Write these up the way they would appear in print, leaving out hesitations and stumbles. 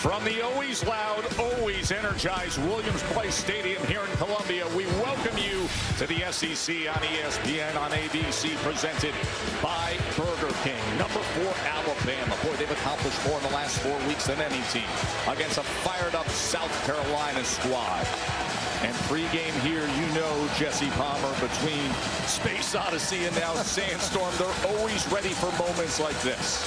From the always loud, always energized Williams Place Stadium here in Columbia, we welcome you to the SEC on ESPN on ABC, presented by Burger King. Number 4, Alabama. Boy, they've accomplished more in the last 4 weeks than any team against a fired-up South Carolina squad. And pregame here, you know, Jesse Palmer, between Space Odyssey and now Sandstorm, they're always ready for moments like this.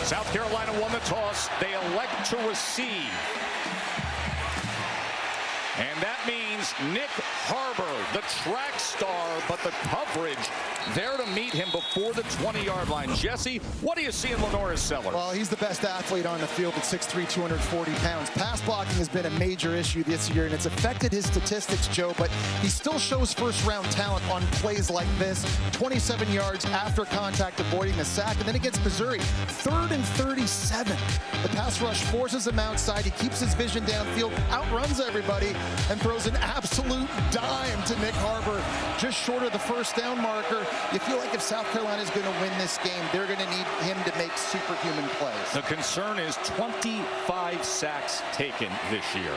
South Carolina won the toss. They elect to receive. And that means Nick Harbor, the track star, but the coverage there to meet him before the 20-yard line. Jesse, what do you see in Lenora Sellers? Well, he's the best athlete on the field at 6'3", 240 pounds. Pass blocking has been a major issue this year, and it's affected his statistics, Joe, but he still shows first-round talent on plays like this. 27 yards after contact, avoiding the sack, and then against Missouri, 3rd and 37. The pass rush forces him outside. He keeps his vision downfield, outruns everybody, and throws an absolute dime to Nick Harbor, just short of the first down marker. You feel like if South Carolina is going to win this game, they're going to need him to make superhuman plays. The concern is 25 sacks taken this year.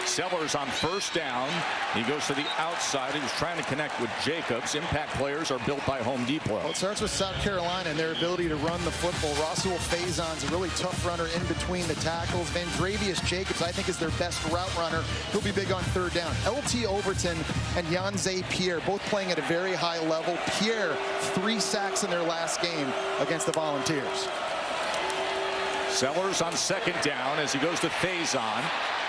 Sellers on first down. He goes to the outside. He was trying to connect with Jacobs. Impact players are built by Home Depot. Well, it starts with South Carolina and their ability to run the football. Rasul Faison's a really tough runner in between the tackles. Vandravius Jacobs, I think, is their best route runner. He'll be big on third down. LT Overton and Yanze Pierre both playing at a very high level. Pierre, 3 sacks in their last game against the Volunteers. Sellers on second down as he goes to Faison.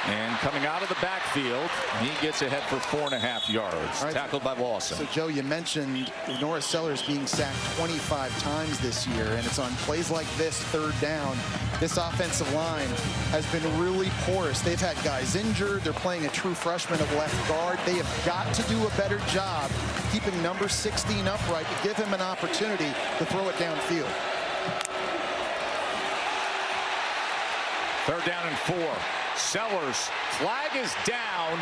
And coming out of the backfield, he gets ahead for 4.5 yards. Right. Tackled by Lawson. So, Joe, you mentioned Lenora Sellers being sacked 25 times this year, and it's on plays like this, third down. This offensive line has been really porous. They've had guys injured. They're playing a true freshman at left guard. They have got to do a better job keeping number 16 upright to give him an opportunity to throw it downfield. 3rd down and 4. Sellers, flag is down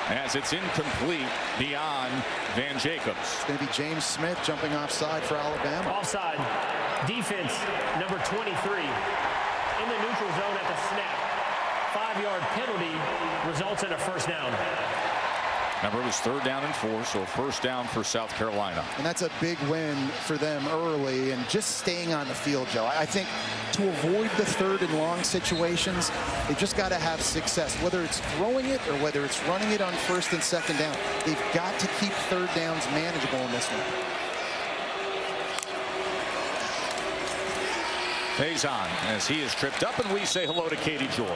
as it's incomplete beyond Van Jacobs. It's going to be James Smith jumping offside for Alabama. Offside. Defense number 23 in the neutral zone at the snap. 5-yard penalty results in a first down. Remember, it was 3rd down and 4, so a first down for South Carolina. And that's a big win for them early, and just staying on the field, Joe. I think to avoid the 3rd and long situations, they just got to have success, whether it's throwing it or whether it's running it on 1st and 2nd down. They've got to keep 3rd downs manageable in this one. Faison as he is tripped up, and we say hello to Katie George.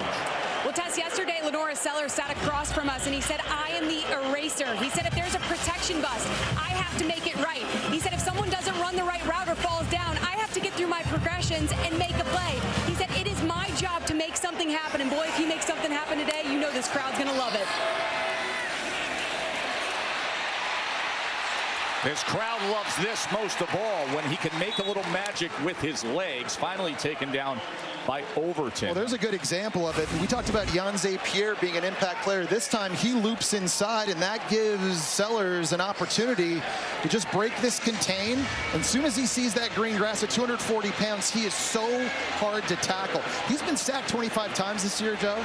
Well, Tess, yesterday, Lenora Sellers sat across from us, and he said, I am the eraser. He said, if there's a protection bust, I have to make it right. He said, if someone doesn't run the right route or falls down, I have to get through my progressions and make a play. He said, it is my job to make something happen. And boy, if he makes something happen today, you know this crowd's going to love it. This crowd loves this most of all, when he can make a little magic with his legs. Finally taken down by Overton. Well, there's a good example of it. We talked about Yanze Pierre being an impact player. This time he loops inside, and that gives Sellers an opportunity to just break this contain. And as soon as he sees that green grass at 240 pounds, he is so hard to tackle. He's been sacked 25 times this year, Joe.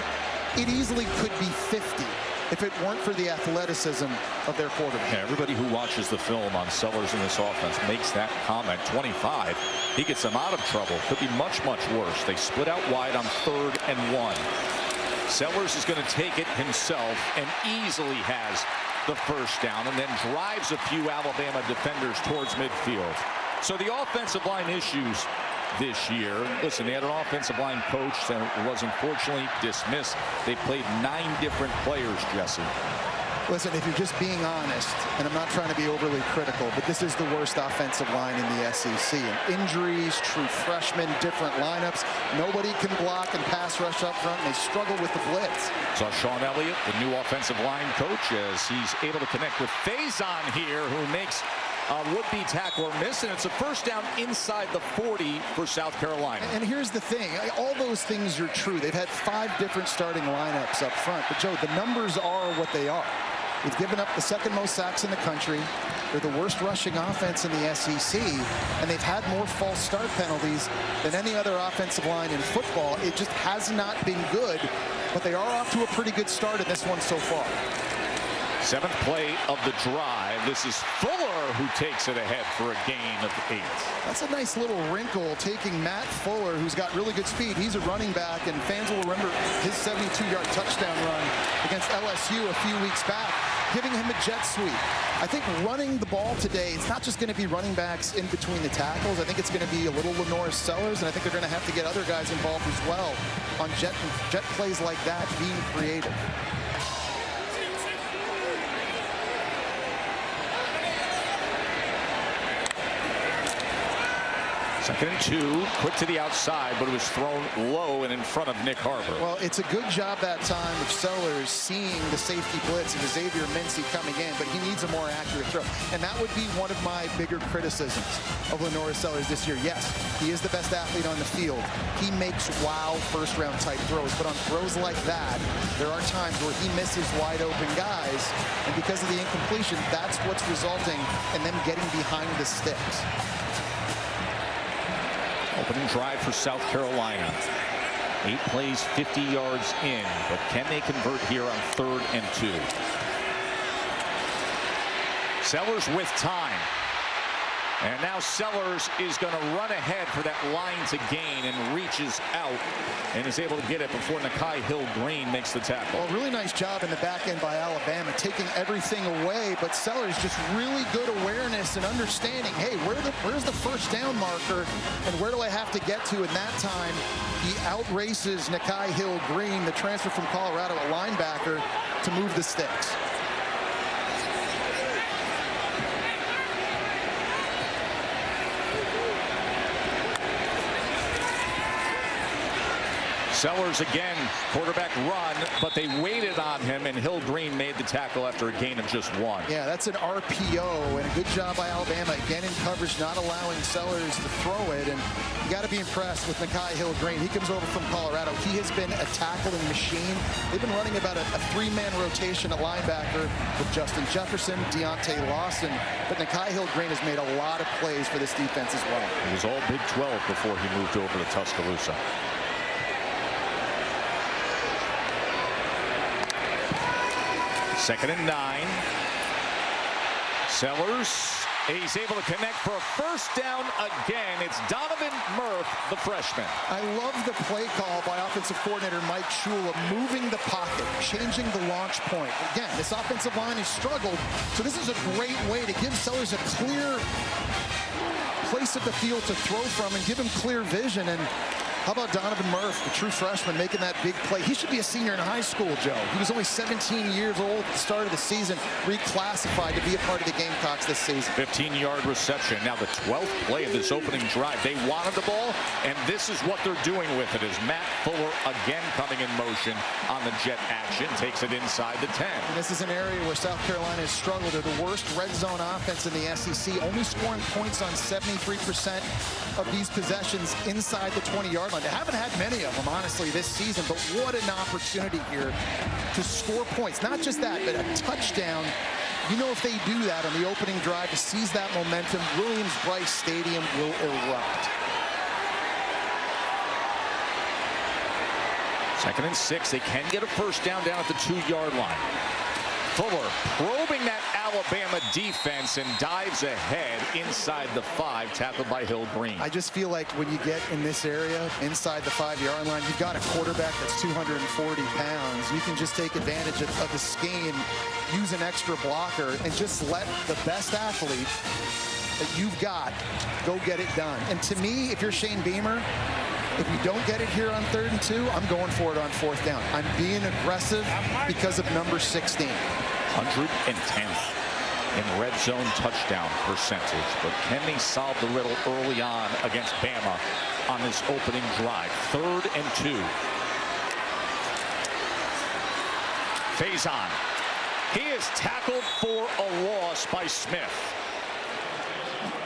It easily could be 50. If it weren't for the athleticism of their quarterback. Yeah, everybody who watches the film on Sellers in this offense makes that comment. 25, he gets them out of trouble. Could be much, much worse. They split out wide on 3rd and 1. Sellers is going to take it himself and easily has the first down, and then drives a few Alabama defenders towards midfield. So the offensive line issues this year. Listen, they had an offensive line coach that was unfortunately dismissed. They played 9 different players, Jesse. Listen, if you're just being honest, and I'm not trying to be overly critical, but this is the worst offensive line in the SEC. And injuries, true freshmen, different lineups. Nobody can block and pass rush up front, and they struggle with the blitz. So Sean Elliott, the new offensive line coach, as he's able to connect with Faison here, who makes would-be tackler miss, and it's a first down inside the 40 for South Carolina. And here's the thing. All those things are true. They've had 5 different starting lineups up front. But, Joe, the numbers are what they are. They've given up the 2nd most sacks in the country. They're the worst rushing offense in the SEC, and they've had more false start penalties than any other offensive line in football. It just has not been good, but they are off to a pretty good start in this one so far. 7th play of the drive. This is Fuller who takes it ahead for a gain of 8. That's a nice little wrinkle, taking Matt Fuller, who's got really good speed. He's a running back, and fans will remember his 72-yard touchdown run against LSU a few weeks back, giving him a jet sweep. I think running the ball today, it's not just going to be running backs in between the tackles. I think it's going to be a little Lenore Sellers, and I think they're going to have to get other guys involved as well on jet plays like that, being creative. Second and 2, quick to the outside, but it was thrown low and in front of Nick Harbor. Well, it's a good job that time of Sellers seeing the safety blitz and Xavier Mincy coming in, but he needs a more accurate throw. And that would be one of my bigger criticisms of Lenore Sellers this year. Yes, he is the best athlete on the field. He makes wow first-round type throws, but on throws like that, there are times where he misses wide-open guys, and because of the incompletion, that's what's resulting in them getting behind the sticks. Opening drive for South Carolina. 8 plays, 50 yards in, but can they convert here on 3rd and 2? Sellers with time. And now Sellers is going to run ahead for that line to gain and reaches out and is able to get it before Nakai Hill-Green makes the tackle. Well, really nice job in the back end by Alabama, taking everything away, but Sellers just really good awareness and understanding, hey, where's the first down marker and where do I have to get to? And that time, he outraces Nakai Hill-Green, the transfer from Colorado, a linebacker, to move the sticks. Sellers again, quarterback run, but they waited on him, and Hill-Green made the tackle after a gain of just 1. Yeah, that's an RPO, and a good job by Alabama, again in coverage, not allowing Sellers to throw it, and you got to be impressed with Nakai Hill-Green. He comes over from Colorado. He has been a tackling machine. They've been running about a 3-man rotation at linebacker with Justin Jefferson, Deontay Lawson, but Nakai Hill-Green has made a lot of plays for this defense as well. He was all Big 12 before he moved over to Tuscaloosa. Second and 9. Sellers, he's able to connect for a first down again. It's Donovan Murph, the freshman. I love the play call by offensive coordinator Mike Shula, moving the pocket, changing the launch point. Again, this offensive line has struggled, so this is a great way to give Sellers a clear place at the field to throw from and give him clear vision. And how about Donovan Murph, the true freshman, making that big play? He should be a senior in high school, Joe. He was only 17 years old at the start of the season, reclassified to be a part of the Gamecocks this season. 15-yard reception. Now the 12th play of this opening drive. They wanted the ball, and this is what they're doing with it, as Matt Fuller again coming in motion on the jet action, takes it inside the 10. And this is an area where South Carolina has struggled. They're the worst red zone offense in the SEC, only scoring points on 73% of these possessions inside the 20-yard line. They haven't had many of them, honestly, this season, but what an opportunity here to score points. Not just that, but a touchdown. You know, if they do that on the opening drive to seize that momentum, Williams-Brice Stadium will erupt. Second and 6. They can get a first down at the 2-yard line. Fuller probing that Alabama defense and dives ahead inside the 5, tackled by Hill-Green. I just feel like when you get in this area, inside the 5-yard line, you've got a quarterback that's 240 pounds. You can just take advantage of the scheme, use an extra blocker, and just let the best athlete that you've got go get it done. And to me, if you're Shane Beamer, if you don't get it here on 3rd and 2, I'm going for it on 4th down. I'm being aggressive because of number 16. 110th in red zone touchdown percentage, but can they solve the riddle early on against Bama on this opening drive? 3rd and 2. Faison. He is tackled for a loss by Smith.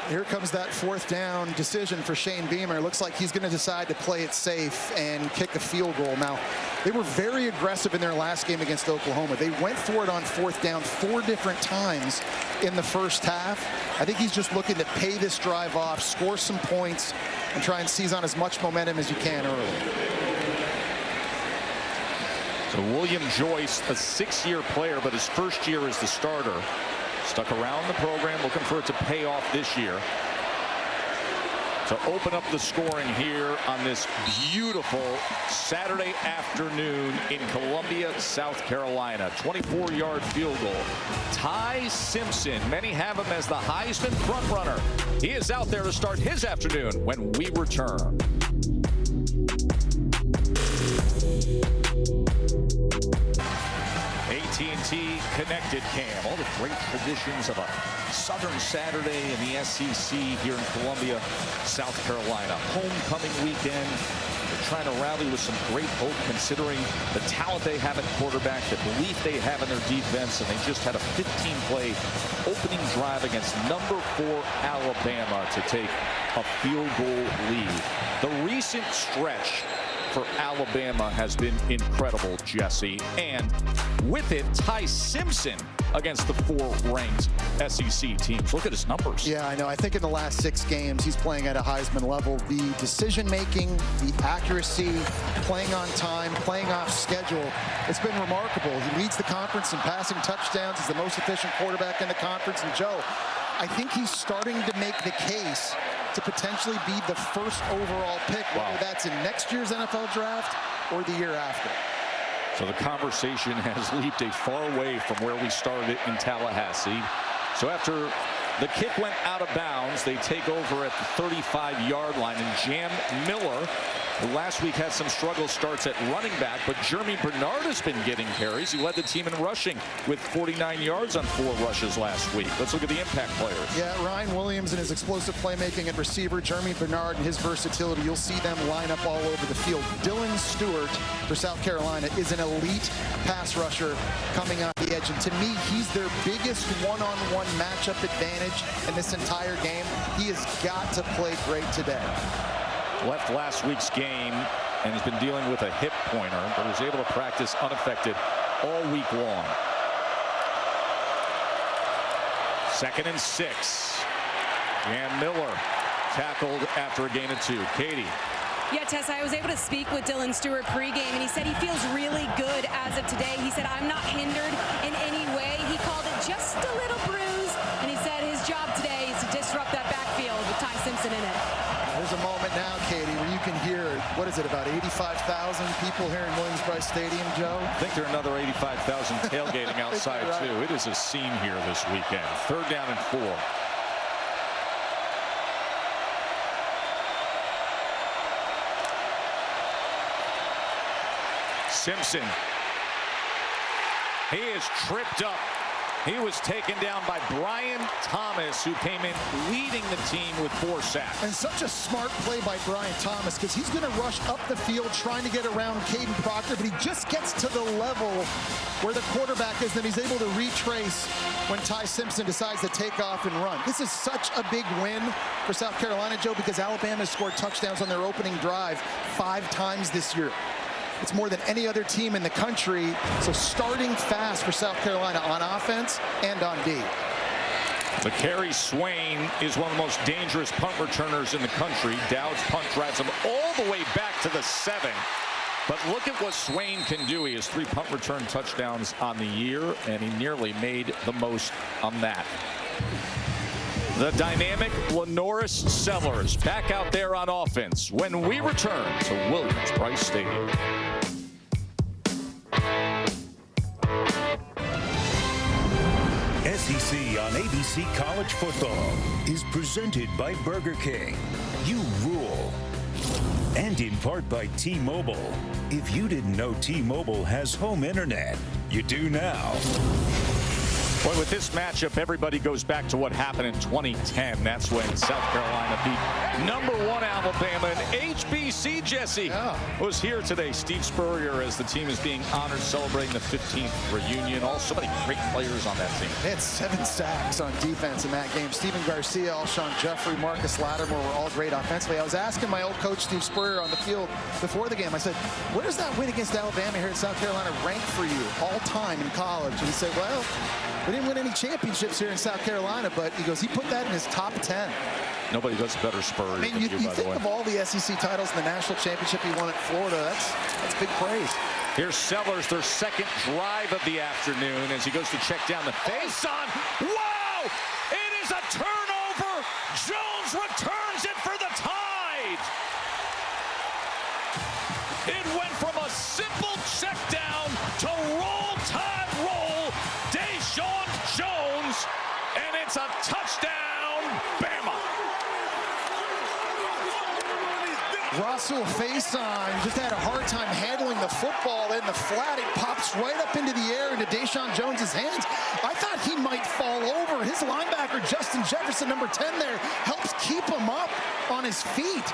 Here comes that fourth down decision for Shane Beamer. It looks like he's going to decide to play it safe and kick a field goal. Now, they were very aggressive in their last game against Oklahoma. They went for it on fourth down 4 different times in the first half. I think he's just looking to pay this drive off, score some points, and try and seize on as much momentum as you can early. So William Joyce, a 6-year player, but his first year as the starter. Stuck around the program, looking for it to pay off this year. To open up the scoring here on this beautiful Saturday afternoon in Columbia, South Carolina. 24-yard field goal. Ty Simpson, many have him as the Heisman frontrunner. He is out there to start his afternoon when we return. AT&T Connected Cam, all the great traditions of a Southern Saturday in the SEC here in Columbia, South Carolina. Homecoming weekend. They're trying to rally with some great hope considering the talent they have at quarterback, the belief they have in their defense, and they just had a 15-play opening drive against number 4 Alabama to take a field goal lead. The recent stretch for Alabama has been incredible, Jesse, and with it, Ty Simpson against the 4-ranked SEC teams. Look at his numbers. Yeah, I know. I think in the last 6 games, he's playing at a Heisman level. The decision-making, the accuracy, playing on time, playing off schedule, it's been remarkable. He leads the conference in passing touchdowns. He's the most efficient quarterback in the conference. And Joe, I think he's starting to make the case to potentially be the first overall pick, whether that's in next year's NFL draft or the year after. So the conversation has leaped a far way from where we started in Tallahassee. So after the kick went out of bounds, they take over at the 35-yard line, and Jam Miller, who last week had some struggle starts at running back, but Jeremy Bernard has been getting carries. He led the team in rushing with 49 yards on 4 rushes last week. Let's look at the impact players. Yeah, Ryan Williams and his explosive playmaking at receiver, Jeremy Bernard and his versatility, you'll see them line up all over the field. Dylan Stewart for South Carolina is an elite pass rusher coming off the edge, and to me, he's their biggest one-on-one matchup advantage in this entire game. He has got to play great today. Left last week's game and has been dealing with a hip pointer, but was able to practice unaffected all week long. 2nd and 6. Jam Miller tackled after a gain of 2. Katie. Yeah, Tessa, I was able to speak with Dylan Stewart pregame, and he said he feels really good as of today. He said, I'm not hindered in any way. He called it just a little bruise, and he said his job today is to disrupt that backfield with Ty Simpson in it. There's a moment now, Katie, where you can hear, what is it, about 85,000 people here in Williams-Brice Stadium, Joe? I think there are another 85,000 tailgating outside, right, too. It is a scene here this weekend. 3rd down and 4. Simpson. He is tripped up. He was taken down by Brian Thomas, who came in leading the team with 4 sacks. And such a smart play by Brian Thomas, because he's going to rush up the field trying to get around Caden Proctor, but he just gets to the level where the quarterback is, then he's able to retrace when Ty Simpson decides to take off and run. This is such a big win for South Carolina, Joe, because Alabama has scored touchdowns on their opening drive 5 times this year. It's more than any other team in the country. So starting fast for South Carolina on offense and on D. Macari Swain is one of the most dangerous punt returners in the country. Dowd's punt drives him all the way back to the 7. But look at what Swain can do. He has 3 punt return touchdowns on the year, and he nearly made the most on that. The dynamic Lenoris Sellers back out there on offense when we return to Williams-Brice Stadium. SEC on ABC College Football is presented by Burger King. You rule. And in part by T-Mobile. If you didn't know T-Mobile has home internet, you do now. Boy, with this matchup, everybody goes back to what happened in 2010. That's when South Carolina beat #1 Alabama. And HBC, Jesse, was here today. Steve Spurrier, as the team is being honored, celebrating the 15th reunion. Also, many great players on that team. They had 7 sacks on defense in that game. Steven Garcia, Alshon Jeffrey, Marcus Lattimore were all great offensively. I was asking my old coach, Steve Spurrier, on the field before the game. I said, where does that win against Alabama here in South Carolina rank for you all time in college? And he said, well, we didn't win any championships here in South Carolina, but he goes, he put that in his top 10. Nobody does better Spurrier. I mean, you think of all the SEC titles and the national championship he won at Florida. That's big praise. Here's Sellers, their second drive of the afternoon, as he goes to check down the face on. Wow! It is a turnover. Jones returns it for the Tide. It went from a simple check down to roll Tide roll. Deshaun Jones, and it's a touchdown, Bama. Russell Faison just had a hard time handling the football. In the flat, it pops right up into the air into Deshaun Jones's hands. I thought he might fall over. His linebacker, Justin Jefferson, number 10 there, helps keep him up on his feet.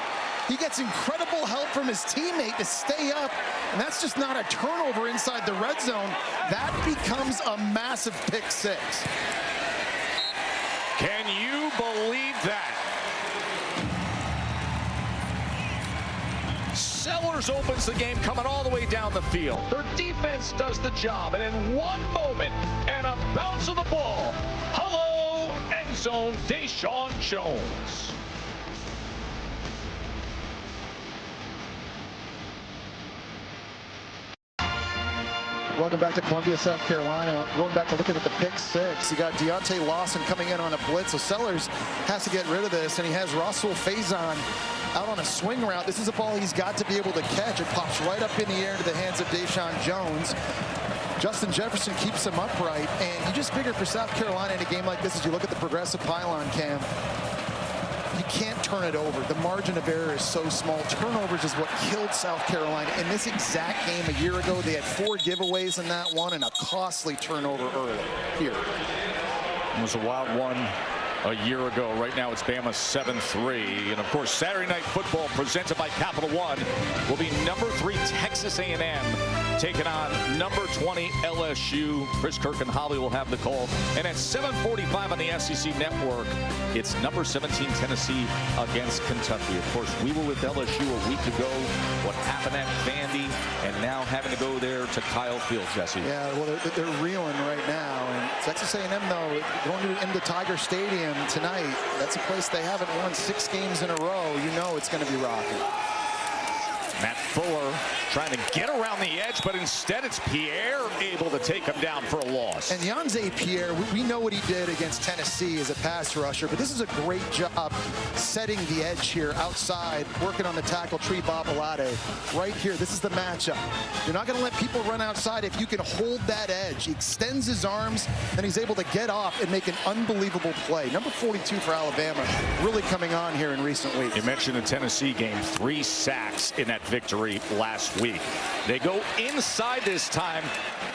He gets incredible help from his teammate to stay up, and that's just not a turnover inside the red zone. That becomes a massive pick 6. Can you believe that? Sellers opens the game coming all the way down the field. Their defense does the job, and in one moment and a bounce of the ball, hello, end zone, Deshaun Jones. Welcome back to Columbia, South Carolina. Going back to looking at the pick 6. You got Deontay Lawson coming in on a blitz, so Sellers has to get rid of this, and he has Russell Faison out on a swing route. This is a ball he's got to be able to catch. It pops right up in the air into the hands of Deshaun Jones. Justin Jefferson keeps him upright, and you just figure for South Carolina in a game like this, as you look at the progressive pylon cam, you can't turn it over. The margin of error is so small. Turnovers is what killed South Carolina. In this exact game a year ago, they had 4 giveaways in that one and a costly turnover early here. It was a wild one a year ago. Right now it's Bama 7-3. And of course, Saturday Night Football presented by Capital One will be number 3 Texas A&M taking on number 20 LSU. Chris Kirk and Holly will have the call. And at 7:45 on the SEC Network, it's number 17 Tennessee against Kentucky. Of course, we were with LSU a week ago. What happened at Vandy, and now having to go there to Kyle Field, Jesse. Yeah, well, they're reeling right now. And Texas A&M, though, going into Tiger Stadium tonight, that's a place they haven't won 6 games in a row. You know it's going to be rocking. Matt Fuller trying to get around the edge, but instead it's Pierre able to take him down for a loss. And Yanze Pierre, we know what he did against Tennessee as a pass rusher, but this is a great job setting the edge here outside, working on the tackle, Tree Babalade. Right here, this is the matchup. You're not going to let people run outside if you can hold that edge. He extends his arms, and he's able to get off and make an unbelievable play. Number 42 for Alabama, really coming on here in recent weeks. You mentioned the Tennessee game, 3 sacks in that victory last week. They go inside this time.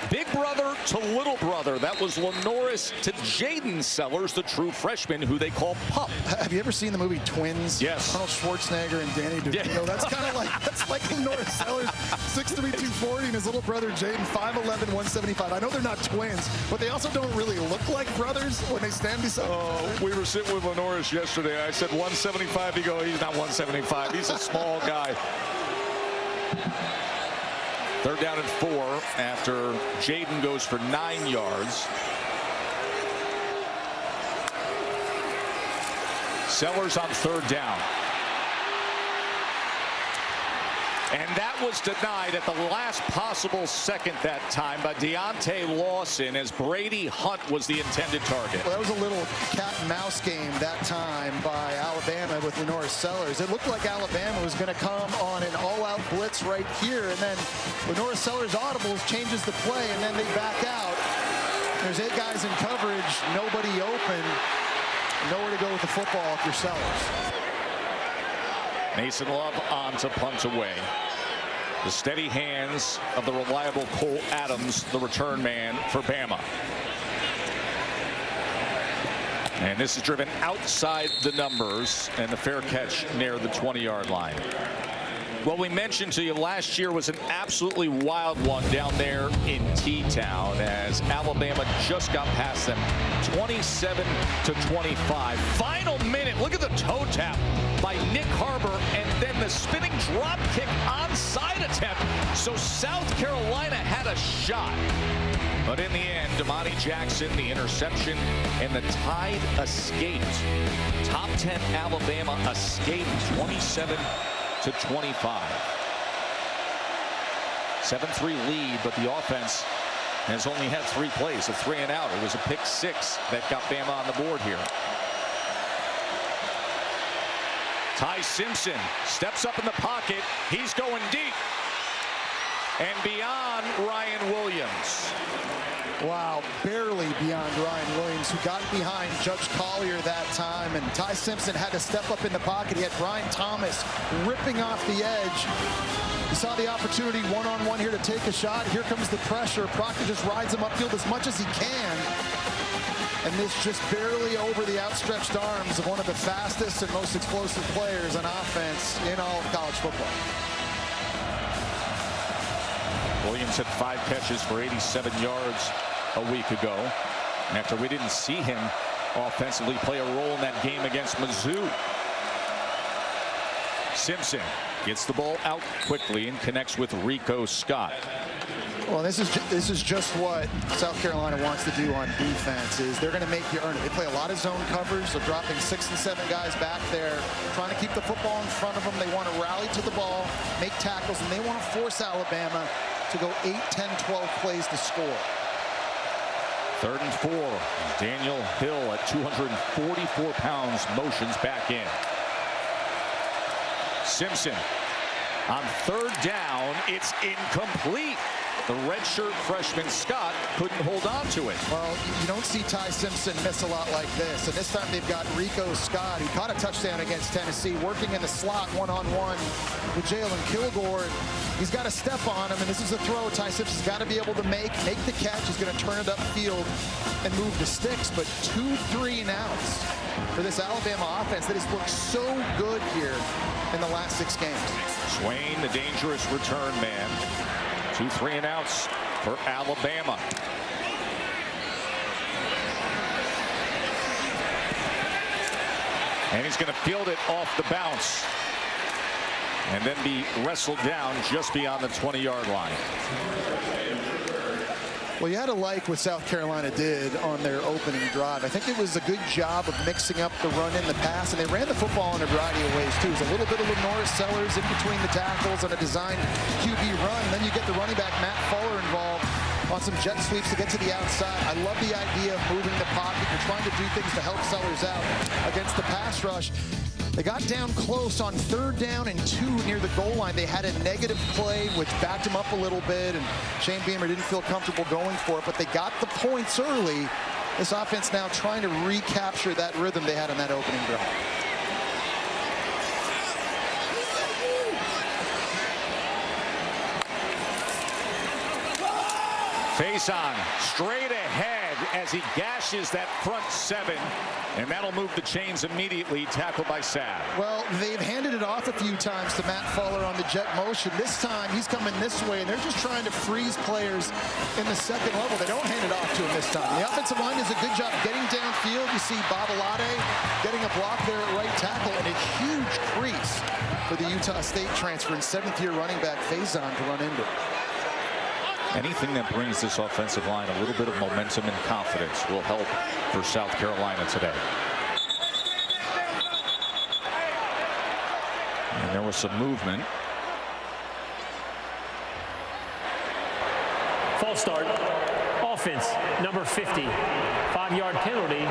Big brother to little brother. That was Lenoris to Jaden Sellers, the true freshman who they call Pup. Have you ever seen the movie Twins? Yes. Arnold Schwarzenegger and Danny DeVito. Yeah. That's kind of like Lenoris Sellers, 6'3", 240, and his little brother Jaden, 5'11", 175. I know they're not twins, but they also don't really look like brothers when they stand beside. We were sitting with Lenoris yesterday. I said 175. He goes, he's not 175. He's a small guy. 3rd down and 4 after Jaden goes for 9 yards. Sellers on 3rd down. And that was denied at the last possible second that time by Deontay Lawson, as Brady Hunt was the intended target. Well, that was a little cat and mouse game that time by Alabama with Lenoris Sellers. It looked like Alabama was going to come on an all-out blitz right here, and then Lenoris Sellers audibles, changes the play, and then they back out. There's 8 guys in coverage, nobody open, nowhere to go with the football if you're Sellers. Mason Love on to punt away. The steady hands of the reliable Cole Adams, the return man for Bama. And this is driven outside the numbers, and the fair catch near the 20-yard line. Well, we mentioned to you last year was an absolutely wild one down there in T-Town as Alabama just got past them 27-25. Final minute, look at the toe tap by Nick Harbor, and then the spinning drop kick onside attempt. So South Carolina had a shot. But in the end, Damani Jackson, the interception, and the Tide escaped. Top 10 Alabama escaped 27-25. 7-3 lead, but the offense has only had 3 plays, a 3 and out. It was a pick 6 that got Bama on the board here. Ty Simpson steps up in the pocket. He's going deep. And beyond Ryan Williams. Wow, barely beyond Ryan Williams, who got behind Judge Collier that time. And Ty Simpson had to step up in the pocket. He had Brian Thomas ripping off the edge. He saw the opportunity one-on-one here to take a shot. Here comes the pressure. Proctor just rides him upfield as much as he can. And this just barely over the outstretched arms of one of the fastest and most explosive players on offense in all of college football. Williams had 5 catches for 87 yards a week ago. After we didn't see him offensively play a role in that game against Mizzou. Simpson gets the ball out quickly and connects with Rico Scott. Well, this is just what South Carolina wants to do on defense. Is they're going to make you earn it. They play a lot of zone coverage. They're dropping 6 and 7 guys back there, trying to keep the football in front of them. They want to rally to the ball, make tackles, and they want to force Alabama to go 8, 10, 12 plays to score. 3rd and 4. Daniel Hill at 244 pounds motions back in. Simpson on 3rd down. It's incomplete. The redshirt freshman Scott couldn't hold on to it. Well, you don't see Ty Simpson miss a lot like this. And this time they've got Rico Scott, who caught a touchdown against Tennessee, working in the slot one-on-one with Jalen Kilgore. He's got to step on him, and this is a throw Ty Simpson's got to be able to make the catch. He's going to turn it upfield and move the sticks, but 2 3 and outs for this Alabama offense that has looked so good here in the last 6 games. Swain, the dangerous return man. 2 3 and outs for Alabama. And he's going to field it off the bounce and then be wrestled down just beyond the 20-yard line. Well, you had to like what South Carolina did on their opening drive. I think it was a good job of mixing up the run and the pass, and they ran the football in a variety of ways, too. It was a little bit of Lenora Sellers in between the tackles on a designed QB run. And then you get the running back, Matt Fuller, involved on some jet sweeps to get to the outside. I love the idea of moving the pocket. You're trying to do things to help Sellers out against the pass rush. They got down close on 3rd down and 2 near the goal line. They had a negative play, which backed them up a little bit, and Shane Beamer didn't feel comfortable going for it, but they got the points early. This offense now trying to recapture that rhythm they had on that opening drive. Face on, straight ahead as he gashes that front 7, and that'll move the chains immediately. Tackled by Sabb. Well, they've handed it off a few times to Matt Fuller on the jet motion. This time he's coming this way, and they're just trying to freeze players in the 2nd level. They don't hand it off to him this time. The offensive line does a good job getting downfield. You see Babalade getting a block there at right tackle, and a huge crease for the Utah State transfer and 7th-year running back Faison to run into. Anything that brings this offensive line a little bit of momentum and confidence will help for South Carolina today. And there was some movement. False start. Offense, number 50. 5-yard penalty.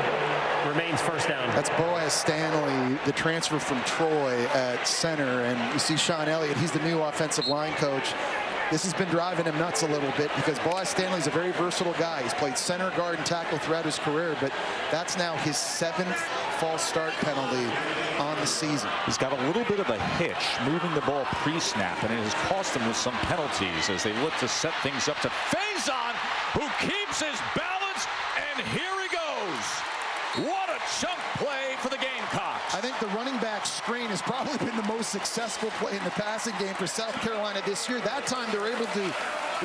Remains 1st down. That's Boaz Stanley, the transfer from Troy at center. And you see Sean Elliott, he's the new offensive line coach. This has been driving him nuts a little bit because Boaz Stanley's a very versatile guy. He's played center, guard, and tackle throughout his career, but that's now his 7th false start penalty on the season. He's got a little bit of a hitch moving the ball pre-snap, and it has cost him with some penalties as they look to set things up to Faison, who keeps his balance, and here he goes. What a chunk play for the Gamecocks. I think the running back screen has probably been the most successful play in the passing game for South Carolina this year. That time they're able to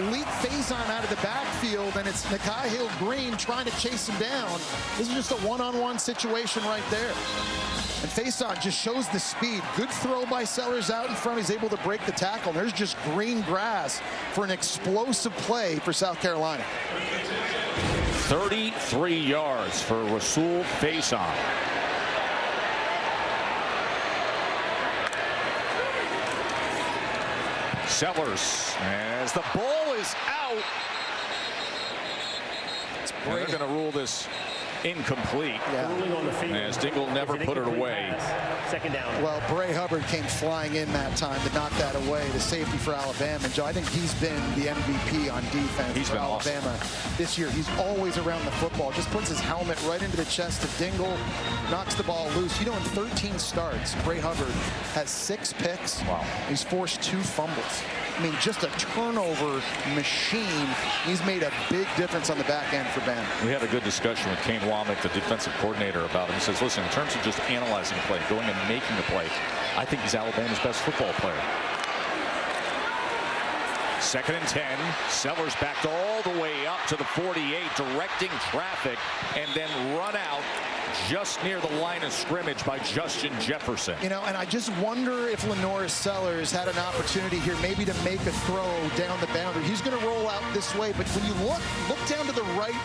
leak Faison out of the backfield, and it's Nikai Hill-Green trying to chase him down. This is just a one-on-one situation right there. And Faison just shows the speed. Good throw by Sellers out in front. He's able to break the tackle. And there's just green grass for an explosive play for South Carolina. 33 yards for Rasul Faison. Sellers, as the ball is out. And they're going to rule this incomplete. As Dingle never put it away. Second down. Well, Bray Hubbard came flying in that time to knock that away. The safety for Alabama. And Joe, I think he's been the MVP on defense for Alabama this year. He's always around the football. Just puts his helmet right into the chest of Dingle, knocks the ball loose. You know, in 13 starts, Bray Hubbard has 6 picks. Wow. He's forced 2 fumbles. I mean, just a turnover machine. He's made a big difference on the back end for Bama. We had a good discussion with Kane Womack, the defensive coordinator, about him. He says, listen, in terms of just analyzing a play, going and making a play, I think he's Alabama's best football player. 2nd and 10. Sellers backed all the way up to the 48, directing traffic, and then run out just near the line of scrimmage by Justin Jefferson. You know, and I just wonder if Lenore Sellers had an opportunity here maybe to make a throw down the boundary. He's going to roll out this way, but when you look down to the right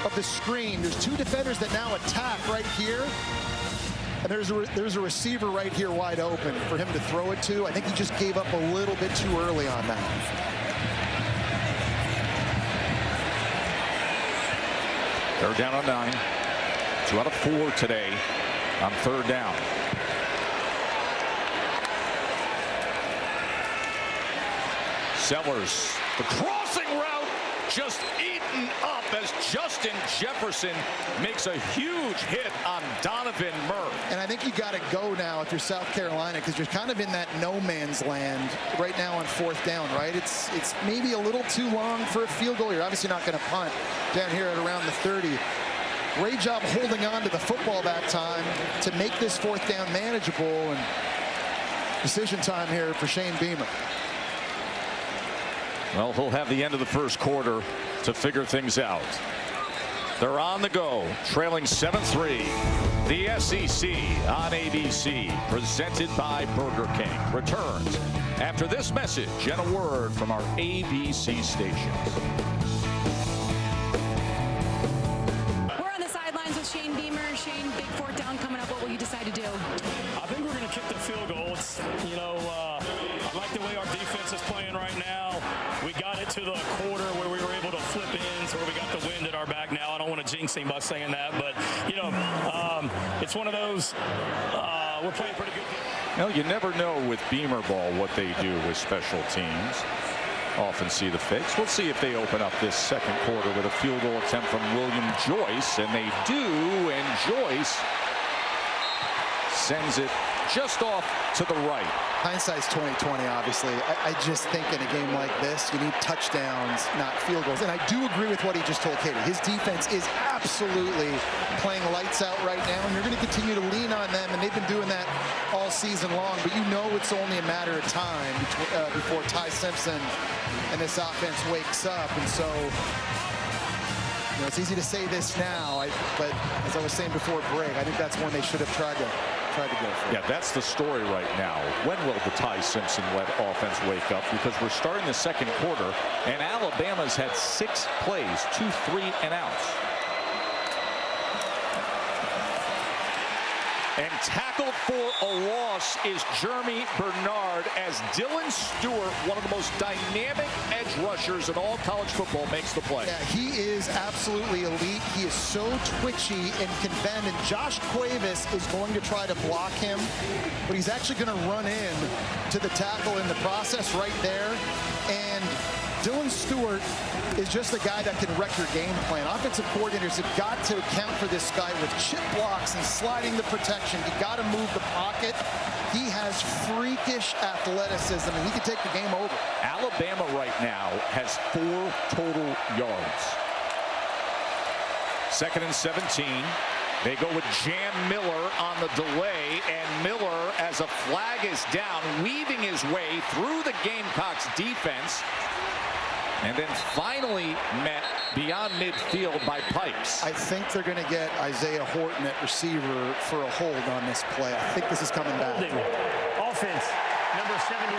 of the screen, there's 2 defenders that now attack right here. And there's a receiver right here wide open for him to throw it to. I think he just gave up a little bit too early on that. 3rd down on 9. 2 out of 4 today on 3rd down. Sellers, the crossing route just eaten up as Justin Jefferson makes a huge hit on Donovan Murph. And I think you got to go now if you're South Carolina, because you're kind of in that no man's land right now on 4th down, right? It's maybe a little too long for a field goal. You're obviously not going to punt down here at around the 30. Great job holding on to the football that time to make this 4th down manageable, and decision time here for Shane Beamer. Well, he'll have the end of the 1st quarter to figure things out. They're on the go, trailing 7-3. The SEC on ABC, presented by Burger King, returns after this message and a word from our ABC stations. Shane Beamer. Shane, big 4th down coming up. What will you decide to do? I think we're going to kick the field goal. I like the way our defense is playing right now. We got it to the quarter where we were able to flip in, so we got the wind at our back now. I don't want to jinx him by saying that, but, it's one of those, we're playing pretty good. Well, you never know with Beamer ball what they do with special teams. Often see the fakes. We'll see if they open up this 2nd quarter with a field goal attempt from William Joyce, and they do, and Joyce sends it just off to the right. Hindsight's 20/20, obviously. I just think in a game like this, you need touchdowns, not field goals. And I do agree with what he just told Katie. His defense is absolutely playing lights out right now, and you're going to continue to lean on them, and they've been doing that all season long. But you know it's only a matter of time before Ty Simpson and this offense wakes up. And so, it's easy to say this now, but as I was saying before break, I think that's one they should have tried to go for. Yeah, that's the story right now. When will the Ty Simpson-led offense wake up? Because we're starting the 2nd quarter, and Alabama's had 6 plays, 2 3-and-outs. And tackled for a loss is Jeremy Bernard, as Dylan Stewart, one of the most dynamic edge rushers in all college football, makes the play. Yeah, he is absolutely elite. He is so twitchy and can bend, and Josh Cuevas is going to try to block him, but he's actually going to run in to the tackle in the process right there. And Dylan Stewart is just the guy that can wreck your game plan. Offensive coordinators have got to account for this guy with chip blocks and sliding the protection. You got to move the pocket. He has freakish athleticism, and he can take the game over. Alabama right now has 4 total yards. 2nd and 17. They go with Jam Miller on the delay, and Miller, as a flag is down, weaving his way through the Gamecocks defense, and then finally met beyond midfield by Pipes. I think they're going to get Isaiah Horton at receiver for a hold on this play. I think this is coming back. Offense, number 71.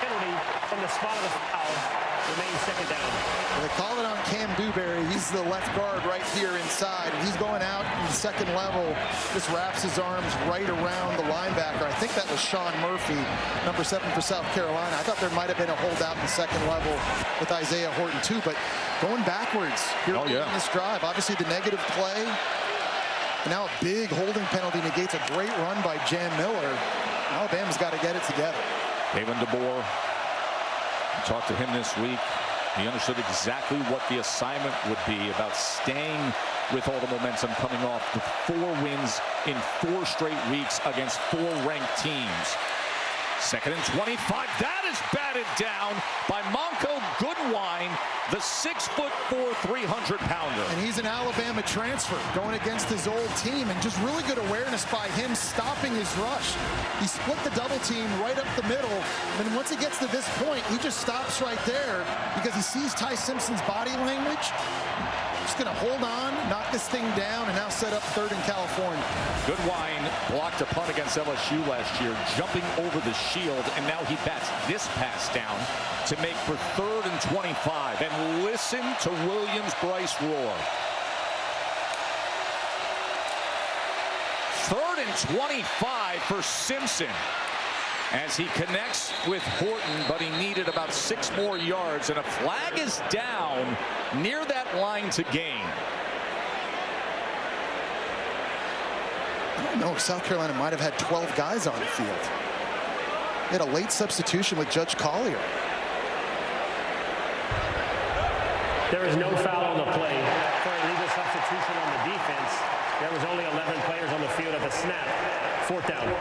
Penalty from the spot of the foul. Remains second down. Well, they call it on Cam Dewberry. He's the left guard right here inside. And he's going out in the second level. Just wraps his arms right around the linebacker. I think that was Sean Murphy, number 7 for South Carolina. I thought there might have been a holdout in the second level with Isaiah Horton too. But going backwards here in this drive, obviously the negative play. And now a big holding penalty negates a great run by Jam Miller. Alabama's got to get it together. Kalen DeBoer. Talked to him this week. He understood exactly what the assignment would be about staying with all the momentum coming off the 4 wins in 4 straight weeks against 4 ranked teams. 2nd and 25. That is batted down by Monco Goodwine, the 6'4", 300-pounder. And he's an Alabama transfer going against his old team, and just really good awareness by him stopping his rush. He split the double team right up the middle, and once he gets to this point, he just stops right there because he sees Ty Simpson's body language. Just going to hold on, knock this thing down, and now set up 3rd in California. Goodwine blocked a punt against LSU last year, jumping over the shield, and now he bats this pass down to make for 3rd and 25. And listen to Williams-Brice roar. 3rd and 25 for Simpson as he connects with Horton, but he needed about 6 more yards, and a flag is down near that line to gain. I don't know, South Carolina might have had 12 guys on the field. They had a late substitution with Judge Collier. There is no foul on the play for a legal substitution on the defense. There was only 11 players on the field at the snap. 4th down.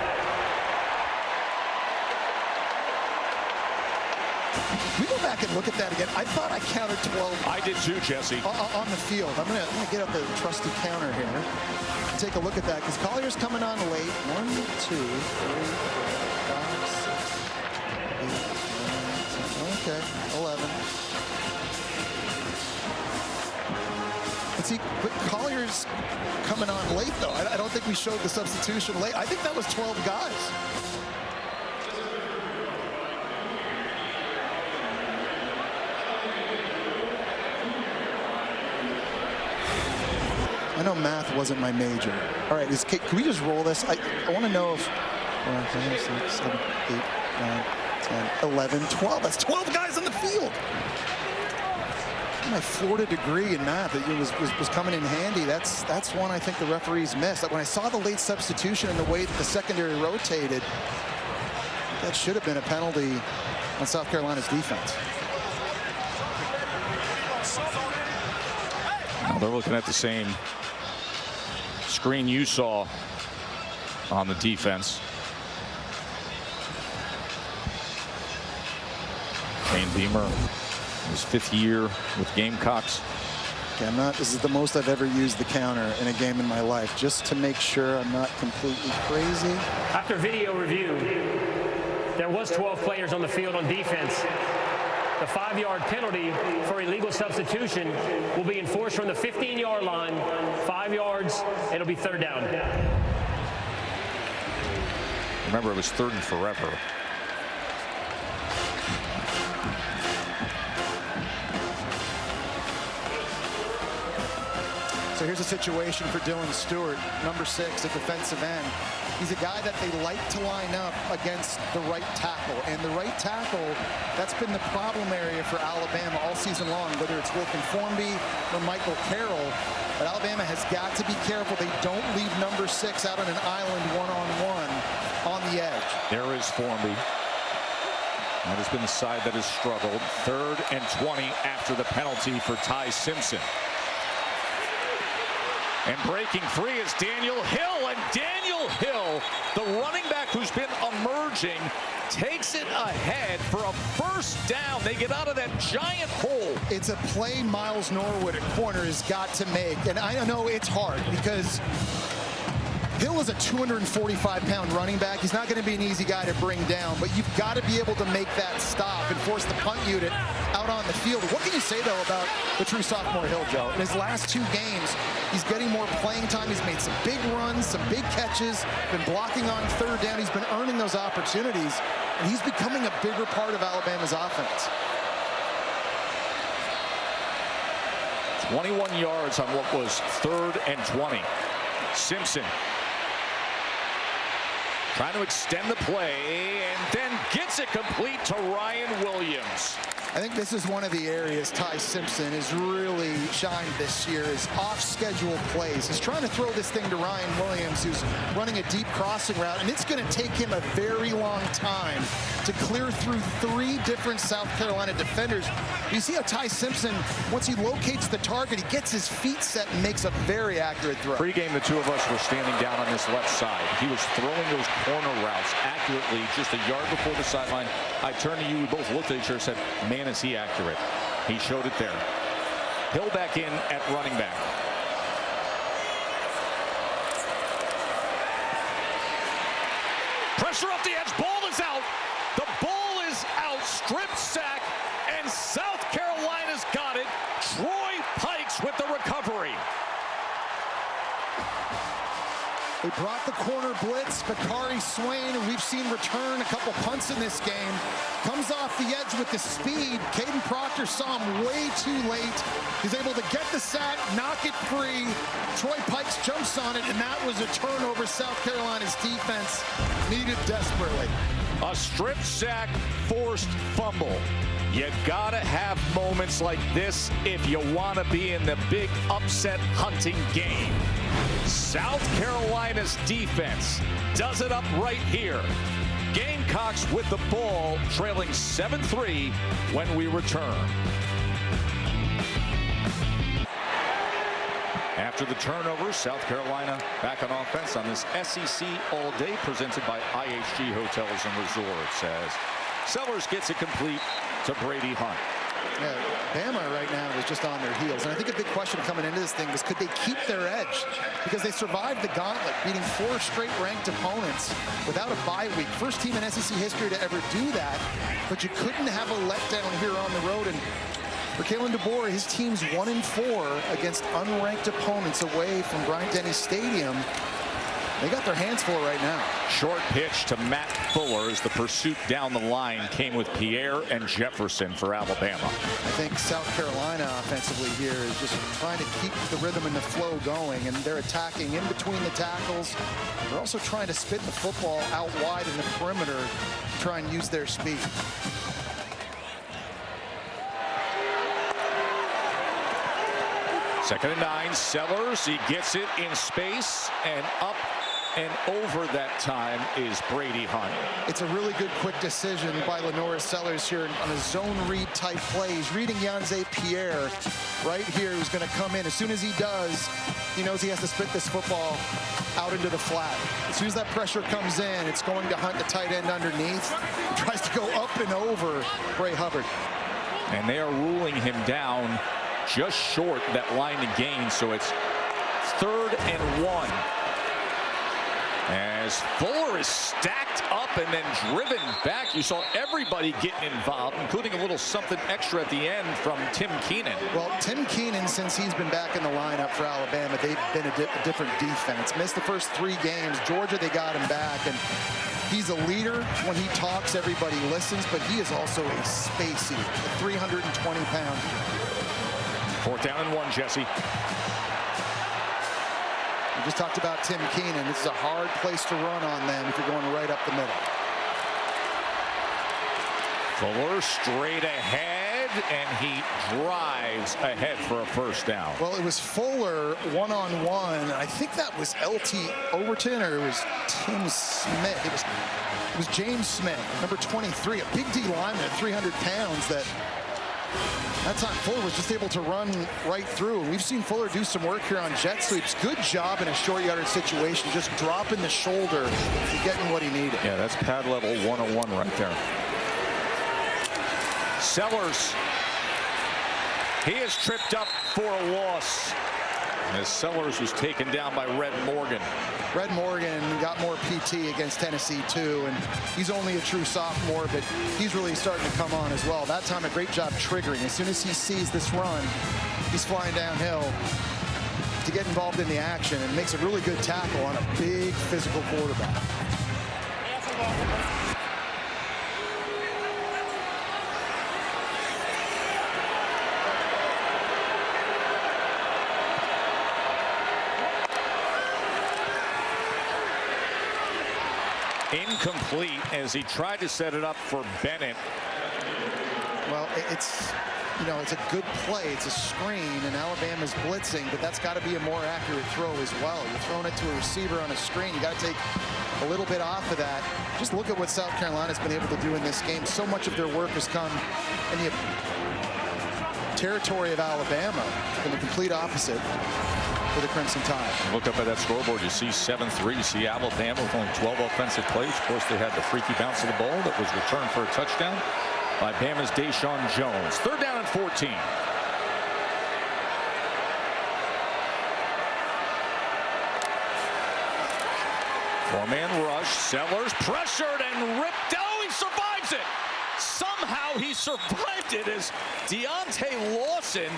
We go back and look at that again. I thought I counted 12. I did too, Jesse. On the field. I'm gonna get up the trusty counter here. Take a look at that because Collier's coming on late. 1, 2, 3, 4, 5, 6, 8, 9, 10. Okay, 11. And see, but Collier's coming on late though. I don't think we showed the substitution late. I think that was 12 guys. I know math wasn't my major. All right, can we just roll this? I want to know if 4, 5, 6, 7, 8, 9, 10, 11, 12. That's 12 guys on the field. My Florida degree in math was coming in handy. That's one I think the referees missed. Like when I saw the late substitution and the way that the secondary rotated, that should have been a penalty on South Carolina's defense. Now they're looking at the same screen you saw on the defense. Shane Beamer, his 5th year with Gamecocks. Okay, this is the most I've ever used the counter in a game in my life, just to make sure I'm not completely crazy. After video review, there was 12 players on the field on defense. The 5-yard penalty for illegal substitution will be enforced from the 15-yard line, 5 yards, and it'll be 3rd down. Remember, it was 3rd and forever. So here's a situation for Dylan Stewart, number 6, a defensive end. He's a guy that they like to line up against the right tackle. And the right tackle, that's been the problem area for Alabama all season long, whether it's Wilkin Formby or Michael Carroll. But Alabama has got to be careful they don't leave number 6 out on an island one-on-one on the edge. There is Formby. That has been the side that has struggled. 3rd and 20 after the penalty for Ty Simpson. And breaking free is Daniel Hill. And Daniel Hill, the running back who's been emerging, takes it ahead for a first down. They get out of that giant hole. It's a play Miles Norwood at corner has got to make. And I know it's hard because Hill is a 245-pound running back. He's not going to be an easy guy to bring down, but you've got to be able to make that stop and force the punt unit out on the field. What can you say, though, about the true sophomore Hill, Joe? In his last 2 games, he's getting more playing time. He's made some big runs, some big catches, been blocking on third down. He's been earning those opportunities, and he's becoming a bigger part of Alabama's offense. 21 yards on what was 3rd and 20. Simpson trying to extend the play and then gets it complete to Ryan Williams. I think this is one of the areas Ty Simpson has really shined this year, is off-schedule plays. He's trying to throw this thing to Ryan Williams, who's running a deep crossing route, and it's going to take him a very long time to clear through 3 different South Carolina defenders. You see how Ty Simpson, once he locates the target, he gets his feet set and makes a very accurate throw. Pre-game, the 2 of us were standing down on this left side. He was throwing those corner routes accurately just a yard before the sideline. I turned to you, we both looked at each other and said, man, is he accurate. He showed it there. Hill back in at running back. Pressure off the edge, ball is out. The ball is out, strip sack, and South Carolina's got it. Troy Pikes with the recovery. They brought the corner blitz. Bakari Swain, who we've seen return a couple punts in this game, comes off the edge with the speed. Caden Proctor saw him way too late. He's able to get the sack, knock it free. Troy Pikes jumps on it, and that was a turnover South Carolina's defense needed desperately. A strip sack, forced fumble. You gotta have moments like this if you want to be in the big upset hunting game. South Carolina's defense does it up right here. Gamecocks with the ball, trailing 7-3 when we return. After the turnover, South Carolina back on offense on this SEC All Day presented by IHG Hotels and Resorts as Sellers gets it complete to Brady Hunt. Yeah, Bama right now is just on their heels. And I think a big question coming into this thing was, could they keep their edge? Because they survived the gauntlet, beating 4 straight ranked opponents without a bye week. First team in SEC history to ever do that. But you couldn't have a letdown here on the road. And for Kalen DeBoer, his team's 1-4 against unranked opponents away from Bryant-Denny Stadium. They got their hands full right now. Short pitch to Matt Fuller as the pursuit down the line came with Pierre and Jefferson for Alabama. I think South Carolina offensively here is just trying to keep the rhythm and the flow going, and they're attacking in between the tackles. They're also trying to spit the football out wide in the perimeter to try and use their speed. Second and 9, Sellers, he gets it in space and up and over that time is Brady Hunt. It's a really good quick decision by Lenora Sellers here on a zone read type play. He's reading Yanze Pierre right here, who's going to come in. As soon as he does, he knows he has to spit this football out into the flat. As soon as that pressure comes in, it's going to Hunt, the tight end underneath. He tries to go up and over Bray Hubbard. And they are ruling him down just short that line to gain, so it's 3rd and 1. As Fuller is stacked up and then driven back. You saw everybody getting involved, including a little something extra at the end from Tim Keenan. Well, Tim Keenan, since he's been back in the lineup for Alabama, they've been a different defense. Missed the first 3 games. Georgia, they got him back, and he's a leader. When he talks, everybody listens, but he is also a space eater, a 320-pound. 4th down and 1, Jesse. We just talked about Tim Keenan. This is a hard place to run on them if you're going right up the middle. Fuller straight ahead, and he drives ahead for a first down. Well, it was Fuller one-on-one. I think that was LT Overton, or it was Tim Smith. It was James Smith, number 23, a big D lineman at 300 pounds that That time Fuller was just able to run right through. We've seen Fuller do some work here on jet sweeps. Good job in a short yardage situation, just dropping the shoulder and getting what he needed. Yeah, that's pad level 101 right there. Sellers. He is tripped up for a loss, as Sellers was taken down by Red Morgan. Red Morgan got more PT against Tennessee too, and he's only a true sophomore, but he's really starting to come on as well. That time a great job triggering. As soon as he sees this run, he's flying downhill to get involved in the action and makes a really good tackle on a big physical quarterback. Incomplete as he tried to set it up for Bennett. Well, it's a good play. It's a screen, and Alabama's blitzing, but that's got to be a more accurate throw as well. You're throwing it to a receiver on a screen. You got to take a little bit off of that. Just look at what South Carolina's been able to do in this game. So much of their work has come in the territory of Alabama, and the complete opposite for the Crimson Tide. Look up at that scoreboard. You see 7-3. You see Alabama with only 12 offensive plays. Of course, they had the freaky bounce of the ball that was returned for a touchdown by Bama's Deshaun Jones. 3rd down and 14. Four-man rush. Sellers pressured and ripped. Oh, he survives it. Somehow he survived it as Deontay Lawson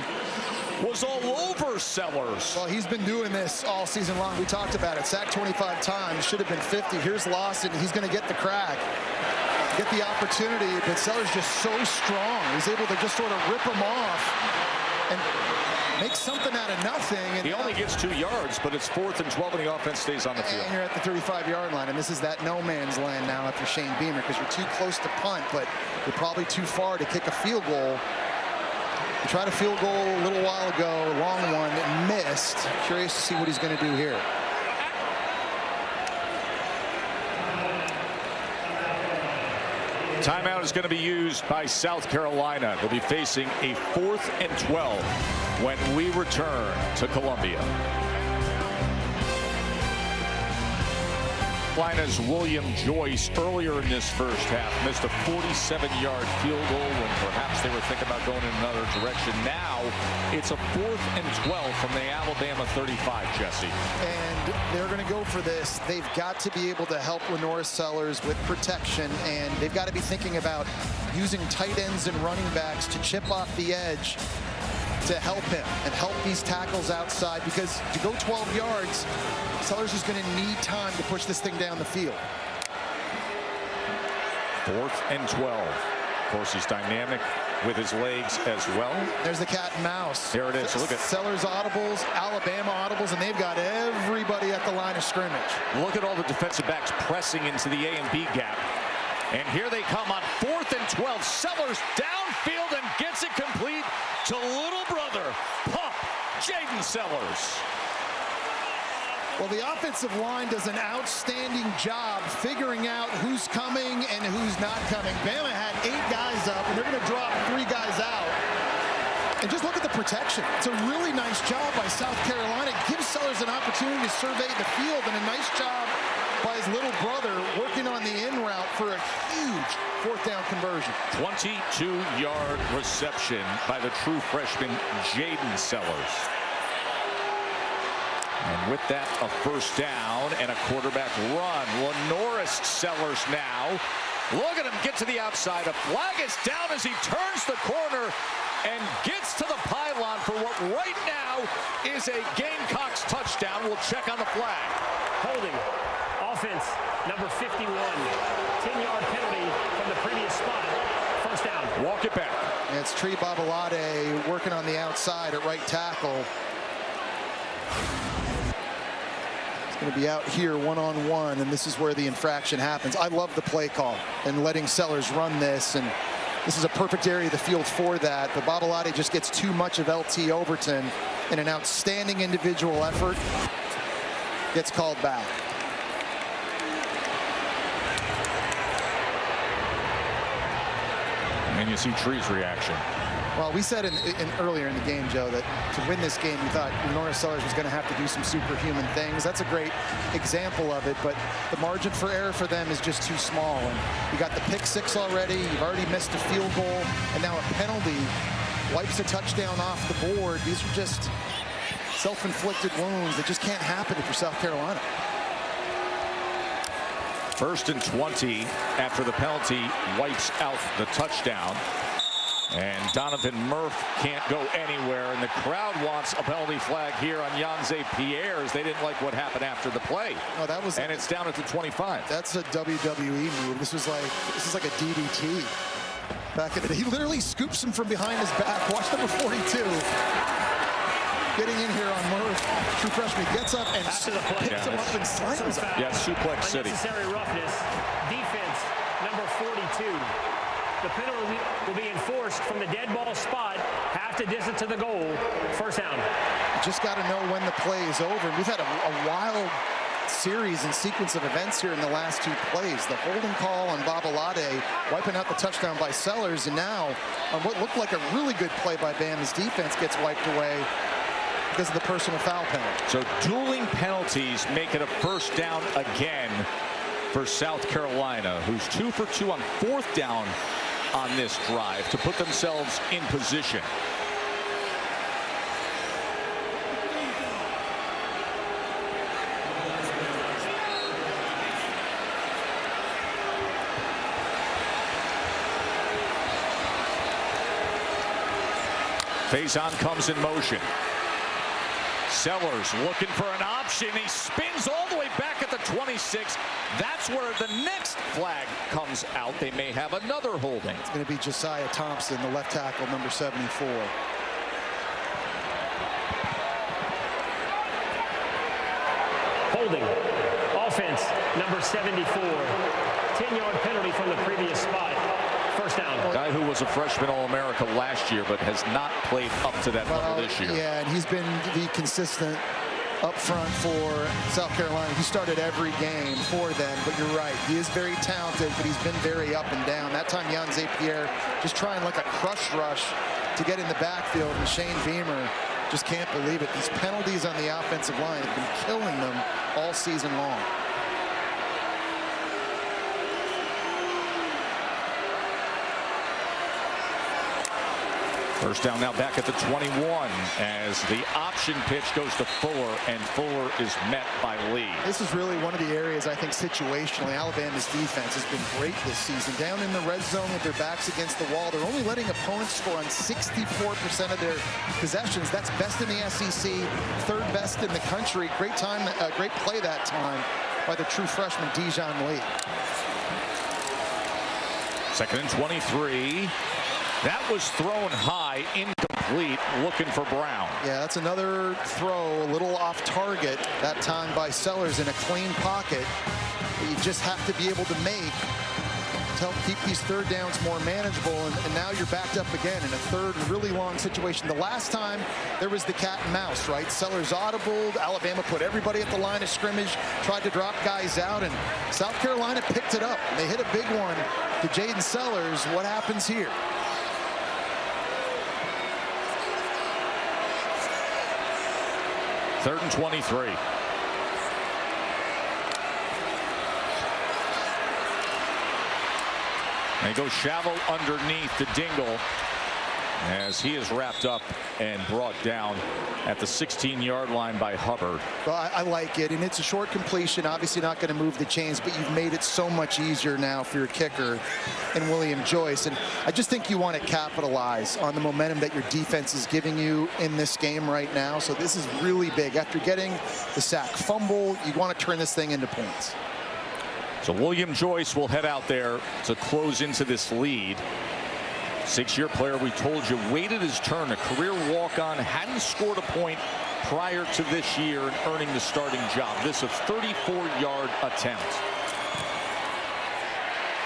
was all over Sellers. Well, he's been doing this all season long. We talked about it. Sacked 25 times. Should have been 50. Here's Lawson. He's going to get the crack, get the opportunity, but Sellers just so strong. He's able to just sort of rip him off and make something out of nothing. And he only gets 2 yards, but it's 4th and 12 and the offense stays on the field. And you're at the 35-yard line, and this is that no man's land now after Shane Beamer, because you're too close to punt, but you're probably too far to kick a field goal. He tried a field goal a little while ago, long one, missed. Curious to see what he's going to do here. Timeout is going to be used by South Carolina. They'll be facing a 4th and 12 when we return to Columbia. Carolina's William Joyce earlier in this first half missed a 47-yard field goal when perhaps they were thinking about going in another direction. Now it's a 4th and 12 from the Alabama 35, Jesse. And they're going to go for this. They've got to be able to help Lenora Sellers with protection, and they've got to be thinking about using tight ends and running backs to chip off the edge to help him and help these tackles outside, because to go 12 yards, Sellers is going to need time to push this thing down the field. 4th and 12. Of course, he's dynamic with his legs as well. There's the cat and mouse. There it is. Look at Sellers audibles, Alabama audibles, and they've got everybody at the line of scrimmage. Look at all the defensive backs pressing into the A and B gap. And here they come on 4th and 12. Sellers downfield and gets it complete to little brother, Pup, Jaden Sellers. Well, the offensive line does an outstanding job figuring out who's coming and who's not coming. Bama had 8 guys up, and they're going to drop 3 guys out. And just look at the protection. It's a really nice job by South Carolina. It gives Sellers an opportunity to survey the field, and a nice job by his little brother working on the in route for a huge 4th down conversion. 22-yard reception by the true freshman Jaden Sellers. And with that, a 1st down and a quarterback run. Lenoris Sellers now. Look at him get to the outside. A flag is down as he turns the corner and gets to the pylon for what right now is a Gamecocks touchdown. We'll check on the flag. Holding. Offense, number 51. 10-yard penalty from the previous spot. 1st down. Walk it back. And it's Tree Babalade working on the outside at right tackle. Going to be out here one-on-one, and this is where the infraction happens. I love the play call and letting Sellers run this, and this is a perfect area of the field for that. But Babalade just gets too much of LT Overton in an outstanding individual effort. Gets called back. And you see Tree's reaction. Well, we said earlier in the game, Joe, that to win this game, we thought Lenora Sellers was going to have to do some superhuman things. That's a great example of it, but the margin for error for them is just too small. And you got the pick six already. You've already missed a field goal, and now a penalty wipes a touchdown off the board. These are just self-inflicted wounds that just can't happen if you're South Carolina. 1st and 20 after the penalty wipes out the touchdown. And Donovan Murph can't go anywhere, and the crowd wants a penalty flag here on Yanze Pierre, as they didn't like what happened after the play. Oh, that was, and it's down at the 25. That's a WWE move. This is like a DDT. Back in the day, he literally scoops him from behind his back. Watch number 42. Getting in here on Murph, true freshman, gets up and picks him up and slams him. Yeah, suplex city. Unnecessary roughness. Defense, number 42. The penalty will be enforced from the dead ball spot, half the distance to the goal. First down. You just got to know when the play is over. We've had a wild series and sequence of events here in the last two plays. The holding call on Babalade, wiping out the touchdown by Sellers, and now on what looked like a really good play by Bama's defense gets wiped away because of the personal foul penalty. So dueling penalties make it a first down again for South Carolina, who's 2 for 2 on 4th down on this drive to put themselves in position. Faison comes in motion. Sellers looking for an option. He spins all the way back at the 26. That's where the next flag comes out. They may have another holding. It's going to be Josiah Thompson, the left tackle, number 74. Holding. Offense, number 74. 10-yard penalty from the previous spot. First down. A guy who was a freshman All-America last year, but has not played up to that level this year. Yeah, and he's been the consistent up front for South Carolina. He started every game for them, but you're right. He is very talented, but he's been very up and down. That time, Yanze Pierre just trying like a crush rush to get in the backfield, and Shane Beamer just can't believe it. These penalties on the offensive line have been killing them all season long. First down now back at the 21 as the option pitch goes to Fuller, and Fuller is met by Lee. This is really one of the areas I think situationally Alabama's defense has been great this season. Down in the red zone with their backs against the wall, they're only letting opponents score on 64% of their possessions. That's best in the SEC, 3rd best in the country. Great play that time by the true freshman Dijon Lee. 2nd and 23. That was thrown high, incomplete, looking for Brown. Yeah, that's another throw, a little off target, that time by Sellers in a clean pocket that you just have to be able to make to help keep these 3rd downs more manageable. And now you're backed up again in a 3rd really long situation. The last time there was the cat and mouse, right? Sellers audibled, Alabama put everybody at the line of scrimmage, tried to drop guys out, and South Carolina picked it up. They hit a big one to Jaden Sellers. What happens here? 3rd and 23. And he goes Shavel underneath to Dingle as he is wrapped up and brought down at the 16-yard line by Hubbard. Well, I like it, and it's a short completion. Obviously not going to move the chains, but you've made it so much easier now for your kicker and William Joyce. And I just think you want to capitalize on the momentum that your defense is giving you in this game right now. So this is really big. After getting the sack fumble, you want to turn this thing into points. So William Joyce will head out there to close into this lead. 6-year player, we told you, waited his turn, a career walk-on, hadn't scored a point prior to this year and earning the starting job. This a 34-yard attempt.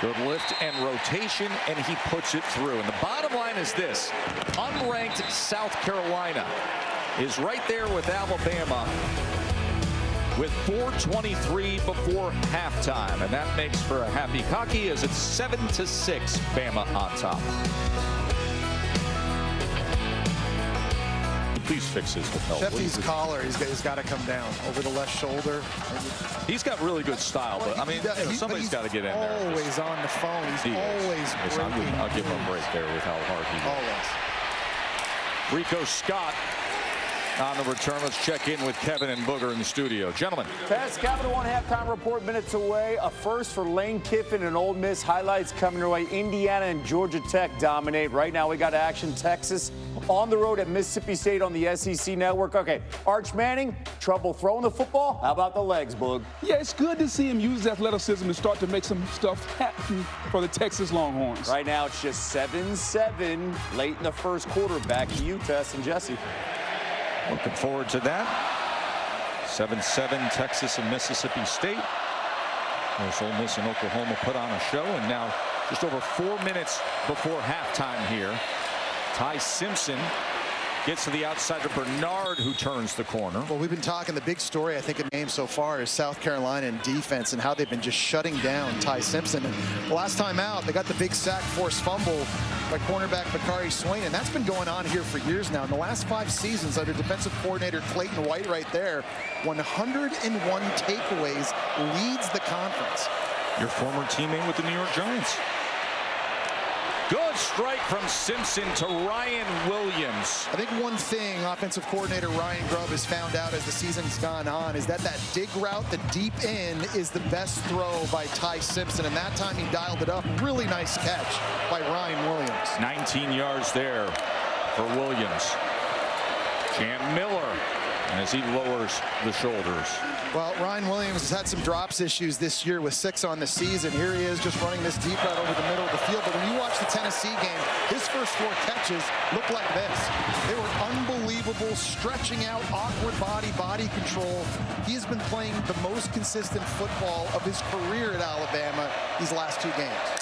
Good lift and rotation, and he puts it through. And the bottom line is this: unranked South Carolina is right there with Alabama with 4:23 before halftime, and that makes for a happy cocky as it's 7-6 Bama on top. please fix his lapel. Sheffy's collar, he's got to come down over the left shoulder. He's got really good style, but I mean, somebody's got to get in there. Always on the phone. He's always breaking. I'll give him a break there with how hard he is. Always. Rico Scott on the return. Let's check in with Kevin and Booger in the studio. Gentlemen. Past Capital One halftime report minutes away. A first for Lane Kiffin and Ole Miss. Highlights coming your way. Indiana and Georgia Tech dominate. Right now we got action. Texas on the road at Mississippi State on the SEC Network. Okay, Arch Manning, trouble throwing the football. How about the legs, Boog? Yeah, it's good to see him use his athleticism and start to make some stuff happen for the Texas Longhorns. Right now it's just 7-7 late in the first quarter. Back to you, Tess and Jesse. Looking forward to that. 7-7 Texas and Mississippi State. There's Ole Miss and Oklahoma put on a show, and now just over 4 minutes before halftime here. Ty Simpson gets to the outside to Bernard, who turns the corner. Well, we've been talking, the big story, I think, in the game so far is South Carolina and defense and how they've been just shutting down Ty Simpson. And last time out, they got the big sack, forced fumble by cornerback Bakari Swain, and that's been going on here for years now. In the last 5 seasons under defensive coordinator Clayton White right there, 101 takeaways, leads the conference. Your former teammate with the New York Giants. Good strike from Simpson to Ryan Williams. I think one thing offensive coordinator Ryan Grubb has found out as the season's gone on is that dig route, the deep end, is the best throw by Ty Simpson, and that time he dialed it up. Really nice catch by Ryan Williams. 19 yards there for Williams. Cam Miller as he lowers the shoulders. Well, Ryan Williams has had some drops issues this year with 6 on the season. Here he is just running this deep route over the middle of the field. But when you watch the Tennessee game, his first 4 catches looked like this. They were unbelievable, stretching out, awkward body control. He has been playing the most consistent football of his career at Alabama these last 2 games.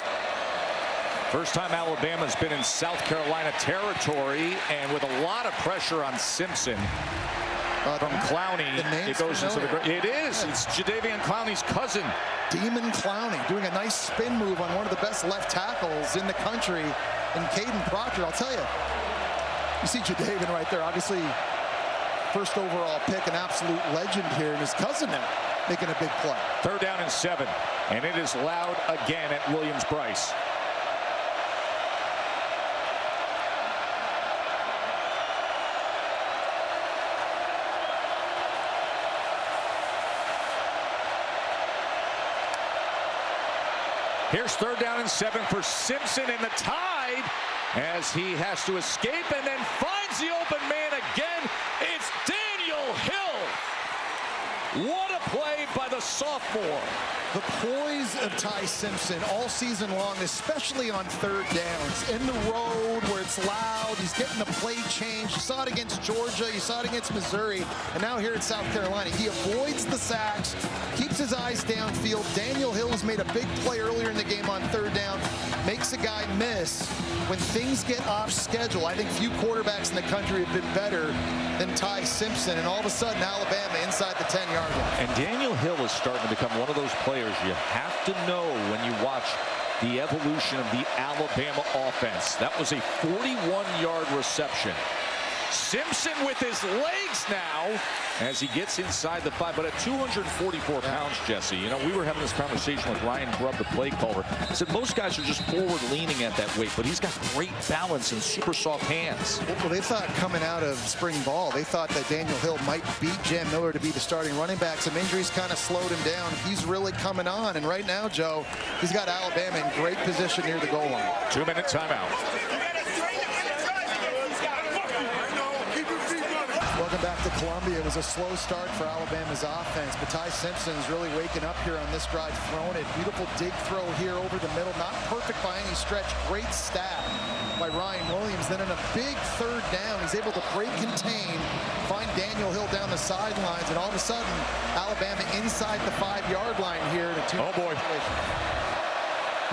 First time Alabama's been in South Carolina territory, and with a lot of pressure on Simpson. From Clowney, it goes into the. It is. It's Jadeveon Clowney's cousin. Demon Clowney doing a nice spin move on one of the best left tackles in the country, and Caden Proctor. I'll tell you, you see Jadeveon right there. Obviously, first overall pick, an absolute legend here, and his cousin now making a big play. 3rd down and 7, and it is loud again at Williams-Brice. Here's 3rd down and 7 for Simpson in the Tide as he has to escape and then finds the open man again. It's Daniel Hill. What a play by the sophomore. The poise of Ty Simpson all season long, especially on 3rd downs. In the road where it's loud, he's getting the play change. You saw it against Georgia, you saw it against Missouri, and now here at South Carolina. He avoids the sacks, keeps his eyes downfield. Daniel Hill has made a big play earlier in the game on 3rd down, makes a guy miss. When things get off schedule, I think few quarterbacks in the country have been better than Ty Simpson, and all of a sudden Alabama inside the 10-yard line. And Daniel Hill is starting to become one of those players you have to know when you watch the evolution of the Alabama offense. That was a 41-yard reception. Simpson with his legs now as he gets inside the 5, but at 244 pounds, Jesse, you know, we were having this conversation with Ryan Grubb, the play caller. I said most guys are just forward leaning at that weight, but he's got great balance and super soft hands. Well, they thought coming out of spring ball, they thought that Daniel Hill might beat Jam Miller to be the starting running back. Some injuries kind of slowed him down. He's really coming on, and right now, Joe, he's got Alabama in great position near the goal line. 2-minute timeout. Welcome back to Columbia. It was a slow start for Alabama's offense, but Ty Simpson's really waking up here on this drive, throwing it. Beautiful dig throw here over the middle. Not perfect by any stretch. Great stab by Ryan Williams. Then in a big 3rd down, he's able to break contain, find Daniel Hill down the sidelines, and all of a sudden, Alabama inside the 5-yard line here. Oh, boy.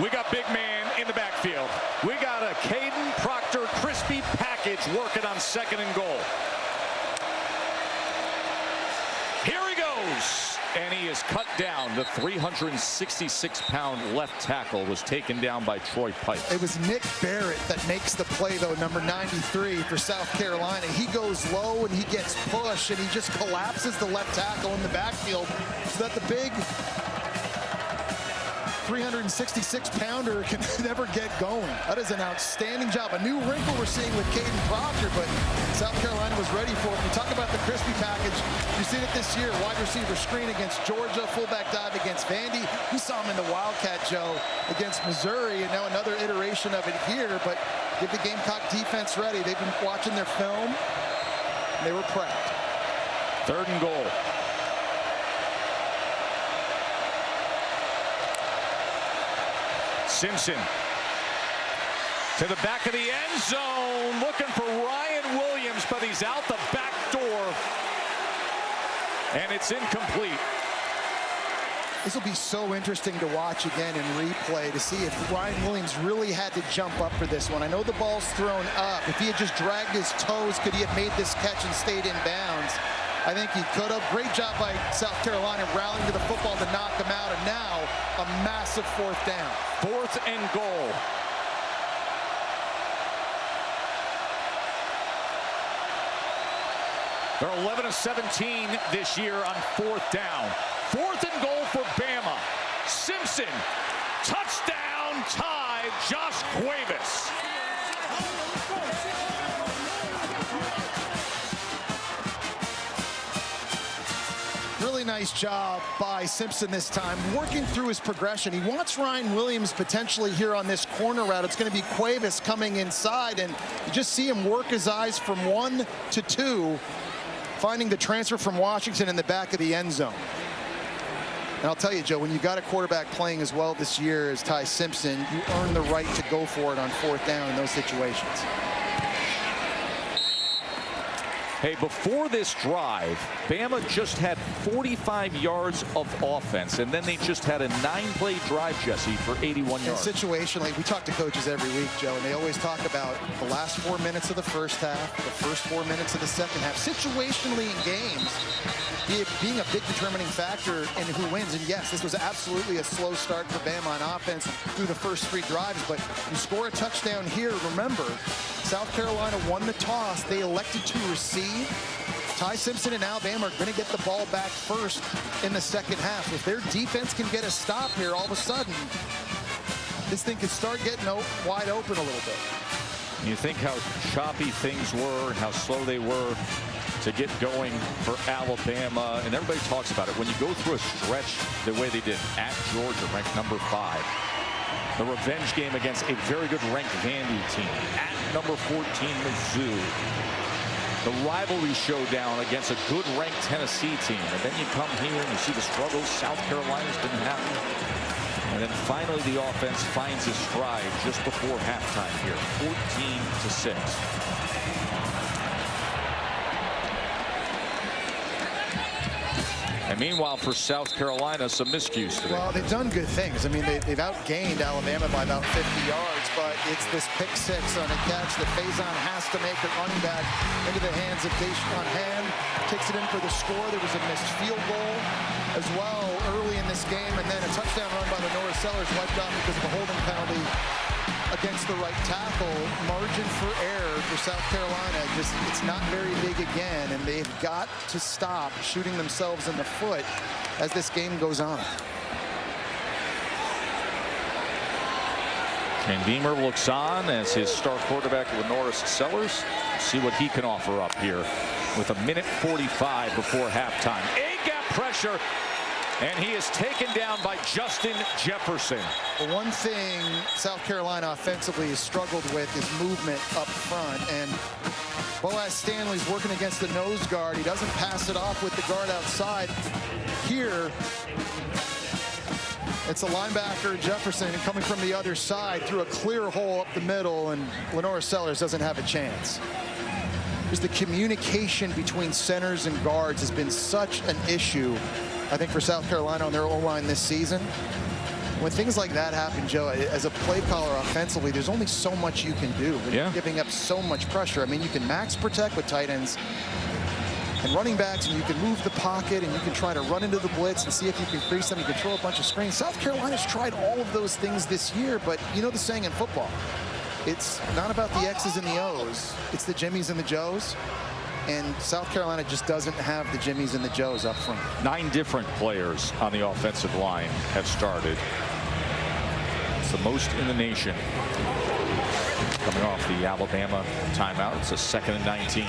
We got big man in the backfield. We got a Caden Proctor crispy package working on 2nd and goal. Here he goes. And he is cut down. The 366-pound left tackle was taken down by Troy Pike. It was Nick Barrett that makes the play, though, number 93 for South Carolina. He goes low and he gets pushed, and he just collapses the left tackle in the backfield so that the big 366-pounder can never get going. That is an outstanding job. A new wrinkle we're seeing with Caden Proctor, but South Carolina was ready for it. You talk about the crispy package. You've seen it this year. Wide receiver screen against Georgia, fullback dive against Vandy. We saw him in the Wildcat, Joe, against Missouri, and now another iteration of it here. But get the Gamecock defense ready. They've been watching their film, and they were prepped. 3rd and goal. Simpson to the back of the end zone, looking for Ryan Williams, but he's out the back door, and it's incomplete. This will be so interesting to watch again in replay to see if Ryan Williams really had to jump up for this one. I know the ball's thrown up. If he had just dragged his toes, could he have made this catch and stayed in bounds? I think he could have. Great job by South Carolina rallying to the football to knock him out, and now a massive 4th down. 4th and goal. They're 11 of 17 this year on 4th down. 4th and goal for Bama. Simpson, touchdown tie, Josh Cuevas. Really nice job by Simpson this time, working through his progression. He wants Ryan Williams potentially here on this corner route. It's going to be Cuevas coming inside, and you just see him work his eyes from 1 to 2, finding the transfer from Washington in the back of the end zone. And I'll tell you, Joe, when you've got a quarterback playing as well this year as Ty Simpson, you earn the right to go for it on 4th down in those situations. Hey, before this drive, Bama just had 45 yards of offense, and then they just had a 9-play drive, Jesse, for 81 yards. And situationally, we talk to coaches every week, Joe, and they always talk about the last 4 minutes of the first half, the first 4 minutes of the second half. Situationally in games, being a big determining factor in who wins. And yes, this was absolutely a slow start for Bama on offense through the first 3 drives, but you score a touchdown here. Remember, South Carolina won the toss. They elected to receive. Ty Simpson and Alabama are going to get the ball back first in the second half. So if their defense can get a stop here, all of a sudden, this thing could start getting wide open a little bit. You think how choppy things were and how slow they were to get going for Alabama, and everybody talks about it. When you go through a stretch the way they did at Georgia, ranked number 5, the revenge game against a very good ranked Vandy team, at number 14 Mizzou, the rivalry showdown against a good ranked Tennessee team, and then you come here and you see the struggles South Carolina's been having, and then finally the offense finds its stride just before halftime here, 14-6. And meanwhile, for South Carolina, some miscues today. Well, they've done good things. I mean, they've outgained Alabama by about 50 yards, but it's this pick 6 on a catch that Faison has to make it running back into the hands of Deshaun Hand. Takes it in for the score. There was a missed field goal as well early in this game, and then a touchdown run by Lenora Sellers wiped off because of a holding penalty against the right tackle. Margin for error for South Carolina, just it's not very big again, and they've got to stop shooting themselves in the foot as this game goes on. And Beamer looks on as his star quarterback Lenora Sellers, see what he can offer up here with 1:45 before halftime. A-gap pressure, and he is taken down by Justin Jefferson. The one thing South Carolina offensively has struggled with is movement up front, and Boaz Stanley's working against the nose guard. He doesn't pass it off with the guard outside. Here, it's a linebacker, Jefferson, coming from the other side through a clear hole up the middle, and Lenora Sellers doesn't have a chance. Just the communication between centers and guards has been such an issue, I think, for South Carolina on their O-line this season. When things like that happen, Joe, as a play caller offensively, there's only so much you can do when you're giving up so much pressure. I mean, you can max protect with tight ends, and running backs, and you can move the pocket, and you can try to run into the blitz and see if you can crease them. You can throw a bunch of screens. South Carolina's tried all of those things this year, but you know the saying in football, it's not about the X's and the O's, it's the Jimmies and the Joes. And South Carolina just doesn't have the Jimmies and the Joes up front. 9 different players on the offensive line have started. It's the most in the nation. Coming off the Alabama timeout, it's a 2nd and 19.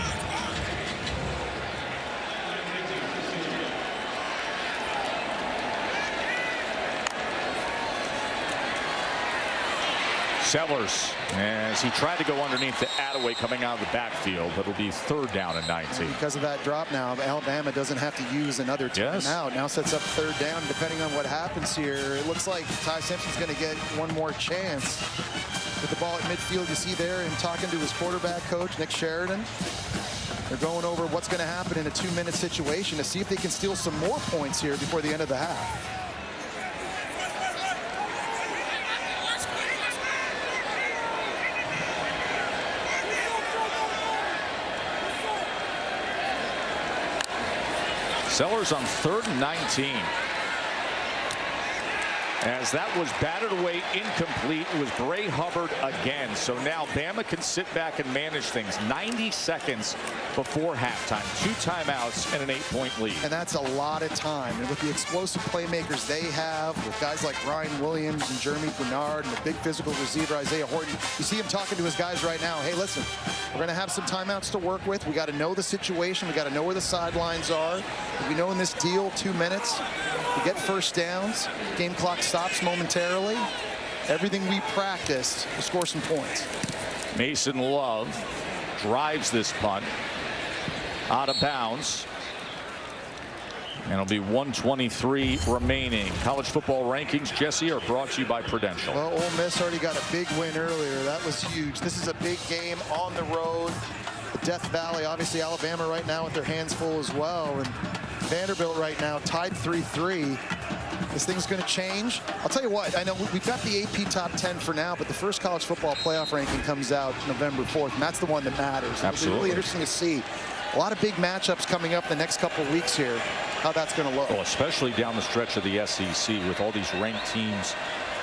Sellers, as he tried to go underneath the Attaway coming out of the backfield, but it'll be 3rd down and 19. And because of that drop now, Alabama doesn't have to use another timeout. Now sets up 3rd down. Depending on what happens here, it looks like Ty Simpson's going to get one more chance. With the ball at midfield, you see there, and talking to his quarterback coach, Nick Sheridan. They're going over what's going to happen in a 2-minute situation to see if they can steal some more points here before the end of the half. Sellers on 3rd and 19. As that was batted away, incomplete. It was Bray Hubbard again. So now Bama can sit back and manage things. 90 seconds before halftime. 2 timeouts and an 8-point lead. And that's a lot of time. And with the explosive playmakers they have, with guys like Ryan Williams and Jeremy Bernard and the big physical receiver Isaiah Horton, you see him talking to his guys right now. Hey, listen, we're going to have some timeouts to work with. We got to know the situation. We got to know where the sidelines are. We know in this deal, 2 minutes. We get first downs. Game clock stops momentarily. Everything we practiced to score some points. Mason Love drives this punt out of bounds. And it'll be 1:23 remaining. College football rankings, Jesse, are brought to you by Prudential. Well, Ole Miss already got a big win earlier. That was huge. This is a big game on the road. Death Valley, obviously Alabama right now with their hands full as well. And Vanderbilt right now tied 3-3. This thing's going to change. I'll tell you what, I know we've got the AP top 10 for now, but the first college football playoff ranking comes out November 4th, and that's the one that matters. Absolutely. It'll be really interesting to see. A lot of big matchups coming up the next couple of weeks here, how that's going to look. Well, especially down the stretch of the SEC with all these ranked teams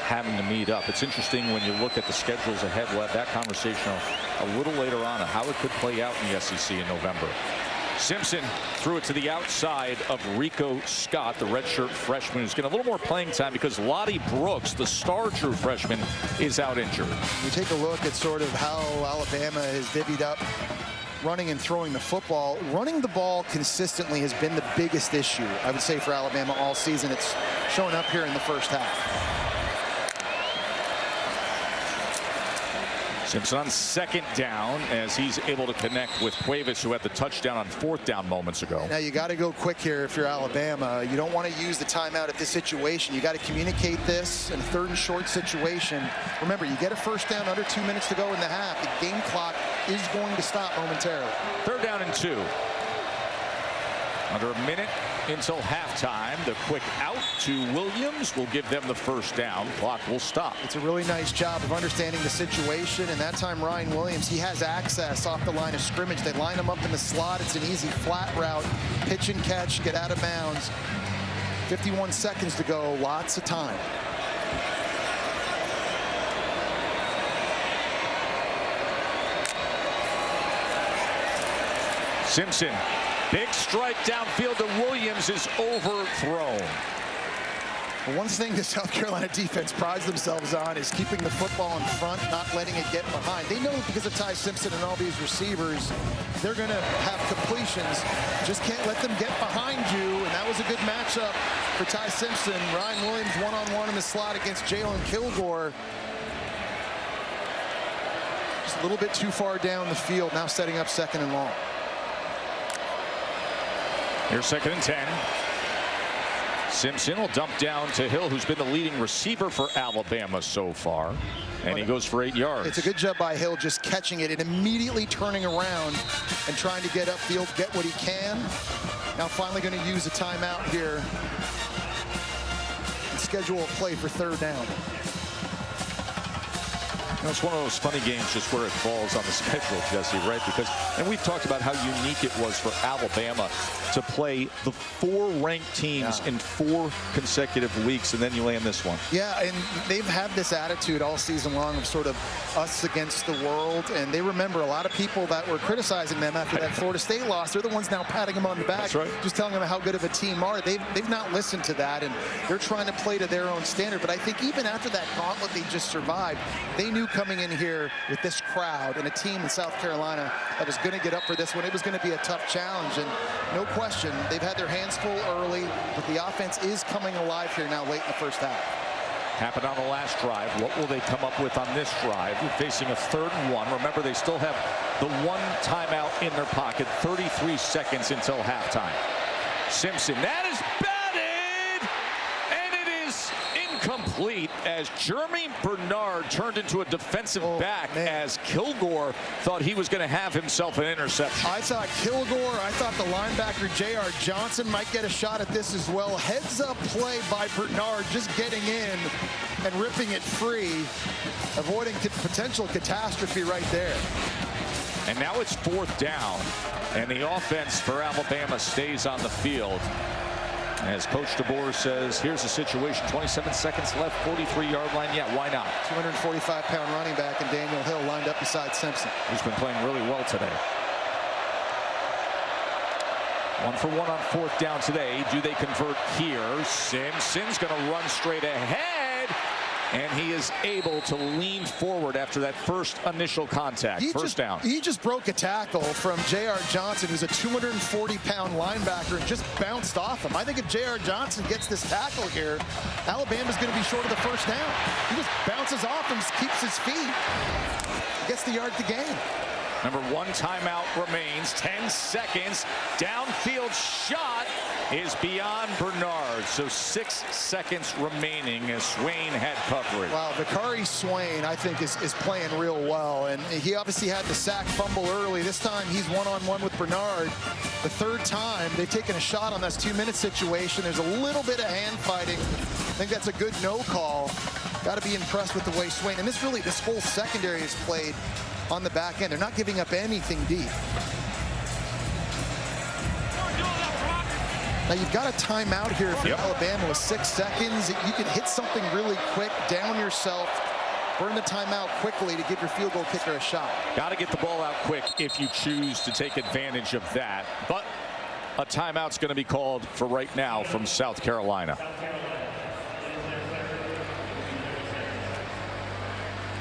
having to meet up. It's interesting when you look at the schedules ahead. We'll have that conversation a little later on how it could play out in the SEC in November. Simpson threw it to the outside of Rico Scott, the redshirt freshman, who's getting a little more playing time because Lottie Brooks, the star true freshman, is out injured. You take a look at sort of how Alabama has divvied up running and throwing the football. Running the ball consistently has been the biggest issue, I would say, for Alabama all season. It's showing up here in the first half. Simpson on 2nd down as he's able to connect with Cuevas, who had the touchdown on 4th down moments ago. Now you got to go quick here if you're Alabama. You don't want to use the timeout at this situation. You got to communicate this in a 3rd and short situation. Remember, you get a first down under 2 minutes to go in the half. The game clock is going to stop momentarily. 3rd down and 2. Under a minute until halftime. The quick out to Williams will give them the first down. Clock will stop. It's a really nice job of understanding the situation. And that time Ryan Williams, he has access off the line of scrimmage. They line him up in the slot. It's an easy flat route. Pitch and catch, get out of bounds. 51 seconds to go. Lots of time. Simpson. Big strike downfield to Williams is overthrown. Well, one thing the South Carolina defense prides themselves on is keeping the football in front, not letting it get behind. They know because of Ty Simpson and all these receivers, they're going to have completions. Just can't let them get behind you, and that was a good matchup for Ty Simpson. Ryan Williams one-on-one in the slot against Jalen Kilgore. Just a little bit too far down the field, now setting up 2nd and long. Here's 2nd and 10. Simpson will dump down to Hill, who's been the leading receiver for Alabama so far. And he goes for 8 yards. It's a good job by Hill just catching it and immediately turning around and trying to get upfield, get what he can. Now finally going to use a timeout here and schedule a play for 3rd down. It's one of those funny games just where it falls on the schedule, Jesse, right? Because, and we've talked about how unique it was for Alabama to play the 4 ranked teams in 4 consecutive weeks, and then you land this one. Yeah, and they've had this attitude all season long of sort of us against the world, and they remember a lot of people that were criticizing them after that Florida State loss. They're the ones now patting them on the back, just telling them how good of a team are. They've not listened to that, and they're trying to play to their own standard. But I think even after that gauntlet they just survived, they knew coming in here with this crowd and a team in South Carolina that was going to get up for this one, it was going to be a tough challenge. And no question, they've had their hands full early, but the offense is coming alive here now late in the first half. Happened on the last drive. What will they come up with on this drive? We're facing a 3rd and 1. Remember, they still have the 1 timeout in their pocket, 33 seconds until halftime. Simpson, that is batted, and it is incomplete as Jeremy Bernard turned into a defensive back as Kilgore thought he was going to have himself an interception. I thought Kilgore, I thought the linebacker J.R. Johnson might get a shot at this as well. Heads up play by Bernard, just getting in and ripping it free, avoiding potential catastrophe right there. And now it's 4th down, and the offense for Alabama stays on the field. As Coach DeBoer says, here's the situation, 27 seconds left, 43-yard line. Yeah, why not? 245-pound running back and Daniel Hill lined up beside Simpson. Who's been playing really well today. 1 for 1 on 4th down today. Do they convert here? Simpson's going to run straight ahead, and he is able to lean forward after that first initial contact. First down. He just broke a tackle from J.R. Johnson, who's a 240-pound linebacker, and just bounced off him. I think if J.R. Johnson gets this tackle here, Alabama's going to be short of the first down. He just bounces off him, keeps his feet, gets the yard to gain. Number 1 timeout remains. 10 seconds. Downfield shot is beyond Bernard. So 6 seconds remaining as Swain had coverage. Wow, Bakari Swain, I think, is playing real well. And he obviously had the sack fumble early. This time he's one-on-one with Bernard. The 3rd time they've taken a shot on this 2-minute situation. There's a little bit of hand fighting. I think that's a good no call. Got to be impressed with the way Swain, and this whole secondary is played on the back end. They're not giving up anything deep. Now you've got a timeout here for Alabama with 6 seconds. You can hit something really quick, down yourself, burn the timeout quickly to give your field goal kicker a shot. Got to get the ball out quick if you choose to take advantage of that. But a timeout's going to be called for right now from South Carolina.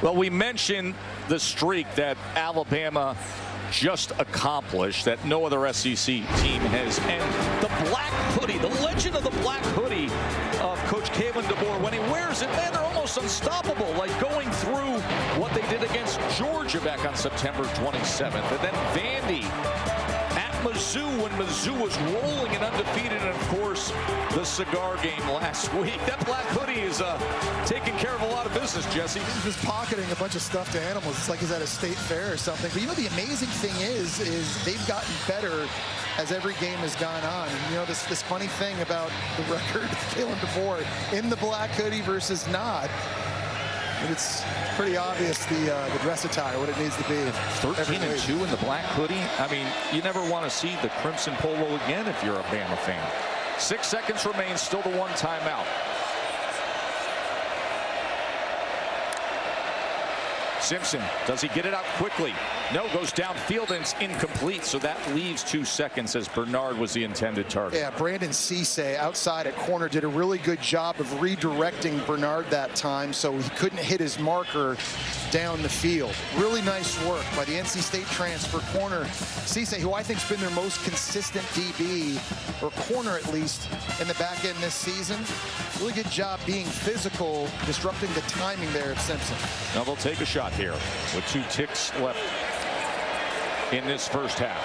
Well, we mentioned the streak that Alabama just accomplished that no other SEC team has. And the black hoodie, the legend of the black hoodie of Coach Kalen DeBoer, when he wears it, man, they're almost unstoppable. Like going through what they did against Georgia back on September 27th. And then Vandy at Mizzou when Mizzou was rolling and undefeated. And, of course, the cigar game last week. That black hoodie is taking care of a lot of business, Jesse. He's just pocketing a bunch of stuffed animals. It's like he's at a state fair or something. But, you know, the amazing thing is they've gotten better as every game has gone on. And, you know, this funny thing about the record of Kalen DeBoer in the black hoodie versus not. And it's pretty obvious the dress attire, what it needs to be. 13-2 in the black hoodie. I mean, you never want to see the crimson polo again if you're a Bama fan. 6 seconds remain, still the 1 timeout. Simpson, does he get it out quickly? No, goes downfield and it's incomplete, so that leaves 2 seconds as Bernard was the intended target. Yeah, Brandon Cisse outside at corner did a really good job of redirecting Bernard that time so he couldn't hit his marker down the field. Really nice work by the NC State transfer corner Cisse, who I think has been their most consistent DB, or corner at least, in the back end this season. Really good job being physical, disrupting the timing there of Simpson. Now they'll take a shot here with 2 ticks left in this first half.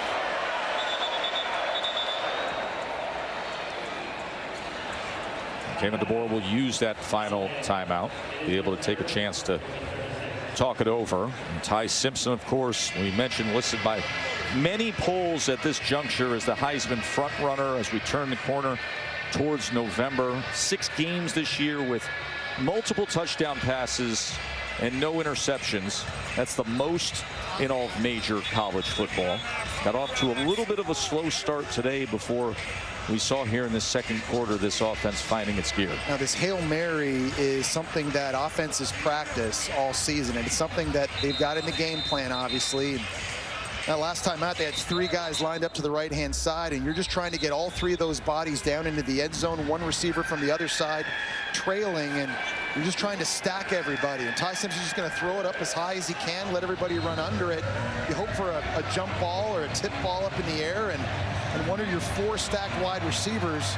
Kalen DeBoer will use that final timeout, be able to take a chance to talk it over. And Ty Simpson, of course, we mentioned, listed by many polls at this juncture as the Heisman front runner as we turn the corner towards November. 6 games this year with multiple touchdown passes and no interceptions. That's the most in all of major college football. Got off to a little bit of a slow start today before we saw here in the second quarter this offense finding its gear. Now, this Hail Mary is something that offenses practice all season, and it's something that they've got in the game plan, obviously. Now, last time out, they had 3 guys lined up to the right-hand side, and you're just trying to get all 3 of those bodies down into the end zone, 1 receiver from the other side trailing, and you're just trying to stack everybody. And Ty Simpson's just going to throw it up as high as he can, let everybody run under it. You hope for a jump ball or a tip ball up in the air, and one of your 4 stacked wide receivers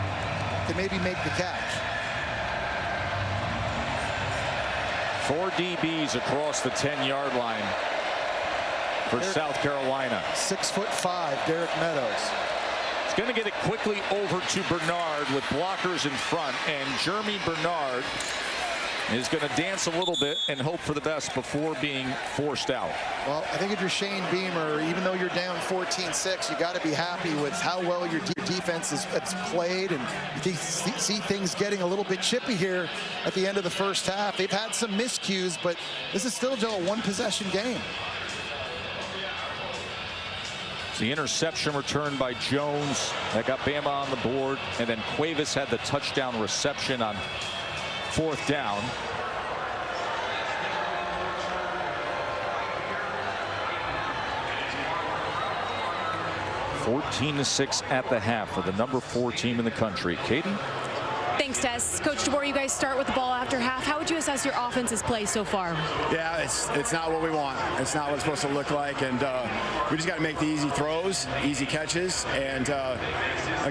can maybe make the catch. 4 DBs across the 10-yard line for South Carolina. 6'5", Derek Meadows. He's going to get it quickly over to Bernard with blockers in front, and Jeremy Bernard is going to dance a little bit and hope for the best before being forced out. Well, I think if you're Shane Beamer, even though you're down 14-6, you got to be happy with how well your defense has played, and you see things getting a little bit chippy here at the end of the first half. They've had some miscues, but this is still just a 1-possession game. The interception returned by Jones that got Bama on the board, and then Cuevas had the touchdown reception on 4th down. (14-6) at the half for the number 4 team in the country. Katie? Thanks, Tess. Coach DeBoer, you guys start with the ball after half. How would you assess your offense's play so far? Yeah, it's not what we want. It's not what it's supposed to look like, and we just got to make the easy throws, easy catches, and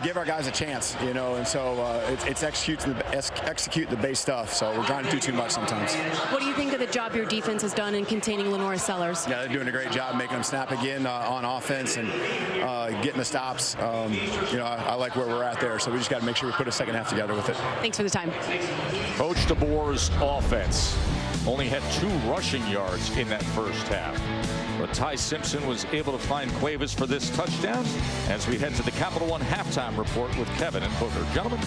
give our guys a chance, you know. And so it's execute the base stuff. So we're trying to do too much sometimes. What do you think of the job your defense has done in containing Lenora Sellers? Yeah, they're doing a great job making them snap again on offense and getting the stops. You know, I like where we're at there. So we just got to make sure we put a second half together with it. Thanks for the time. Coach DeBoer's offense only had 2 rushing yards in that first half. But Ty Simpson was able to find Cuevas for this touchdown as we head to the Capital One halftime report with Kevin and Booker. Gentlemen.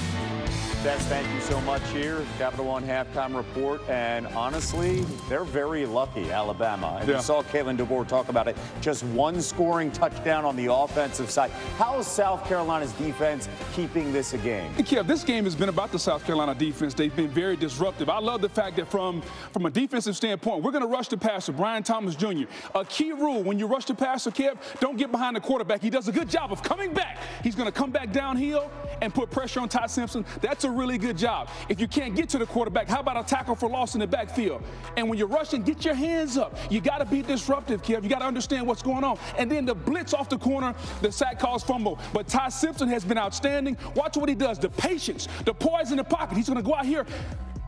Des, thank you so much here. Capital One halftime report. And honestly, they're very lucky, Alabama. And we saw Kevin DeBoer talk about it. Just 1 scoring touchdown on the offensive side. How is South Carolina's defense keeping this a game? Kev, this game has been about the South Carolina defense. They've been very disruptive. I love the fact that from a defensive standpoint, we're going to rush the passer, Brian Thomas Jr. A key rule when you rush the passer, Kev, don't get behind the quarterback. He does a good job of coming back. He's going to come back downhill and put pressure on Ty Simpson. That's a really good job. If you can't get to the quarterback, how about a tackle for loss in the backfield? And when you're rushing, get your hands up. You got to be disruptive, Kev. You got to understand what's going on. And then the blitz off the corner, the sack calls fumble. But Ty Simpson has been outstanding. Watch what he does. The patience, the poise in the pocket. He's going to go out here.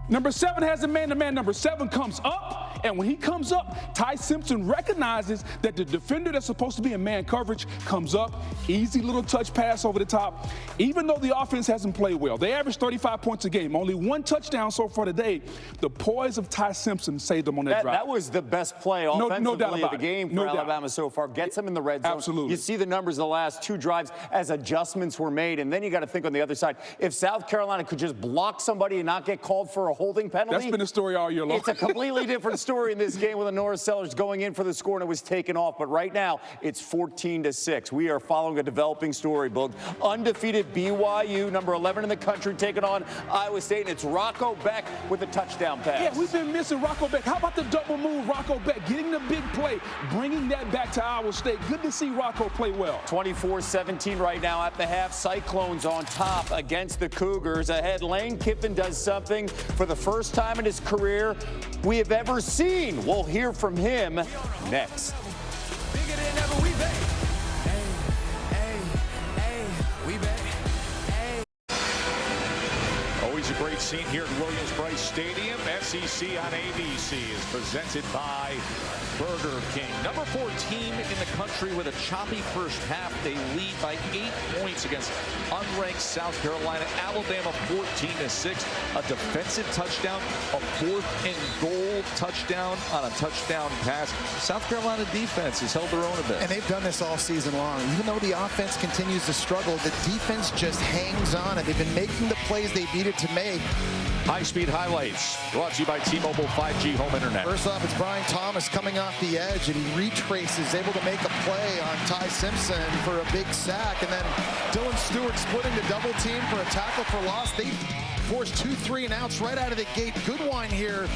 Number 7 has a man-to-man. Number 7 comes up, and when he comes up, Ty Simpson recognizes that the defender that's supposed to be in man coverage comes up. Easy little touch pass over the top. Even though the offense hasn't played well, they average 35 points a game. Only 1 touchdown so far today. The poise of Ty Simpson saved them on that drive. That was the best play offensively no doubt about of the game for Alabama so far. Gets them in the red zone. Absolutely. You see the numbers of the last 2 drives as adjustments were made, and then you got to think on the other side, if South Carolina could just block somebody and not get called for a holding penalty. That's been the story all year long. It's a completely different story in this game with Lenora Sellers going in for the score, and it was taken off. But right now, it's 14-6. We are following a developing story, Boog. Undefeated BYU, number 11 in the country, taking on Iowa State, and it's Rocco Beck with a touchdown pass. Yeah, we've been missing Rocco Beck. How about the double move, Rocco Beck, getting the big play, bringing that back to Iowa State. Good to see Rocco play well. 24-17 right now at the half. Cyclones on top against the Cougars. Ahead, Lane Kiffin does something for the first time in his career we have ever seen. We'll hear from him next. Always a great scene here at Williams-Brice Stadium. SEC on ABC is presented by Burger King. Number 4 team in the country with a choppy first half. They lead by 8 points against unranked South Carolina. Alabama 14-6. A defensive touchdown, a 4th and goal touchdown on a touchdown pass. South Carolina defense has held their own a bit. And they've done this all season long. Even though the offense continues to struggle, the defense just hangs on, and they've been making the plays they needed to make High-speed highlights brought to you by T-Mobile 5G home internet. First off, it's Brian Thomas coming off the edge, and he retraces, able to make a play on Ty Simpson for a big sack. And then Dylan Stewart splitting the double team for a tackle for loss. They forced 2 3-and-outs right out of the gate. Goodwine here.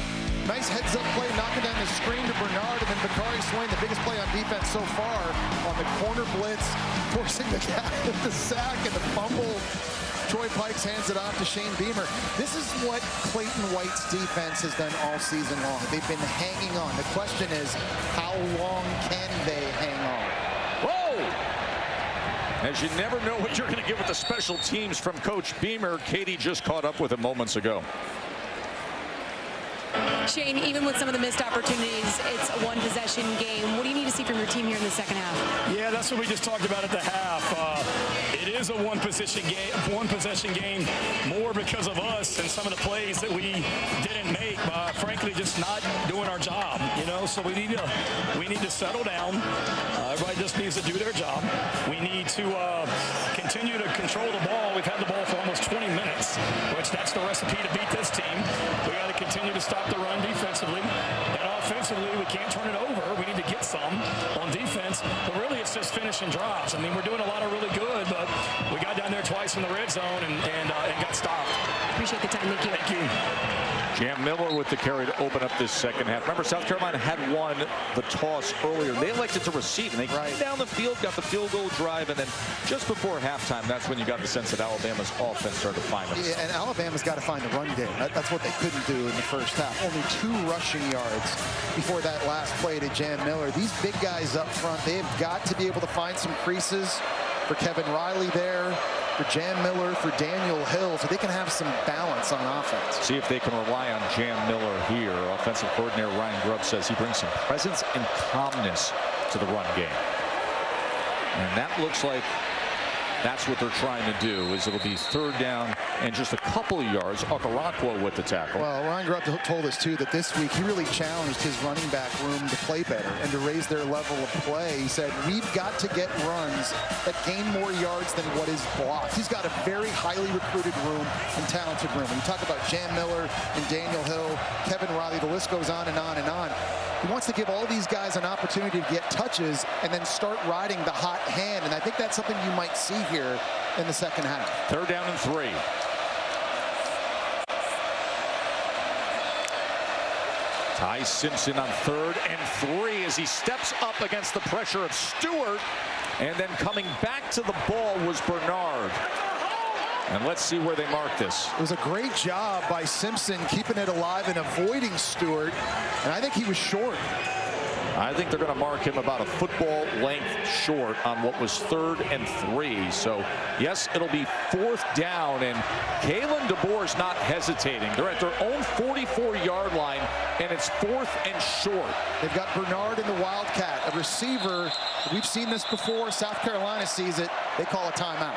Nice heads-up play, knocking down the screen to Bernard, and then Bakari Swain, the biggest play on defense so far on the corner blitz, forcing the sack and the fumble. Troy Pikes hands it off to Shane Beamer. This is what Clayton White's defense has done all season long. They've been hanging on. The question is, how long can they hang on? Whoa! As you never know what you're going to get with the special teams from Coach Beamer. Katie just caught up with him moments ago. Shane, even with some of the missed opportunities, it's a one-possession game. What do you need to see from your team here in the second half? Yeah, that's what we just talked about at the half. It is a one-possession game, more because of us and some of the plays that we didn't make by, frankly, just not doing our job. You know, so we need to settle down. Everybody just needs to do their job. We need to continue to control the ball. We've had the ball for almost 20 minutes, which that's the recipe to beat this team. We got to continue to stop the run defensively, and offensively we can't turn it over. We need to get some on defense, but really it's just finishing drives. I mean, we're doing a lot of really good, but we got down there twice in the red zone and got stopped. Appreciate the time. Thank you. Thank you. Jam Miller with the carry to open up this second half. Remember, South Carolina had won the toss earlier. They elected to receive, and they came down the field, got the field goal drive, and then just before halftime, that's when you got the sense that Alabama's offense started to find them. Yeah, and Alabama's got to find the run game. That's what they couldn't do in the first half. Only 2 rushing yards before that last play to Jam Miller. These big guys up front, they have got to be able to find some creases for Kevin Riley there, for Jam Miller, for Daniel Hill, so they can have some balance on offense. See if they can rely on Jam Miller here. Offensive coordinator Ryan Grubb says he brings some presence and calmness to the run game. And that looks like that's what they're trying to do, is it'll be 3rd down and just a couple of yards. Okoronkwo with the tackle. Well, Ryan Grubb told us, too, that this week he really challenged his running back room to play better and to raise their level of play. He said, we've got to get runs that gain more yards than what is blocked. He's got a very highly recruited room and talented room. When you talk about Jam Miller and Daniel Hill, Kevin Riley, the list goes on and on and on. He wants to give all these guys an opportunity to get touches and then start riding the hot hand. And I think that's something you might see here in the second half. 3rd down and 3. Ty Simpson on 3rd and 3 as he steps up against the pressure of Stewart. And then coming back to the ball was Bernard. And let's see where they mark this. It was a great job by Simpson keeping it alive and avoiding Stewart. And I think he was short. I think they're going to mark him about a football length short on what was 3rd and 3. So, yes, it'll be 4th down. And Kalen DeBoer's not hesitating. They're at their own 44-yard line, and it's 4th and short. They've got Bernard in the Wildcat, a receiver. We've seen this before. South Carolina sees it. They call a timeout.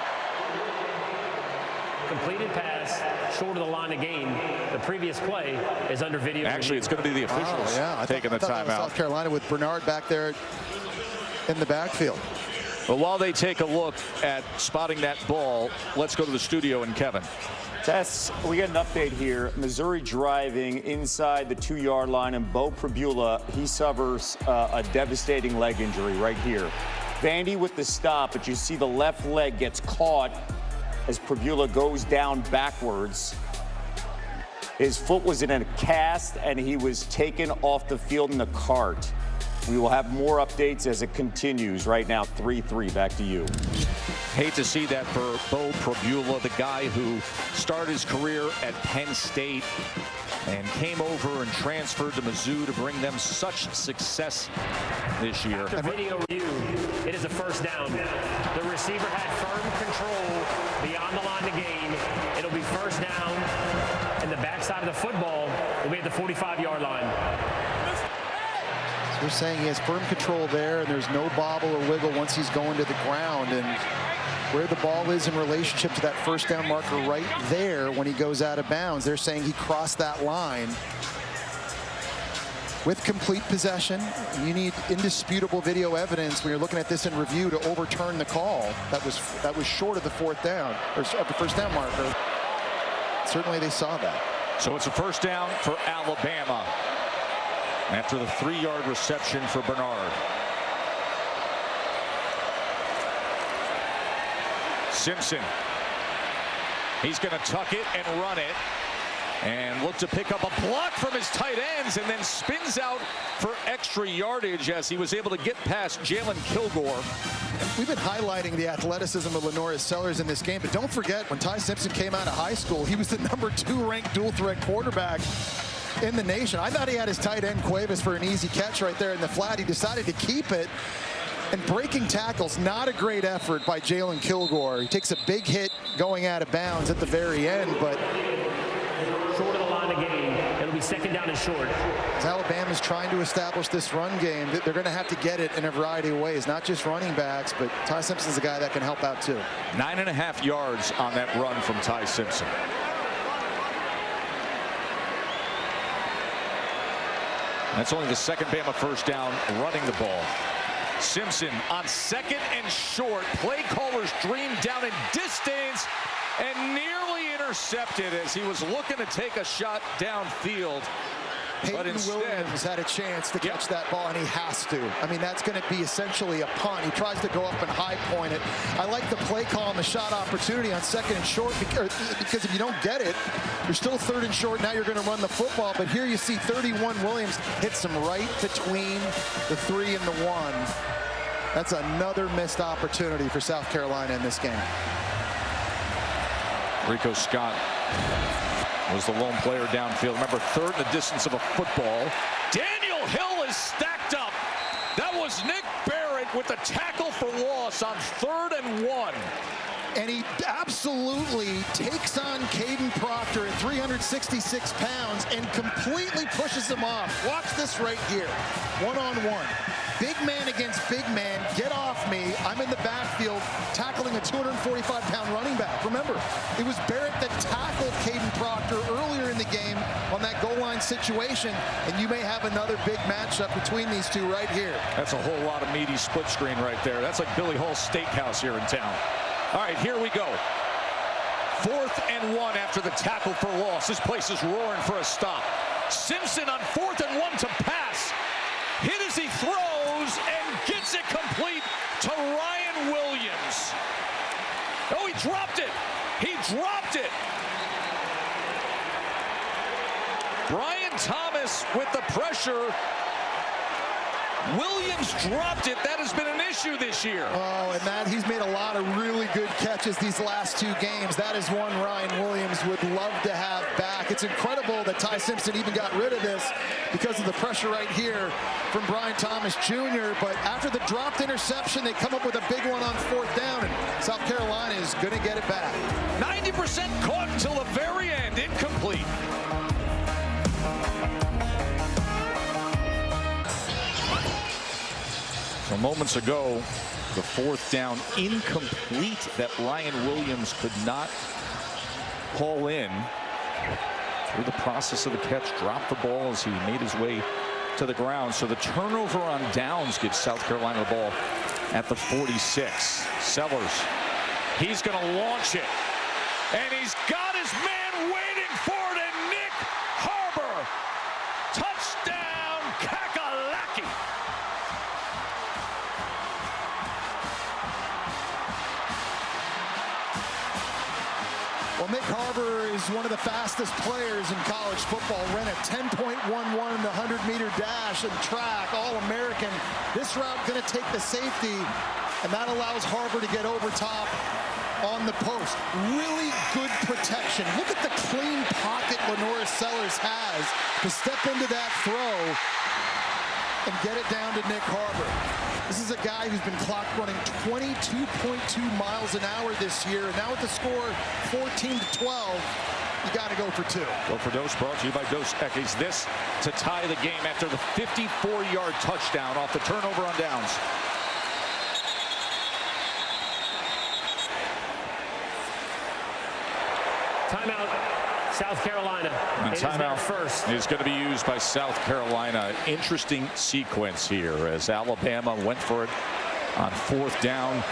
Completed pass short of the line of gain. The previous play is under video. Actually, it's going to be the officials taking the timeout. South Carolina with Bernard back there in the backfield. But while they take a look at spotting that ball, let's go to the studio and Kevin. Tess, we got an update here. Missouri driving inside the 2-yard line, and Bo Pribula, he suffers a devastating leg injury right here. Vandy with the stop, but you see the left leg gets caught as Pribula goes down backwards. His foot was in a cast, and he was taken off the field in the cart. We will have more updates as it continues. Right now, 3-3. Back to you. Hate to see that for Bo Pribula, the guy who started his career at Penn State and came over and transferred to Mizzou to bring them such success this year. After video review, it is a 1st down. The receiver had firm control beyond the line to gain. It'll be 1st down, and the backside of the football will be at the 45-yard line. So we're saying he has firm control there, and there's no bobble or wiggle once he's going to the ground. And where the ball is in relationship to that 1st down marker right there when he goes out of bounds, they're saying he crossed that line. With complete possession, you need indisputable video evidence when you're looking at this in review to overturn the call. That was short of the 4th down, or of the 1st down marker. certainly they saw that. So it's a first down for Alabama after the 3-yard reception for Bernard. Simpson. He's going to tuck it and run it and look to pick up a block from his tight ends, and then spins out for extra yardage as he was able to get past Jalen Kilgore. We've been highlighting the athleticism of Lenora Sellers in this game, but don't forget, when Ty Simpson came out of high school, he was the #2 ranked dual threat quarterback in the nation. I thought he had his tight end Cuevas for an easy catch right there in the flat. He decided to keep it. And breaking tackles, not a great effort by Jalen Kilgore. He takes a big hit going out of bounds at the very end, but short of the line of game. It'll be second down and short. as Alabama's trying to establish this run game, they're going to have to get it in a variety of ways, not just running backs, but Ty Simpson's a guy that can help out too. 9.5 yards on that run from Ty Simpson. That's only the second Bama first down running the ball. Simpson on second and short. Play caller's dream down in distance and nearly intercepted as he was looking to take a shot downfield. Peyton Williams had a chance to catch that ball, and he has to. I mean, that's going to be essentially a punt. He tries to go up and high point it. I like the play call and the shot opportunity on second and short because if you don't get it, you're still third and short. Now you're going to run the football. But here you see 31 Williams hits him right between the 3 and the 1. That's another missed opportunity for South Carolina in this game. Rico Scott was the lone player downfield. Remember, third in the distance of a football. Daniel Hill is stacked up. That was Nick Barrett with the tackle for loss on 3rd and 1. And he absolutely takes on Caden Proctor at 366 pounds and completely pushes him off. Watch this right here. One-on-one. Big man against big man. Get off me. I'm in the backfield tackling a 245-pound running back. Remember, it was Barrett that tackled Caden Proctor earlier in the game on that goal line situation, and you may have another big matchup between these two right here. That's a whole lot of meaty split screen right there. That's like Billy Hall's Steakhouse here in town. All right, here we go. 4th and 1 after the tackle for loss. This place is roaring for a stop. Simpson on 4th and 1 to pass. Hit as he throws and gets it complete to Ryan Williams. Oh, he dropped it. He dropped it. Brian Thomas with the pressure. Williams dropped it. That has been an issue this year. Oh, and that he's made a lot of really good catches these last 2 games. That is one Ryan Williams would love to have back. It's incredible that Ty Simpson even got rid of this because of the pressure right here from Brian Thomas Jr. But after the dropped interception, they come up with a big one on 4th down, and South Carolina is going to get it back. 90% caught until the very end. Incomplete. So moments ago, the 4th down incomplete that Ryan Williams could not haul in. Through the process of the catch, dropped the ball as he made his way to the ground. So the turnover on downs gives South Carolina the ball at the 46. Sellers, he's going to launch it. And he's got his man waiting for it, and Nick Harbor. Touchdown, Kakalaki. Well, Nick Harbor is one of the fastest players in college football. Ran a 10.11 in the 100-meter dash and track, All-American. This route going to take the safety, and that allows Harbor to get over top on the post. Really good protection. Look at the clean pocket Lenora Sellers has to step into that throw and get it down to Nick Harbor. This is a guy who's been clock running 22.2 miles an hour this year. And now with the score 14-12, you got to go for 2. Go for Dos, brought to you by Dos Equis. This to tie the game after the 54-yard touchdown off the turnover on downs. Timeout, South Carolina. And timeout first is going to be used by South Carolina. Interesting sequence here as Alabama went for it on 4th down.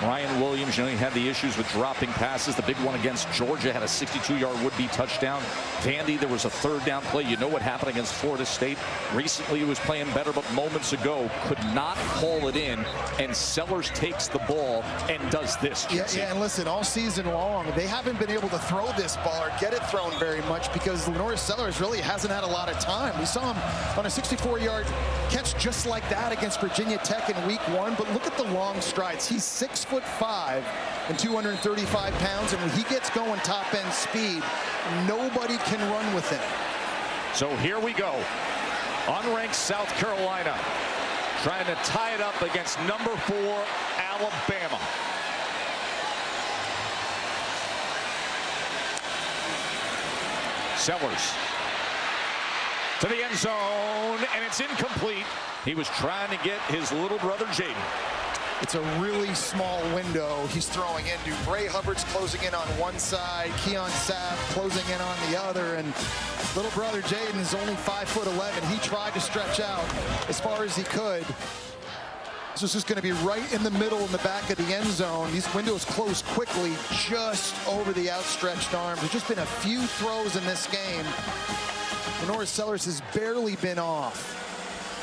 Ryan Williams, he had the issues with dropping passes. The big one against Georgia had a 62-yard would-be touchdown. Vandy, there was a third down play. You know what happened against Florida State. Recently he was playing better, but moments ago could not haul it in. And Sellers takes the ball and does this. Yeah, and listen, all season long, they haven't been able to throw this ball or get it thrown very much because Lenore Sellers really hasn't had a lot of time. We saw him on a 64-yard catch just like that against Virginia Tech in week 1, but look at the long strides. He's 6'5" and 235 pounds, and when he gets going top-end speed, nobody can run with him. So here we go. Unranked South Carolina trying to tie it up against number 4 Alabama. Sellers to the end zone, and it's incomplete. He was trying to get his little brother Jaden. It's a really small window he's throwing into. Bray Hubbard's closing in on one side, Keon Sapp closing in on the other, and little brother Jaden is only 5'11". He tried to stretch out as far as he could. This is just going to be right in the middle in the back of the end zone. These windows close quickly just over the outstretched arms. There's just been a few throws in this game. Lenore Sellers has barely been off.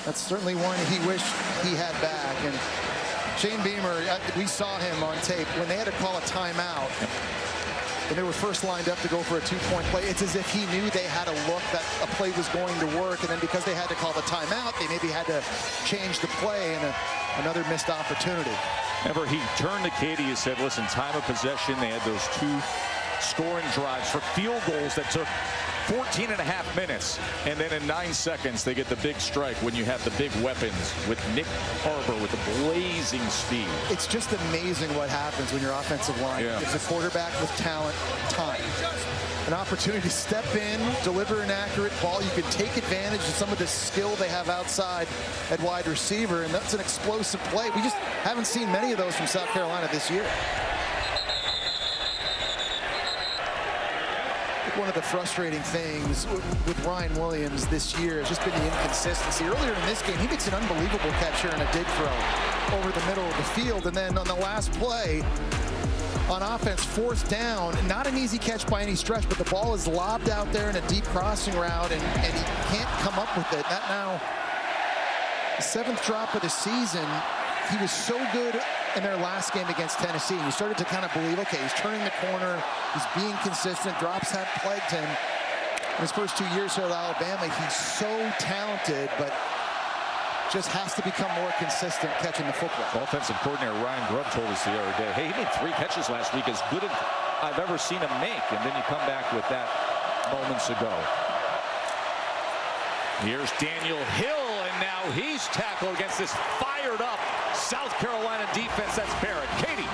That's certainly one he wished he had back. And Shane Beamer, we saw him on tape when they had to call a timeout. When they were first lined up to go for a 2-point play, it's as if he knew they had a look that a play was going to work, and then because they had to call the timeout, they maybe had to change the play, and another missed opportunity. Remember, he turned to Katie and said, listen, time of possession, they had those 2 scoring drives for field goals that took 14.5 minutes, and then in 9 seconds they get the big strike when you have the big weapons with Nick Arbor with the blazing speed. It's just amazing what happens when your offensive line gives a quarterback with talent time. An opportunity to step in, deliver an accurate ball. You can take advantage of some of the skill they have outside at wide receiver, and that's an explosive play. We just haven't seen many of those from South Carolina this year. One of the frustrating things with Ryan Williams this year has just been the inconsistency. Earlier in this game, he makes an unbelievable catch here in a dig throw over the middle of the field. And then on the last play on offense, 4th down, not an easy catch by any stretch, but the ball is lobbed out there in a deep crossing route, and he can't come up with it. That now, the 7th drop of the season. He was so good in their last game against Tennessee. You started to kind of believe, okay, he's turning the corner, he's being consistent, drops have plagued him. In his first 2 years here at Alabama, he's so talented, but just has to become more consistent catching the football. Offensive coordinator Ryan Grubb told us the other day, hey, he made 3 catches last week, as good as I've ever seen him make, and then you come back with that moments ago. Here's Daniel Hill, and now he's tackled against this fired-up South Carolina defense. That's Barrett. Katie.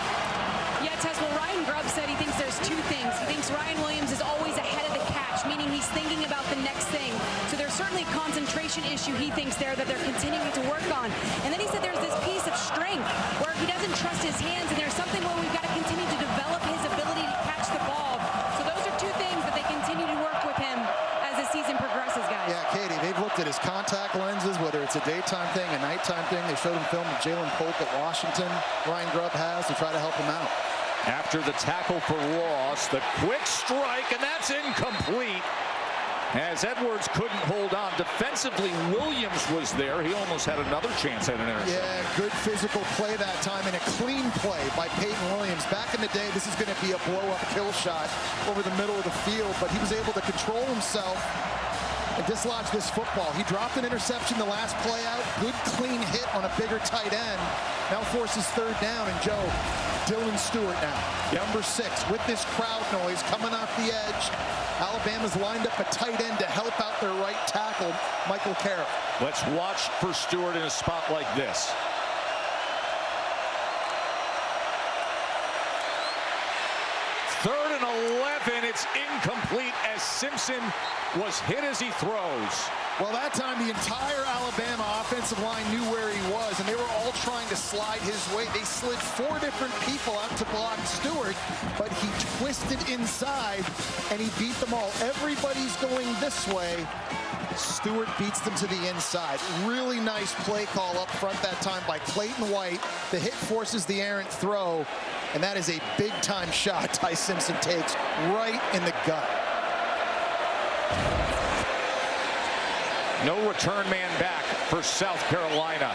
Yeah, Tess, well, Ryan Grubb said he thinks there's 2 things. He thinks Ryan Williams is always ahead of the catch, meaning he's thinking about the next thing. So there's certainly a concentration issue he thinks there that they're continuing to work on. And then he said there's this piece of strength where he doesn't trust his hands, and there's something where we've got to continue to develop his ability to catch the ball. So those are 2 things that they continue to work with him as the season progresses, guys. Yeah, Katie, they've looked at his contact lenses, whether it's a daytime thing, a nighttime thing. They showed him film of Jalen Polk at Washington. Ryan Grubb has to try to help him out. After the tackle for Ross, the quick strike, and that's incomplete. As Edwards couldn't hold on. Defensively, Williams was there. He almost had another chance at an interception. Yeah, good physical play that time, and a clean play by Peyton Williams. Back in the day, this is going to be a blow-up kill shot over the middle of the field, but he was able to control himself and dislodge this football. He dropped an interception the last play out. Good clean hit on a bigger tight end. Now forces 3rd down, and Joe, Dylan Stewart now, number 6, with this crowd noise coming off the edge. Alabama's lined up a tight end to help out their right tackle, Michael Carroll. Let's watch for Stewart in a spot like this. Third and 11, it's incomplete as Simpson was hit as he throws. Well, that time the entire Alabama offensive line knew where he was, and they were all trying to slide his way. They slid 4 different people out to block Stewart, but he twisted inside, and he beat them all. Everybody's going this way, Stewart beats them to the inside. Really nice play call up front that time by Clayton White. The hit forces the errant throw, and that is a big-time shot Ty Simpson takes right in the gut. No return man back for South Carolina.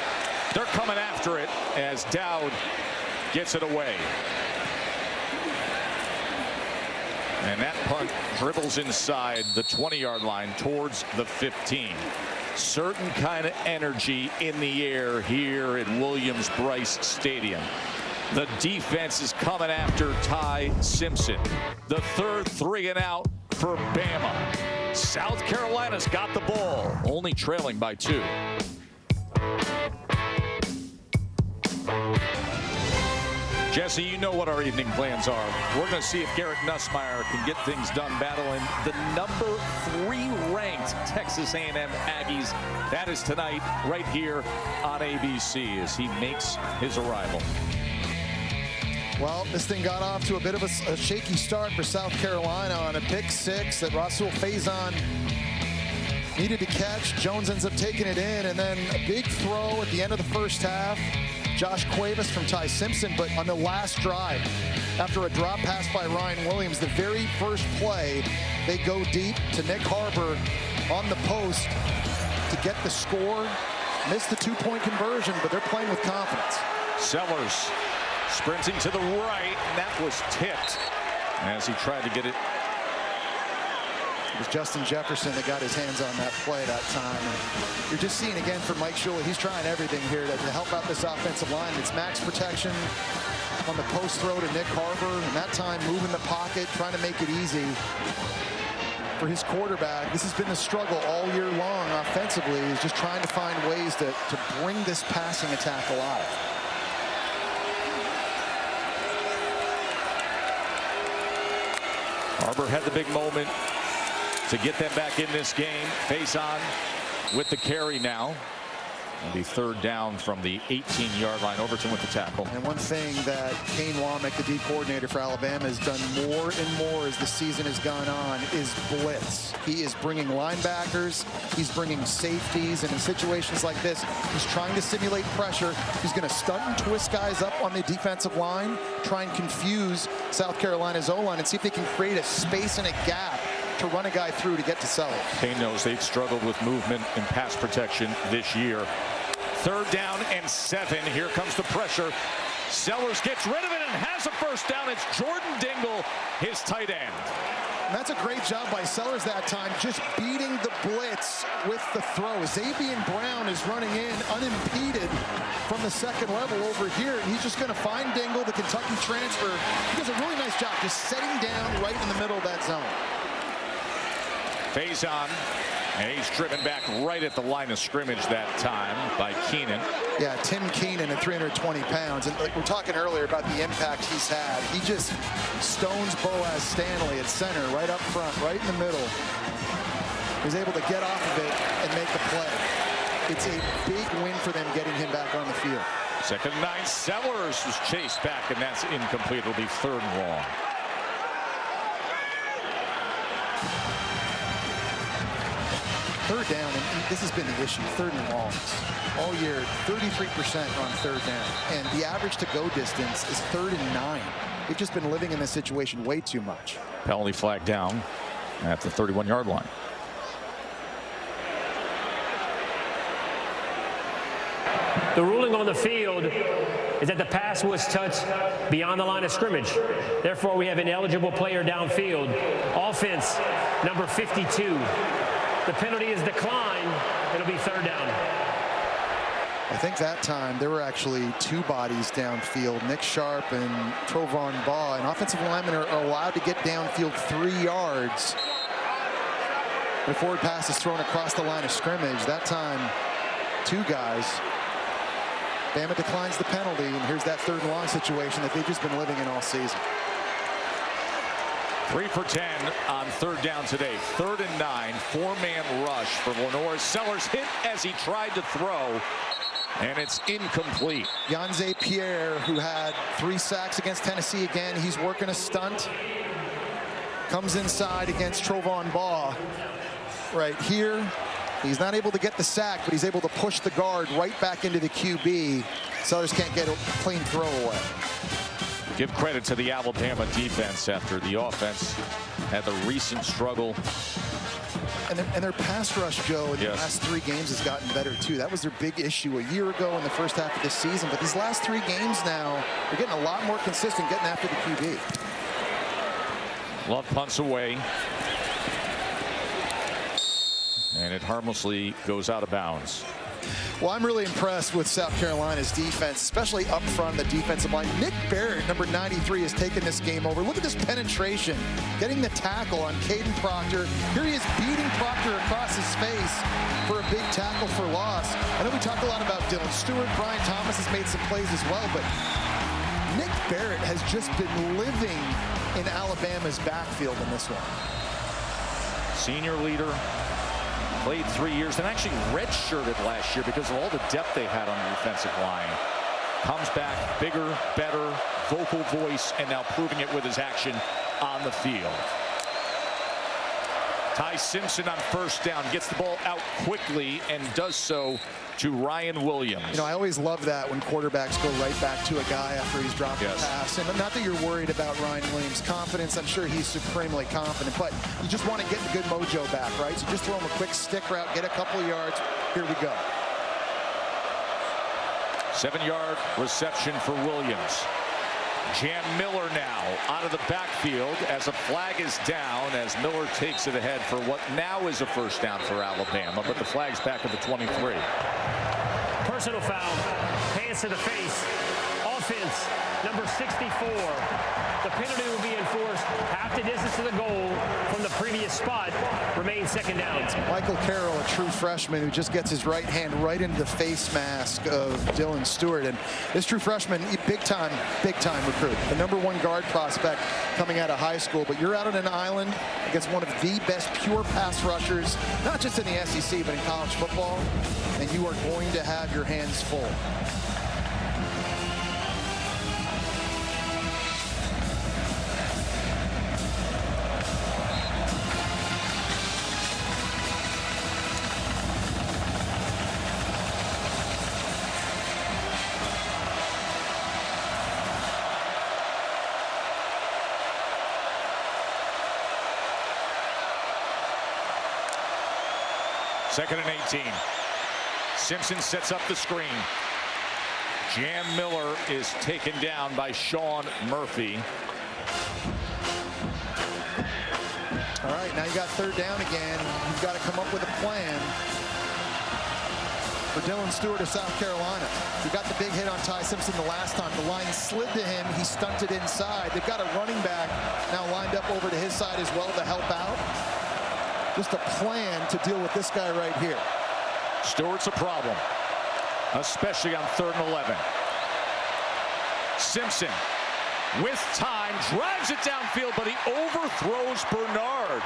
They're coming after it as Dowd gets it away. And that punt dribbles inside the 20-yard line towards the 15. Certain kind of energy in the air here at Williams-Brice Stadium. The defense is coming after Ty Simpson. The third 3 and out for Bama. South Carolina's got the ball, only trailing by 2. Jesse, you know what our evening plans are. We're going to see if Garrett Nussmeier can get things done battling the number 3 ranked Texas A&M Aggies. That is tonight right here on ABC as he makes his arrival. Well, this thing got off to a bit of a shaky start for South Carolina on a pick 6 that Rasul Faison needed to catch. Jones ends up taking it in, and then a big throw at the end of the first half. Josh Cuevas from Ty Simpson, but on the last drive, after a drop pass by Ryan Williams, the very first play, they go deep to Nick Harbor on the post to get the score. Missed the 2-point conversion, but they're playing with confidence. Sellers sprinting to the right, and that was tipped as he tried to get it. It was Justin Jefferson that got his hands on that play that time. And you're just seeing again from Mike Shula, he's trying everything here to help out this offensive line. It's max protection on the post throw to Nick Harbor, and that time moving the pocket, trying to make it easy for his quarterback. This has been the struggle all year long offensively, is just trying to find ways to bring this passing attack alive. Harbor had the big moment to get them back in this game. Faison with the carry now. It'll be 3rd down from the 18-yard line. Overton with the tackle. And one thing that Kane Womack, the D coordinator for Alabama, has done more and more as the season has gone on is blitz. He is bringing linebackers. He's bringing safeties. And in situations like this, he's trying to simulate pressure. He's going to stunt and twist guys up on the defensive line, try and confuse South Carolina's O-line and see if they can create a space and a gap to run a guy through to get to Sellers. Kane knows they've struggled with movement and pass protection this year. 3rd down and 7. Here comes the pressure. Sellers gets rid of it and has a first down. It's Jordan Dingle, his tight end. And that's a great job by Sellers that time, just beating the blitz with the throw. Xavier Brown is running in unimpeded from the second level over here, and he's just going to find Dingle, the Kentucky transfer. He does a really nice job just setting down right in the middle of that zone. Faison, and he's driven back right at the line of scrimmage that time by Keenan. Yeah, Tim Keenan at 320 pounds. And like we're talking earlier about the impact he's had. He just stones Boaz Stanley at center, right up front, right in the middle. He's able to get off of it and make the play. It's a big win for them getting him back on the field. 2nd and 9. Sellers was chased back, and that's incomplete. It'll be 3rd and long. Third down, and this has been the issue, 3rd and longs. All year, 33% on 3rd down. And the average to-go distance is 3rd and 9. They've just been living in this situation way too much. Penalty flag down at the 31-yard line. The ruling on the field is that the pass was touched beyond the line of scrimmage. Therefore, we have an eligible player downfield. Offense, number 52. The penalty is declined. It'll be 3rd down. I think that time there were actually 2 bodies downfield, Nick Sharp and Trovon Baugh, and offensive linemen are allowed to get downfield 3 yards. The forward pass is thrown across the line of scrimmage. That time, 2 guys. Bama declines the penalty, and here's that 3rd and long situation that they've just been living in all season. 3 for 10 on 3rd down today. 3rd and 9. 4-man rush for Lenore. Sellers hit as he tried to throw, and it's incomplete. Yanze Pierre, who had 3 sacks against Tennessee again, he's working a stunt. Comes inside against Trovon Baugh right here. He's not able to get the sack, but he's able to push the guard right back into the QB. Sellers can't get a clean throw away. Give credit to the Alabama defense after the offense had the recent struggle. And their pass rush, Joe, in the last 3 games has gotten better, too. That was their big issue a year ago in the first half of the season. But these last 3 games now, they're getting a lot more consistent getting after the QB. Love punts away. And it harmlessly goes out of bounds. Well, I'm really impressed with South Carolina's defense, especially up front on the defensive line. Nick Barrett, number 93, has taken this game over. Look at this penetration, getting the tackle on Caden Proctor. Here he is beating Proctor across his face for a big tackle for loss. I know we talk a lot about Dylan Stewart. Brian Thomas has made some plays as well, but Nick Barrett has just been living in Alabama's backfield in this one. Senior leader. Played 3 years and actually redshirted last year because of all the depth they had on the defensive line. Comes back bigger, better, vocal voice, and now proving it with his action on the field. Ty Simpson on first down, gets the ball out quickly and does so to Ryan Williams. You know, I always love that when quarterbacks go right back to a guy after he's dropped a pass. And not that you're worried about Ryan Williams' confidence. I'm sure he's supremely confident, but you just want to get the good mojo back, right? So just throw him a quick stick route, get a couple of yards. Here we go. 7-yard reception for Williams. Jam Miller now out of the backfield as a flag is down as Miller takes it ahead for what now is a first down for Alabama, but the flag's back at the 23. Personal foul, hands to the face, offense, number 64. The penalty will be enforced half the distance to the goal from the previous spot, remains second down. Michael Carroll, a true freshman who just gets his right hand right into the face mask of Dylan Stewart. And this true freshman, big time recruit. The #1 guard prospect coming out of high school. But you're out on an island against one of the best pure pass rushers, not just in the SEC, but in college football. And you are going to have your hands full. Second and 18. Simpson sets up the screen. Jam Miller is taken down by Sean Murphy. All right, now you got third down again. You've got to come up with a plan for Dylan Stewart of South Carolina. You got the big hit on Ty Simpson the last time. The line slid to him. He stunted inside. They've got a running back now lined up over to his side as well to help out. Just a plan to deal with this guy right here. Stewart's a problem, especially on 3rd and 11. Simpson with time drives it downfield, but he overthrows Bernard.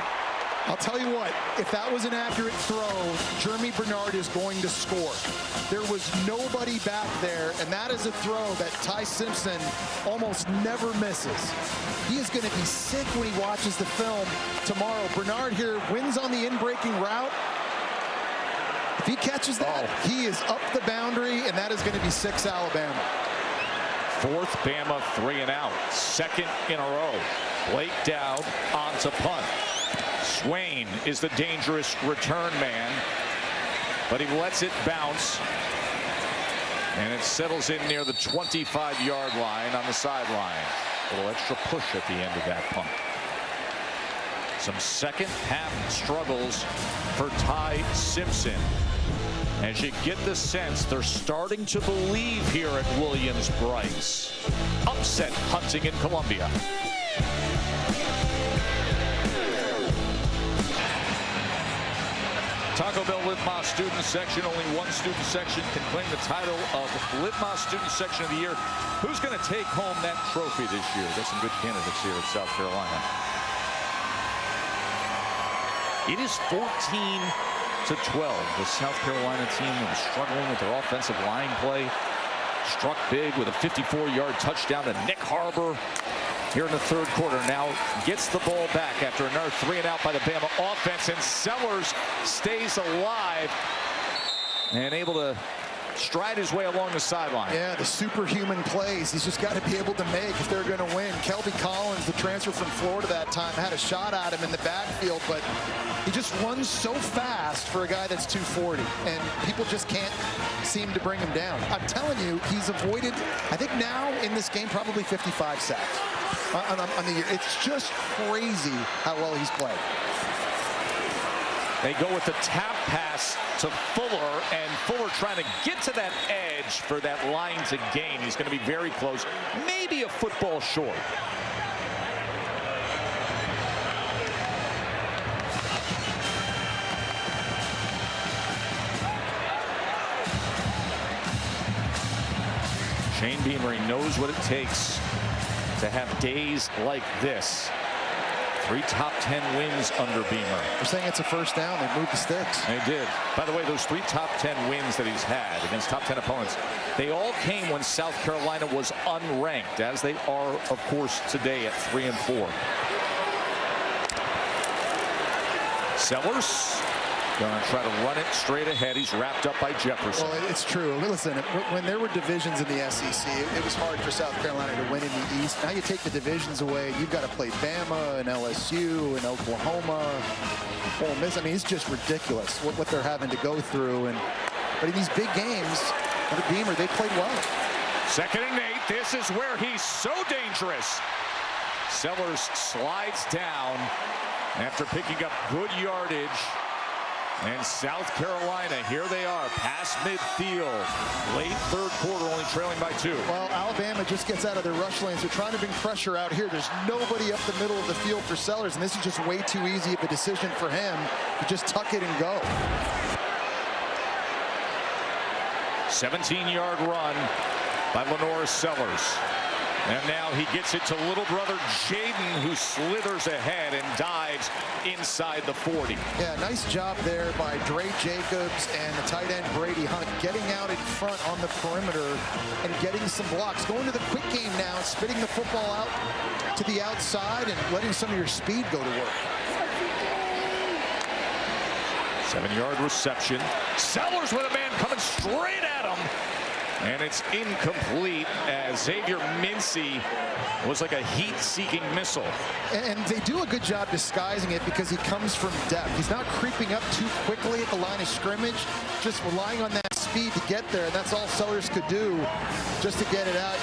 I'll tell you what, if that was an accurate throw, Jeremy Bernard is going to score. There was nobody back there, and that is a throw that Ty Simpson almost never misses. He is going to be sick when he watches the film tomorrow. Bernard here wins on the in-breaking route. If he catches that, he is up the boundary, and that is going to be 6 Alabama. 4th Bama 3 and out. 2nd in a row. Blake Dowd on to punt. Swain is the dangerous return man, but he lets it bounce, and it settles in near the 25-yard line on the sideline. A little extra push at the end of that punt. Some second half struggles for Ty Simpson. As you get the sense they're starting to believe here at Williams-Brice. Upset hunting in Columbia. Taco Bell Litmos Student Section. Only one student section can claim the title of Litmos Student Section of the Year. Who's going to take home that trophy this year? There's some good candidates here at South Carolina. It is 14-12. The South Carolina team was struggling with their offensive line play. Struck big with a 54-yard touchdown to Nick Harbor. here in the third quarter. Now gets the ball back after another 3 and out by the Bama offense, and Sellers stays alive and able to stride his way along the sideline. Yeah, the superhuman plays he's just got to be able to make if they're going to win. Kelby Collins, the transfer from Florida that time, had a shot at him in the backfield, but he just runs so fast for a guy that's 240, and people just can't seem to bring him down. I'm telling you, he's avoided, I think now in this game, probably 55 sacks on the year. It's just crazy how well he's played. They go with the tap pass to Fuller, and Fuller trying to get to that edge for that line to gain. He's going to be very close, maybe a football short. Shane Beamer, he knows what it takes to have days like this. 3 top 10 wins under Beamer. They're saying it's a first down. They moved the sticks. They did. By the way, those 3 top 10 wins that he's had against top 10 opponents, they all came when South Carolina was unranked, as they are, of course, today at 3 and 4. Sellers going to try to run it straight ahead. He's wrapped up by Jefferson. Well, it's true. Listen, when there were divisions in the SEC, it was hard for South Carolina to win in the East. Now you take the divisions away. You've got to play Bama and LSU and Oklahoma, Ole Miss. I mean, it's just ridiculous what they're having to go through. But in these big games, under Beamer, they played well. 2nd and 8. This is where he's so dangerous. Sellers slides down after picking up good yardage. And South Carolina, here they are, past midfield. Late third quarter, only trailing by 2. Well, Alabama just gets out of their rush lanes. They're trying to bring pressure out here. There's nobody up the middle of the field for Sellers, and this is just way too easy of a decision for him to just tuck it and go. 17-yard run by Lenora Sellers. And now he gets it to little brother Jaden, who slithers ahead and dives inside the 40. Yeah, nice job there by Dre Jacobs and the tight end Brady Hunt, getting out in front on the perimeter and getting some blocks. Going to the quick game now, spitting the football out to the outside and letting some of your speed go to work. 7-yard reception. Sellers with a man coming straight at him. And it's incomplete, as Xavier Mincy was like a heat-seeking missile. And they do a good job disguising it because he comes from depth. He's not creeping up too quickly at the line of scrimmage, just relying on that speed to get there. And that's all Sellers could do just to get it out.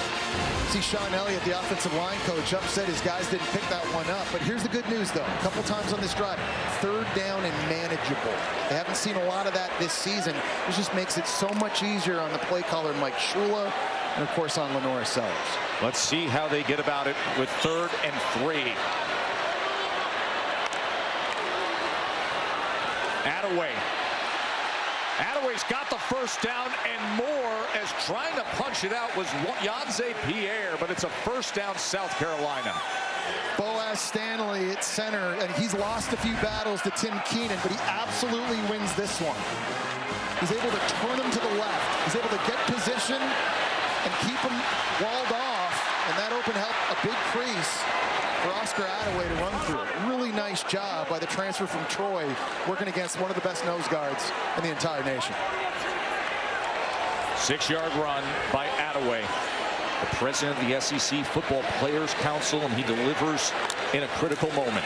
See Sean Elliott, the offensive line coach, upset his guys didn't pick that one up. But here's the good news, though. A couple times on this drive, 3rd down and manageable. They haven't seen a lot of that this season. This just makes it so much easier on the play caller, Mike Shula, and, of course, on Lenora Sellers. Let's see how they get about it with 3rd and 3. Attaway's got the first down and more, as trying to punch it out was Yanze Pierre, but it's a first down, South Carolina. Boaz Stanley at center, and he's lost a few battles to Tim Keenan, but he absolutely wins this one. He's able to turn him to the left. He's able to get position and keep him walled off, and that opened up a big crease for Oscar Attaway to run through. Really nice job by the transfer from Troy, working against one of the best nose guards in the entire nation. 6-yard run by Attaway, the president of the SEC Football Players Council, and he delivers in a critical moment.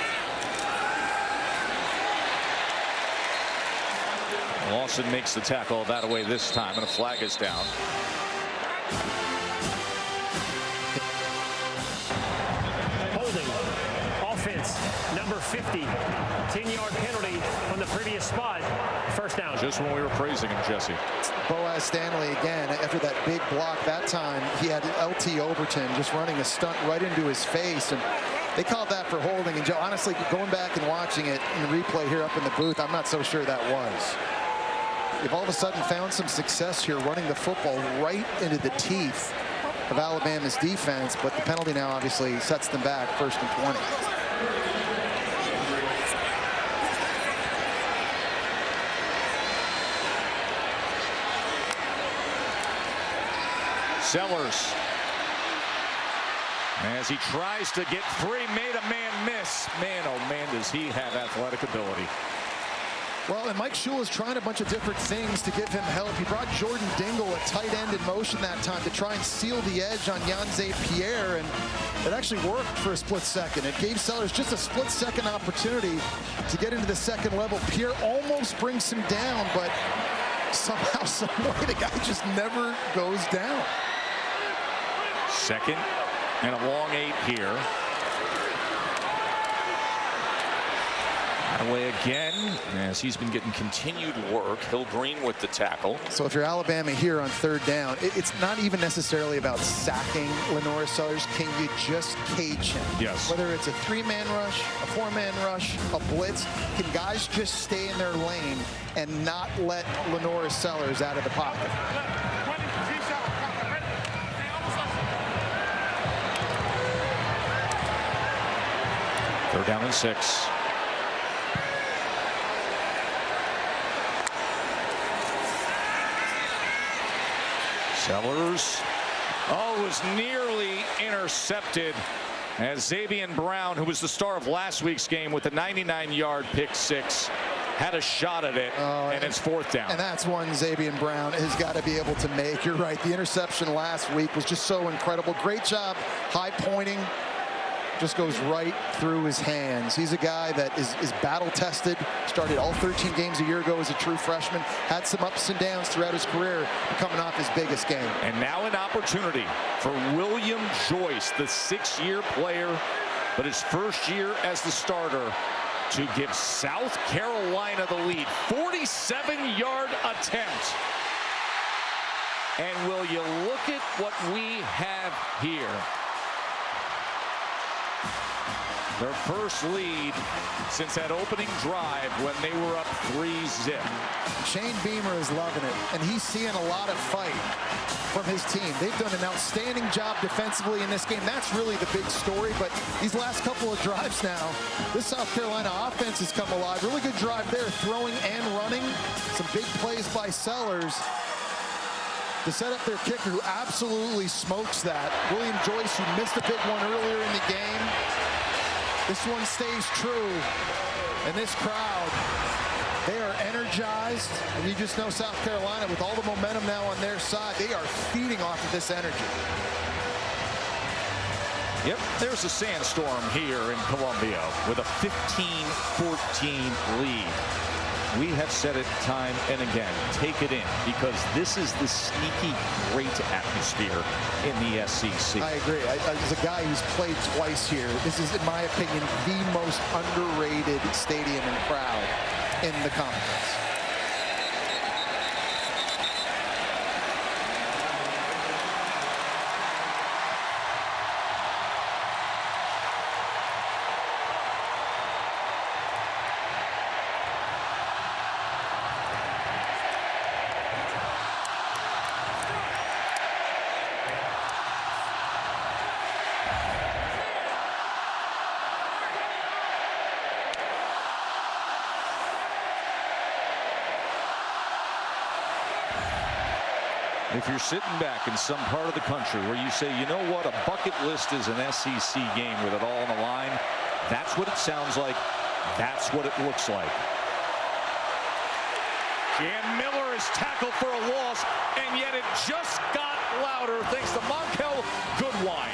Lawson makes the tackle of Attaway this time, and a flag is down. Offense, number 50, 10-yard penalty from the previous spot. First down. Just when we were praising him, Jesse. Boaz Stanley again, after that big block that time, he had LT Overton just running a stunt right into his face, and they called that for holding. And Joe, honestly, going back and watching it in the replay here up in the booth, I'm not so sure that was. They've all of a sudden found some success here running the football right into the teeth of Alabama's defense, but the penalty now obviously sets them back 1st and 20. Sellers As he tries to get free, made a man miss. Man, oh man, does he have athletic ability. Well, and Mike Shula's trying a bunch of different things to give him help. He brought Jordan Dingle at tight end in motion that time to try and seal the edge on Yanze Pierre, and it actually worked for a split second. It gave Sellers just a split-second opportunity to get into the second level. Pierre almost brings him down, but somehow, some way, the guy just never goes down. Second and a long 8 here. Away again, as he's been getting continued work. Hill Green with the tackle. So if you're Alabama here on third down, it's not even necessarily about sacking Lenora Sellers. Can you just cage him? Yes. Whether it's a 3-man rush, a 4-man rush, a blitz, can guys just stay in their lane and not let Lenora Sellers out of the pocket? Third down and 6. Sellers, was nearly intercepted as Xavier Brown, who was the star of last week's game with a 99-yard pick 6, had a shot at it, and it's 4th down. And that's one Xavier Brown has got to be able to make. You're right. The interception last week was just so incredible. Great job high pointing. Just goes right through his hands. He's a guy that is battle tested. Started all 13 games a year ago as a true freshman. Had some ups and downs throughout his career, coming off his biggest game. And now an opportunity for William Joyce, the 6-year player, but his first year as the starter, to give South Carolina the lead. 47-yard attempt. And will you look at what we have here? Their first lead since that opening drive when they were up 3-zip. Shane Beamer is loving it, and he's seeing a lot of fight from his team. They've done an outstanding job defensively in this game. That's really the big story, but these last couple of drives now, this South Carolina offense has come alive. Really good drive there, throwing and running. Some big plays by Sellers to set up their kicker, who absolutely smokes that. William Joyce, who missed a big one earlier in the game. This one stays true, and this crowd, they are energized, and you just know South Carolina, with all the momentum now on their side, they are feeding off of this energy. Yep, there's a sandstorm here in Columbia with a 15-14 lead. We have said it time and again, take it in, because this is the sneaky great atmosphere in the SEC. I agree. As a guy who's played twice here, this is, in my opinion, the most underrated stadium and crowd in the conference. If you're sitting back in some part of the country where you say, you know what, a bucket list is an SEC game with it all on the line, that's what it sounds like. That's what it looks like. Jan Miller is tackled for a loss, and yet it just got louder thanks to Monkel Goodwine.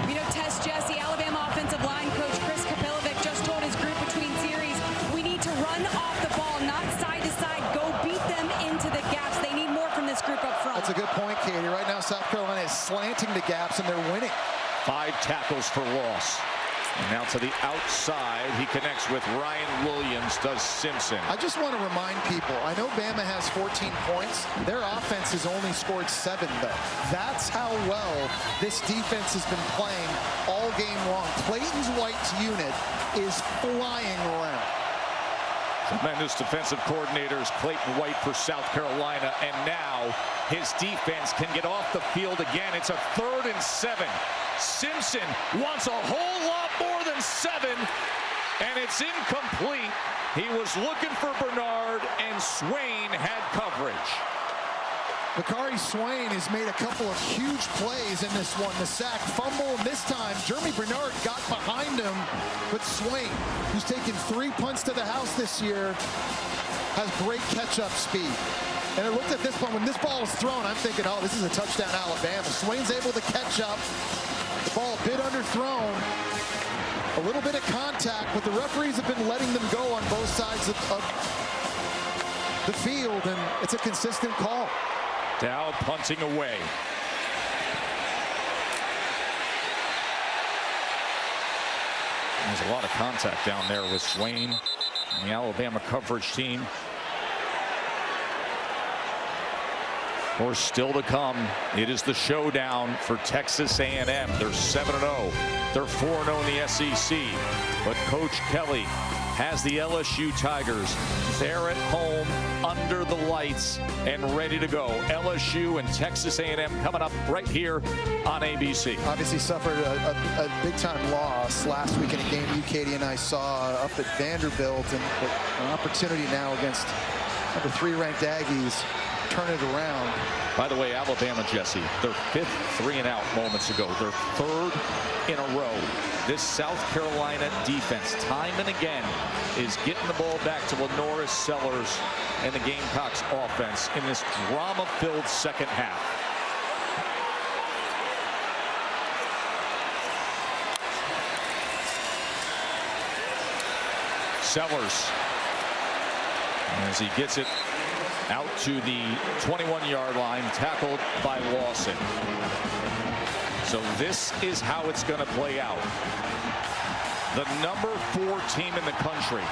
You know, Tess Jesse, Alabama offensive line coach Chris Kapilovic just told his group between series, we need to run off the ball, not side to side. Go beat them into the gaps. They need more from this group up front. That's a good point, Katie. Right now, South Carolina is slanting the gaps, and they're winning. 5 tackles for loss. And now to the outside, he connects with Ryan Williams, does Simpson. I just want to remind people, I know Bama has 14 points. Their offense has only scored 7, though. That's how well this defense has been playing all game long. Clayton's White's unit is flying around. Tremendous defensive coordinators, Clayton White for South Carolina, and now his defense can get off the field again. It's a 3rd and 7. Simpson wants a whole lot more than 7, and it's incomplete. He was looking for Bernard, and Swain had coverage. Bakari Swain has made a couple of huge plays in this one. The sack, fumble, and this time Jeremy Bernard got behind him. But Swain, who's taken 3 punts to the house this year, has great catch-up speed. And I looked at this one. When this ball was thrown, I'm thinking, oh, this is a touchdown Alabama. Swain's able to catch up. The ball a bit underthrown. A little bit of contact, but the referees have been letting them go on both sides of the field, and it's a consistent call. Dow punting away. There's a lot of contact down there with Swain and the Alabama coverage team. Of course, still to come, it is the showdown for Texas A&M. They're 7-0. They're 4-0 in the SEC. But Coach Kelly has the LSU Tigers there at home under the lights and ready to go. LSU and Texas A&M coming up right here on ABC. Obviously suffered a big-time loss last week in a game you, Katie, and I saw up at Vanderbilt, and an opportunity now against number 3 ranked Aggies. Turn it around. By the way, Alabama, Jesse, their 5th 3-and-out moments ago, their 3rd in a row. This South Carolina defense, time and again, is getting the ball back to Lenoris Sellers and the Gamecocks offense in this drama-filled second half. Sellers, as he gets it out to the 21-yard line, tackled by Lawson. So this is how it's going to play out. The number 4 team in the country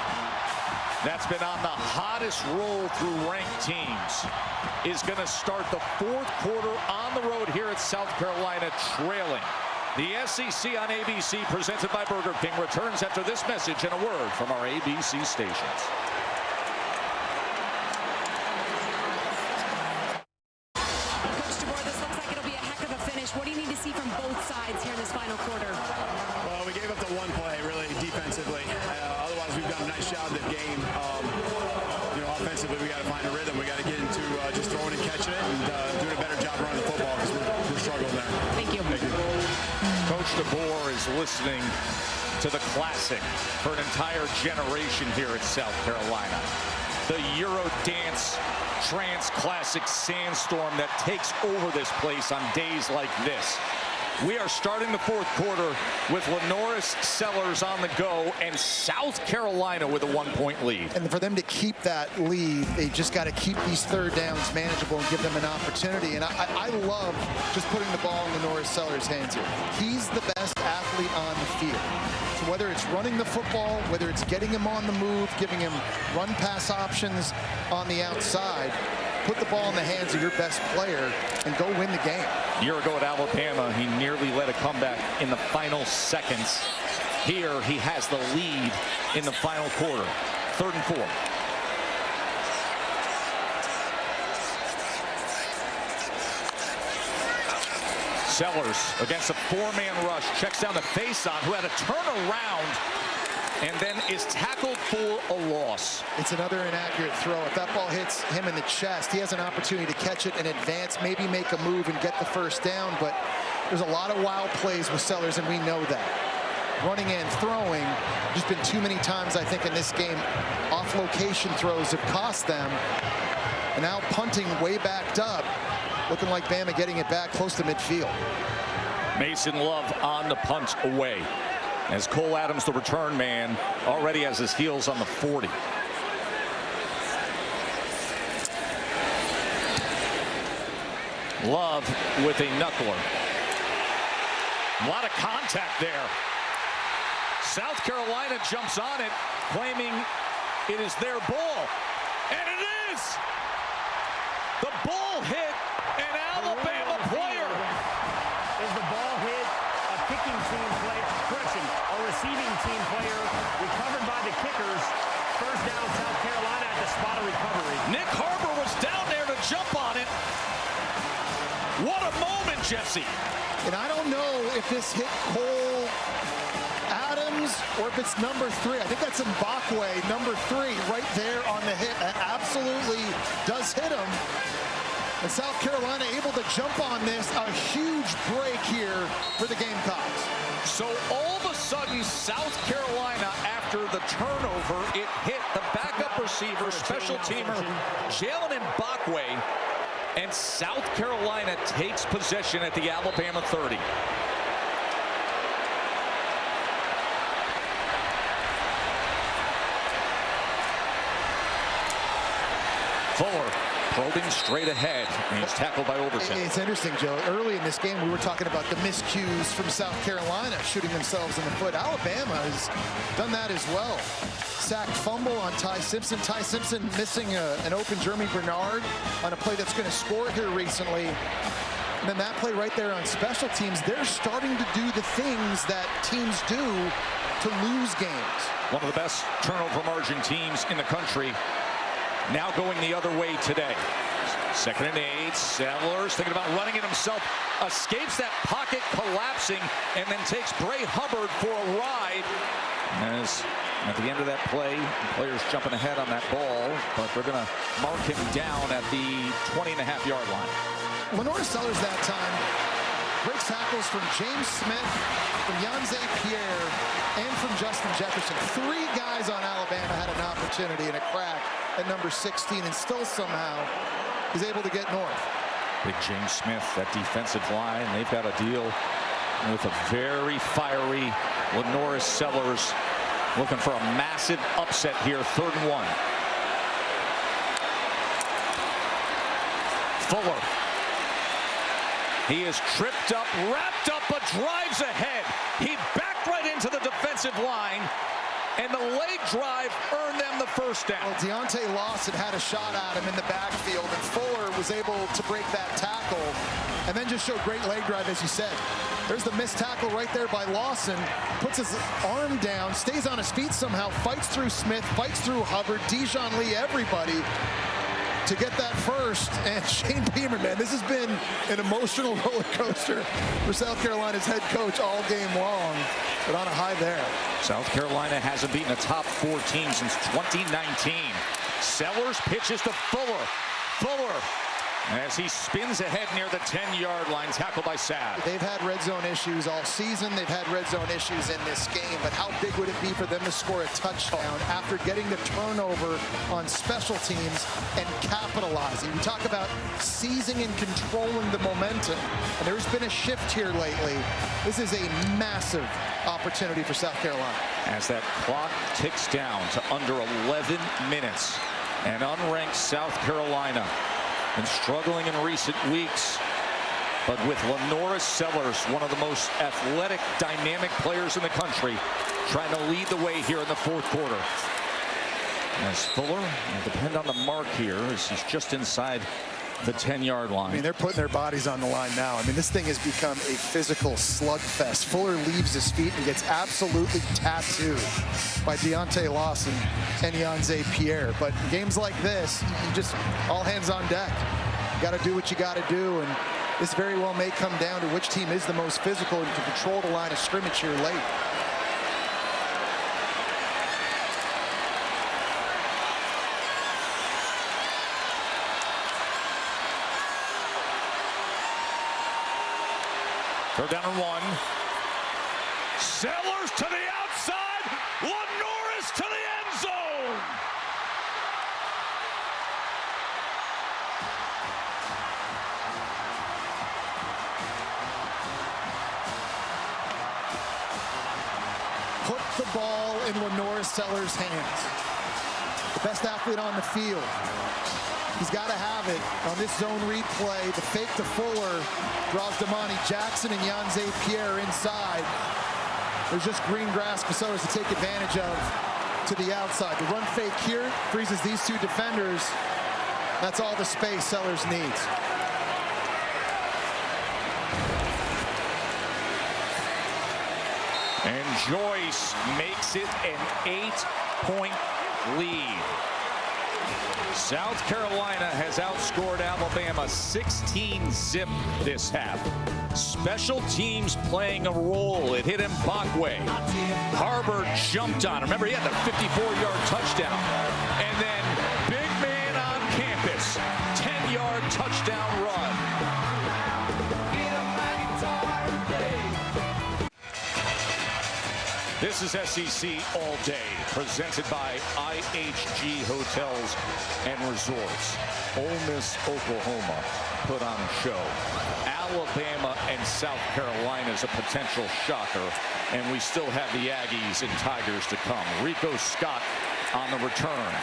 that's been on the hottest roll through ranked teams is going to start the 4th quarter on the road here at South Carolina, trailing. The SEC on ABC, presented by Burger King, returns after this message and a word from our ABC stations. What do you need to see from both sides here in this final quarter? Well, we gave up the one play, really, defensively. Otherwise, we've done a nice job that game. Offensively, we got to find a rhythm. We got to get into just throwing and catching it and doing a better job running the football because we're struggling there. Thank you. Thank you. Coach DeBoer is listening to the classic for an entire generation here at South Carolina. The Euro Dance Trance Classic Sandstorm that takes over this place on days like this. We are starting the 4th quarter with Lenoris Sellers on the go and South Carolina with a 1-point lead. And for them to keep that lead, they just got to keep these 3rd downs manageable and give them an opportunity. And I love just putting the ball in Lenoris Sellers' hands here. He's the best athlete on the field. So whether it's running the football, whether it's getting him on the move, giving him run-pass options on the outside, put the ball in the hands of your best player and go win the game. A year ago at Alabama, he nearly led a comeback in the final seconds. Here, he has the lead in the final quarter. 3rd and 4. Sellers against a 4-man rush, checks down the face-on, who had a turnaround and then is tackled for a loss. It's another inaccurate throw. If that ball hits him in the chest, he has an opportunity to catch it and advance, maybe make a move and get the 1st down, but there's a lot of wild plays with Sellers, and we know that. Running and throwing, just been too many times, I think, in this game, off-location throws have cost them, and now punting way backed up, looking like Bama getting it back close to midfield. Mason Love on the punt away, as Cole Adams, the return man, already has his heels on the 40. Love with a knuckler. A lot of contact there. South Carolina jumps on it, claiming it is their ball. And it is! The ball hit an Alabama player. Is the ball hit a kicking team player, correction, a receiving team player recovered by the kickers? 1st down, South Carolina at the spot of recovery. Nick Harbor was down there to jump on it. What a moment, Jesse. And I don't know if this hit Cole Adams or if it's number 3. I think that's Mbakwe, number 3, right there on the hit. That absolutely does hit him. And South Carolina able to jump on this. A huge break here for the Gamecocks. So all of a sudden, South Carolina, after the turnover, it hit the backup receiver, special teamer, Jalen Mbakwe, and South Carolina takes possession at the Alabama 30. Fuller probing straight ahead, and he's tackled by Overton. It's interesting, Joe. Early in this game, we were talking about the miscues from South Carolina shooting themselves in the foot. Alabama has done that as well. Sacked fumble on Ty Simpson. Ty Simpson missing an open Jeremy Bernard on a play that's going to score here recently. And then that play right there on special teams, they're starting to do the things that teams do to lose games. One of the best turnover margin teams in the country. Now going the other way today. 2nd and 8. Sellers thinking about running it himself. Escapes that pocket, collapsing, and then takes Bray Hubbard for a ride. As at the end of that play, the players jumping ahead on that ball, but they're going to mark him down at the 20.5-yard line. Lenora Sellers that time breaks tackles from James Smith, from Yanze Pierre, and from Justin Jefferson. 3 guys on Alabama had an opportunity and a crack at number 16, and still somehow is able to get north. Big James Smith, that defensive line, they've got to deal with a very fiery Lenora Sellers, looking for a massive upset here. 3rd and 1. Fuller. He is tripped up, wrapped up, but drives ahead. He backed right into the defensive line, and the leg drive earned them the first down. Well, Deontay Lawson had a shot at him in the backfield, and Fuller was able to break that tackle and then just showed great leg drive, as you said. There's the missed tackle right there by Lawson. Puts his arm down, stays on his feet somehow, fights through Smith, fights through Hubbard, Dijon Lee, everybody, to get that first. And Shane Beamer, man, this has been an emotional roller coaster for South Carolina's head coach all game long, but on a high there. South Carolina hasn't beaten a top 4 team since 2019. Sellers pitches to Fuller. Fuller, as he spins ahead near the 10-yard line, tackled by Sabb. They've had red zone issues all season. They've had red zone issues in this game, but how big would it be for them to score a touchdown after getting the turnover on special teams and capitalizing? We talk about seizing and controlling the momentum, and there's been a shift here lately. This is a massive opportunity for South Carolina. As that clock ticks down to under 11 minutes, and unranked South Carolina been struggling in recent weeks, but with Lenora Sellers, one of the most athletic, dynamic players in the country, trying to lead the way here in the 4th quarter. As Fuller will depend on the mark here, as he's just inside the 10-yard line. I mean, they're putting their bodies on the line now. I mean, this thing has become a physical slugfest. Fuller leaves his feet and gets absolutely tattooed by Deontay Lawson and Yanze Pierre. But in games like this, you just all hands on deck. You got to do what you got to do, and this very well may come down to which team is the most physical and can control the line of scrimmage here late. They're down and 1. Sellers to the outside. Lenoris to the end zone. Put the ball in Lenora Sellers' hands. The best athlete on the field. He's got to have it on this zone replay. The fake to Fuller draws Damani Jackson and Yanze Pierre inside. There's just green grass for Sellers to take advantage of to the outside. The run fake here freezes these 2 defenders. That's all the space Sellers needs. And Joyce makes it an 8-point lead. South Carolina has outscored Alabama 16-zip this half. Special teams playing a role. It hit Mbakwe. Harbor jumped on him. Remember, he had the 54-yard touchdown. And then big man on campus, 10-yard touchdown run. This is SEC All Day, presented by IHG Hotels and Resorts. Ole Miss, Oklahoma put on a show. Alabama and South Carolina is a potential shocker, and we still have the Aggies and Tigers to come. Rico Scott on the return.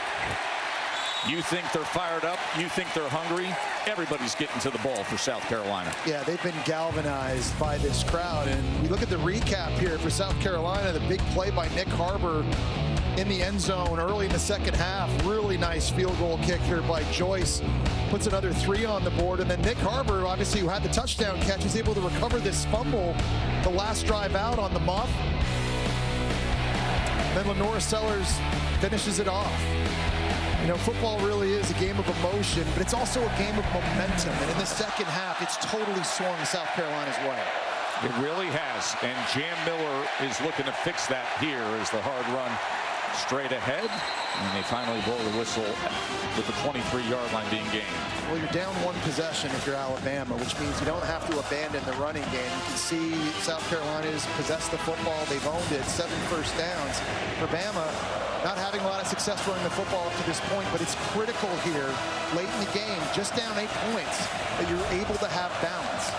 You think they're fired up? You think they're hungry? Everybody's getting to the ball for South Carolina. Yeah, they've been galvanized by this crowd. And we look at the recap here for South Carolina, the big play by Nick Harbor in the end zone early in the second half. Really nice field goal kick here by Joyce. Puts another 3 on the board. And then Nick Harbor, obviously, who had the touchdown catch, is able to recover this fumble the last drive out on the muff. Then Lenora Sellers finishes it off. You know, football really is a game of emotion, but it's also a game of momentum. And in the second half, it's totally swung South Carolina's way. It really has. And Jam Miller is looking to fix that here as the hard run straight ahead. And they finally blow the whistle with the 23-yard line being gained. Well, you're down 1 possession if you're Alabama, which means you don't have to abandon the running game. You can see South Carolina's possessed the football. They've owned it. 7 first downs. For Bama, not having a lot of success running the football up to this point, but it's critical here late in the game, just down 8 points, that you're able to have balance.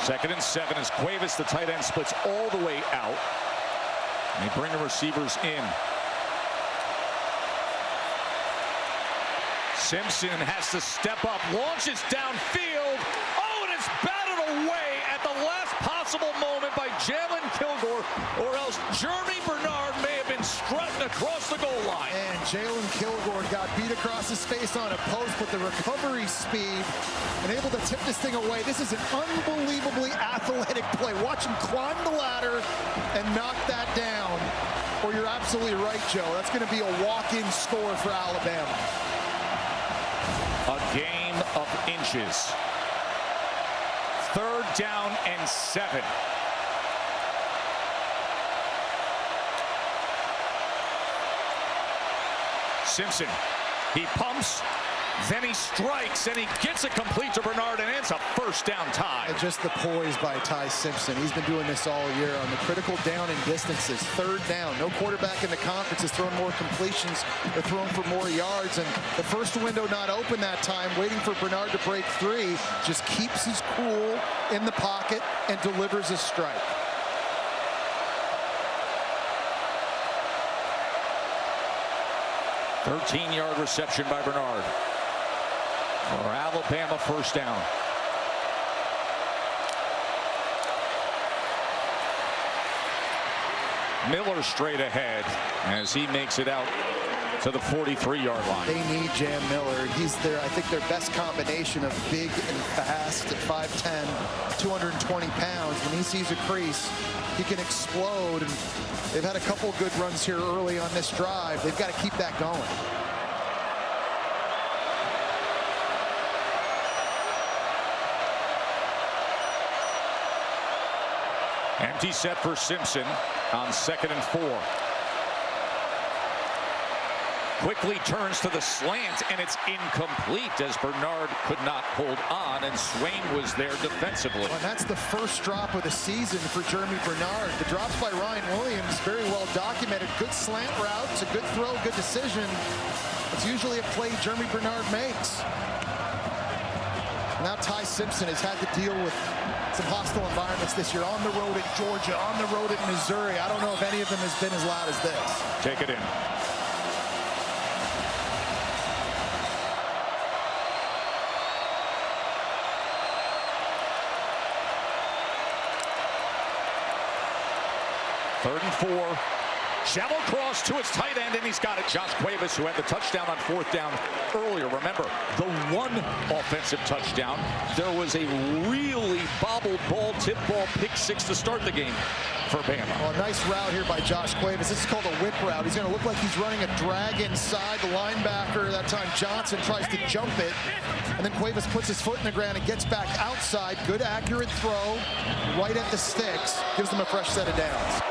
Second and 7 as Cuevas, the tight end, splits all the way out. And they bring the receivers in. Simpson has to step up, launches downfield. Oh, and it's batted away at the last possible moment by Jalen Kilgore, or else Jeremy Bernard may have been strutting across the goal line. And Jalen Kilgore got beat across his face on a post, but the recovery speed and able to tip this thing away. This is an unbelievably athletic play. Watch him climb the ladder and knock that down. Or you're absolutely right, Joe. That's going to be a walk-in score for Alabama. A game of inches. 3rd down and 7. Simpson, he pumps, then he strikes, and he gets it complete to Bernard, and it's a first down tie. And just the poise by Ty Simpson. He's been doing this all year on the critical down and distances. 3rd down. No quarterback in the conference is throwing more completions. They're throwing for more yards, and the first window not open that time, waiting for Bernard to break 3, just keeps his cool in the pocket and delivers a strike. A 13-yard reception by Bernard. For Alabama, first down. Miller straight ahead as he makes it out to the 43-yard line. They need Jam Miller. He's their, I think, their best combination of big and fast at 5'10", 220 pounds. When he sees a crease, he can explode. And they've had a couple good runs here early on this drive. They've got to keep that going. Empty set for Simpson on 2nd and 4. Quickly turns to the slant, and it's incomplete as Bernard could not hold on, and Swain was there defensively. Well, and that's the first drop of the season for Jeremy Bernard. The drops by Ryan Williams, very well documented. Good slant route. It's a good throw, good decision. It's usually a play Jeremy Bernard makes. Now Ty Simpson has had to deal with some hostile environments this year, on the road at Georgia, on the road at Missouri. I don't know if any of them has been as loud as this. Take it in. Third and 4. Shallow cross to his tight end, and he's got it. Josh Cuevas, who had the touchdown on 4th down earlier. Remember, the one offensive touchdown. There was a really bobbled ball, tip ball, pick 6 to start the game for Bama. Well, a nice route here by Josh Cuevas. This is called a whip route. He's going to look like he's running a drag inside. The linebacker, that time Johnson, tries to jump it. And then Cuevas puts his foot in the ground and gets back outside. Good, accurate throw right at the sticks. Gives them a fresh set of downs.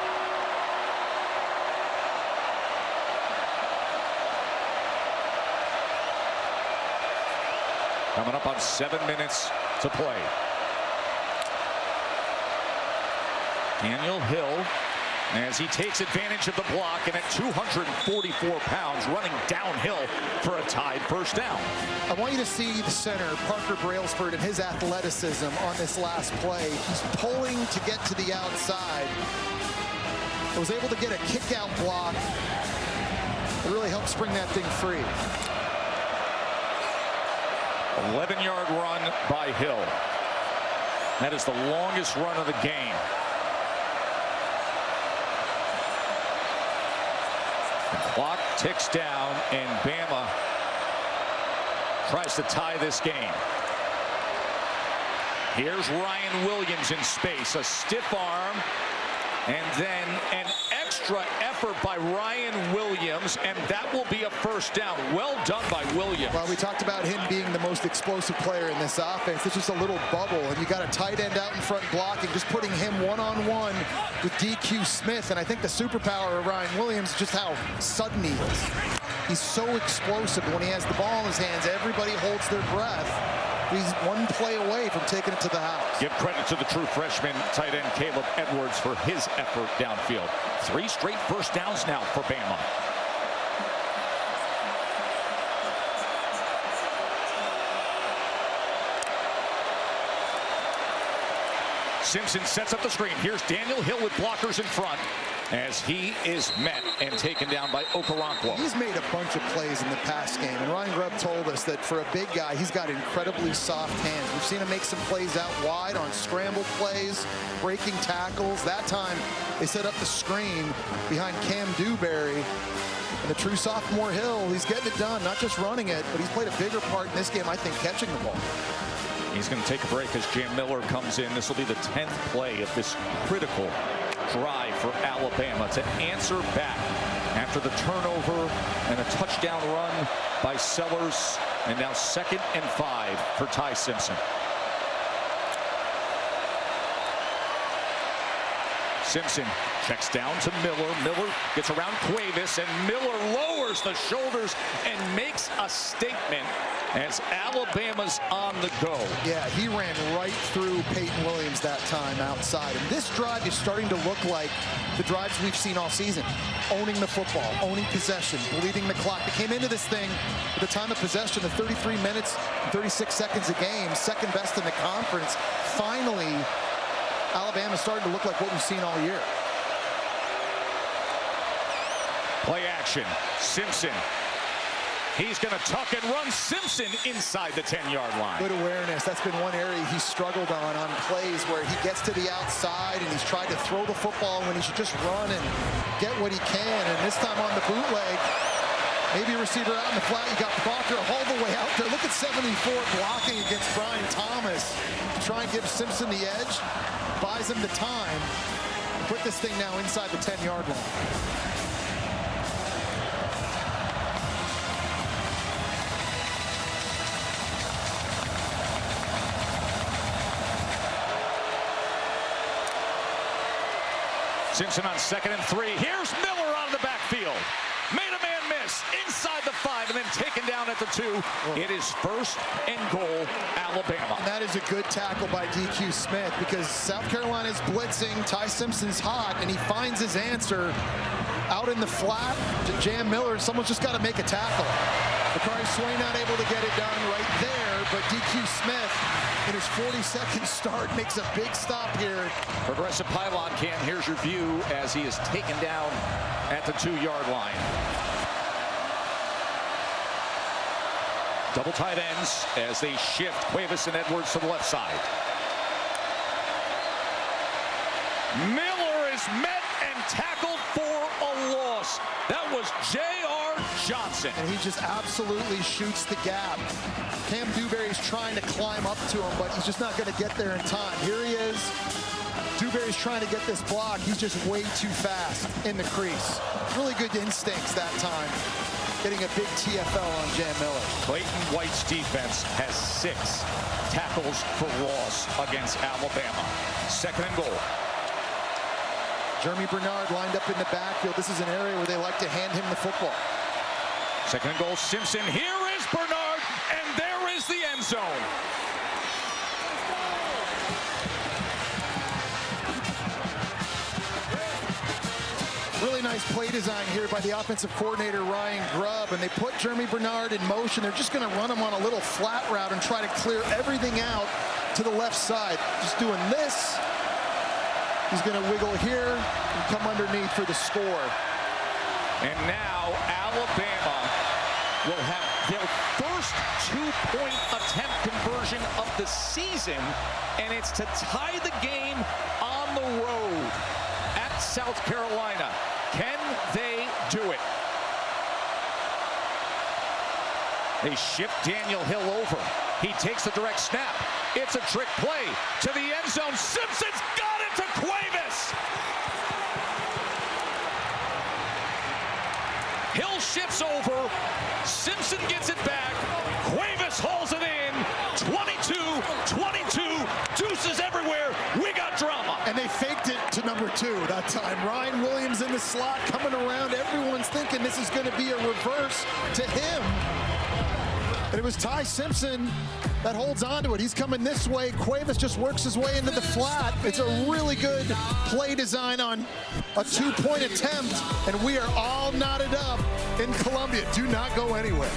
Coming up on 7 minutes to play. Daniel Hill, as he takes advantage of the block, and at 244 pounds, running downhill for a tied first down. I want you to see the center, Parker Brailsford, and his athleticism on this last play. He's pulling to get to the outside. Was able to get a kick-out block. It really helped spring that thing free. 11-yard run by Hill. That is the longest run of the game. The clock ticks down, and Bama tries to tie this game. Here's Ryan Williams in space, a stiff arm, and then an extra effort by Ryan Williams, and that will be a first down. Well done by Williams. Well, we talked about him being the most explosive player in this offense. It's just a little bubble, and you got a tight end out in front blocking, just putting him one-on-one with DQ Smith. And I think the superpower of Ryan Williams is just how sudden he is. He's so explosive. When he has the ball in his hands, everybody holds their breath. He's one play away from taking it to the house. Give credit to the true freshman tight end Caleb Edwards for his effort downfield. 3 straight first downs now for Bama. Simpson sets up the screen. Here's Daniel Hill with blockers in front as he is met and taken down by Okoronkwo. He's made a bunch of plays in the pass game, and Ryan Grubb told us that for a big guy, he's got incredibly soft hands. We've seen him make some plays out wide on scramble plays, breaking tackles. That time, they set up the screen behind Cam Dewberry. And the true sophomore Hill, he's getting it done, not just running it, but he's played a bigger part in this game, I think, catching the ball. He's going to take a break as Jam Miller comes in. This will be the 10th play of this critical drive for Alabama to answer back after the turnover and a touchdown run by Sellers. And now 2nd and 5 for Ty Simpson. Simpson checks down to Miller. Miller gets around Cuevas, and Miller lowers the shoulders and makes a statement as Alabama's on the go. Yeah, he ran right through Peyton Williams that time outside. And this drive is starting to look like the drives we've seen all season. Owning the football, owning possession, bleeding the clock. They came into this thing with a time of possession of 33 minutes and 36 seconds a game, second best in the conference. Finally, Alabama's starting to look like what we've seen all year. Play action. Simpson. He's going to tuck and run. Simpson inside the 10-yard line. Good awareness. That's been one area he's struggled on plays where he gets to the outside and he's tried to throw the football when he should just run and get what he can. And this time on the bootleg, maybe a receiver out in the flat. You got Proctor all the way out there. Look at 74 blocking against Brian Thomas to try and give Simpson the edge. Buys him the time. Put this thing now inside the 10-yard line. Simpson on 2nd and 3. Here's Miller out of the backfield. Made a man miss inside the 5 and then taken down at the 2. It is 1st and goal, Alabama. And that is a good tackle by DQ Smith because South Carolina's blitzing. Ty Simpson's hot, and he finds his answer out in the flat to Jam Miller. Someone's just got to make a tackle. Bakari Swain not able to get it done right there, but DQ Smith in his 42nd start makes a big stop here. Progressive pylon cam, here's your view as he is taken down at the 2-yard line. Double tight ends as they shift Cuevas and Edwards to the left side. Miller is met and tackled for a loss. That was J.R. Johnson. And he just absolutely shoots the gap. Cam Dewberry's trying to climb up to him, but he's just not going to get there in time. Here he is. Dewberry's trying to get this block. He's just way too fast in the crease. Really good instincts that time. Getting a big TFL on Jam Miller. Clayton White's defense has 6 tackles for loss against Alabama. 2nd and goal. Jeremy Bernard lined up in the backfield. This is an area where they like to hand him the football. 2nd and goal, Simpson. Here is Bernard, and there is the end zone. really nice play design here by the offensive coordinator, Ryan Grubb, and they put Jeremy Bernard in motion. They're just going to run him on a little flat route and try to clear everything out to the left side. Just doing this. He's going to wiggle here and come underneath for the score. And now Alabama will have their first two-point attempt conversion of the season, and it's to tie the game on the road at South Carolina. Can they do it? They shift Daniel Hill over. He takes the direct snap. It's a trick play to the end zone. Simpson's got it to Cuevas. Hill shifts over. Simpson gets it back. Cuevas hauls it in. 22-22. Deuces everywhere. We got drama. And they faked it to number 2 that time. Ryan Williams in the slot coming around. Everyone's thinking this is going to be a reverse to him. And it was Ty Simpson that holds on to it. He's coming this way. Cuevas just works his way into the flat. It's a really good play design on a 2-point attempt, and we are all knotted up in Columbia. Do not go anywhere.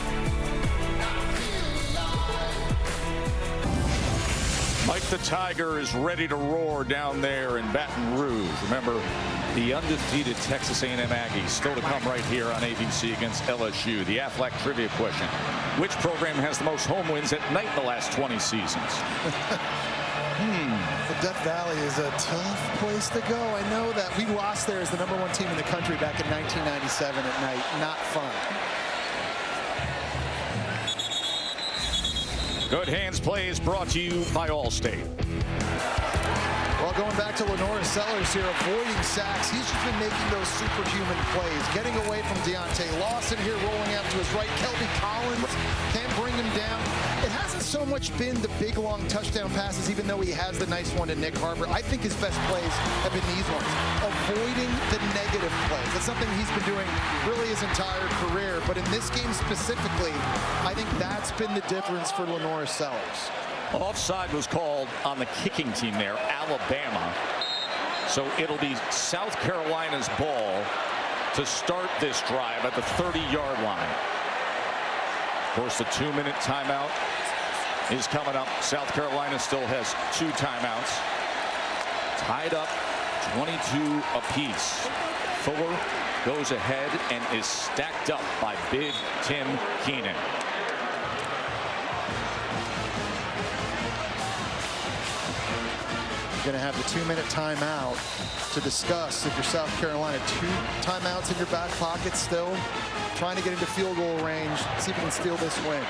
Mike the Tiger is ready to roar down there in Baton Rouge. Remember, the undefeated Texas A&M Aggies still to come right here on ABC against LSU. The Aflac trivia question: which program has the most home wins at night in the last 20 seasons? The Death Valley is a tough place to go. I know that. We lost there as the #1 team in the country back in 1997 at night. Not fun. Good Hands Play is brought to you by Allstate. Well, going back to Lenora Sellers here, avoiding sacks. He's just been making those superhuman plays. Getting away from Deontay Lawson here, rolling out to his right. Kelby Collins can't bring him down. It hasn't so much been the big, long touchdown passes, even though he has the nice one to Nick Harbor. I think his best plays have been these ones. Avoiding the negative plays. That's something he's been doing really his entire career. But in this game specifically, I think that's been the difference for Lenora Sellers. Offside was called on the kicking team there, Alabama. So it'll be South Carolina's ball to start this drive at the 30-yard line. Of course, the 2-minute timeout is coming up. South Carolina still has 2 timeouts. Tied up 22 apiece. Fuller goes ahead and is stacked up by Big Tim Keenan. You're going to have the 2-minute timeout to discuss if you're South Carolina. 2 timeouts in your back pocket still. Trying to get into field goal range. See if we can steal this win.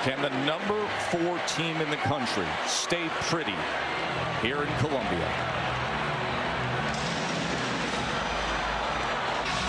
Can the #4 team in the country stay pretty here in Columbia?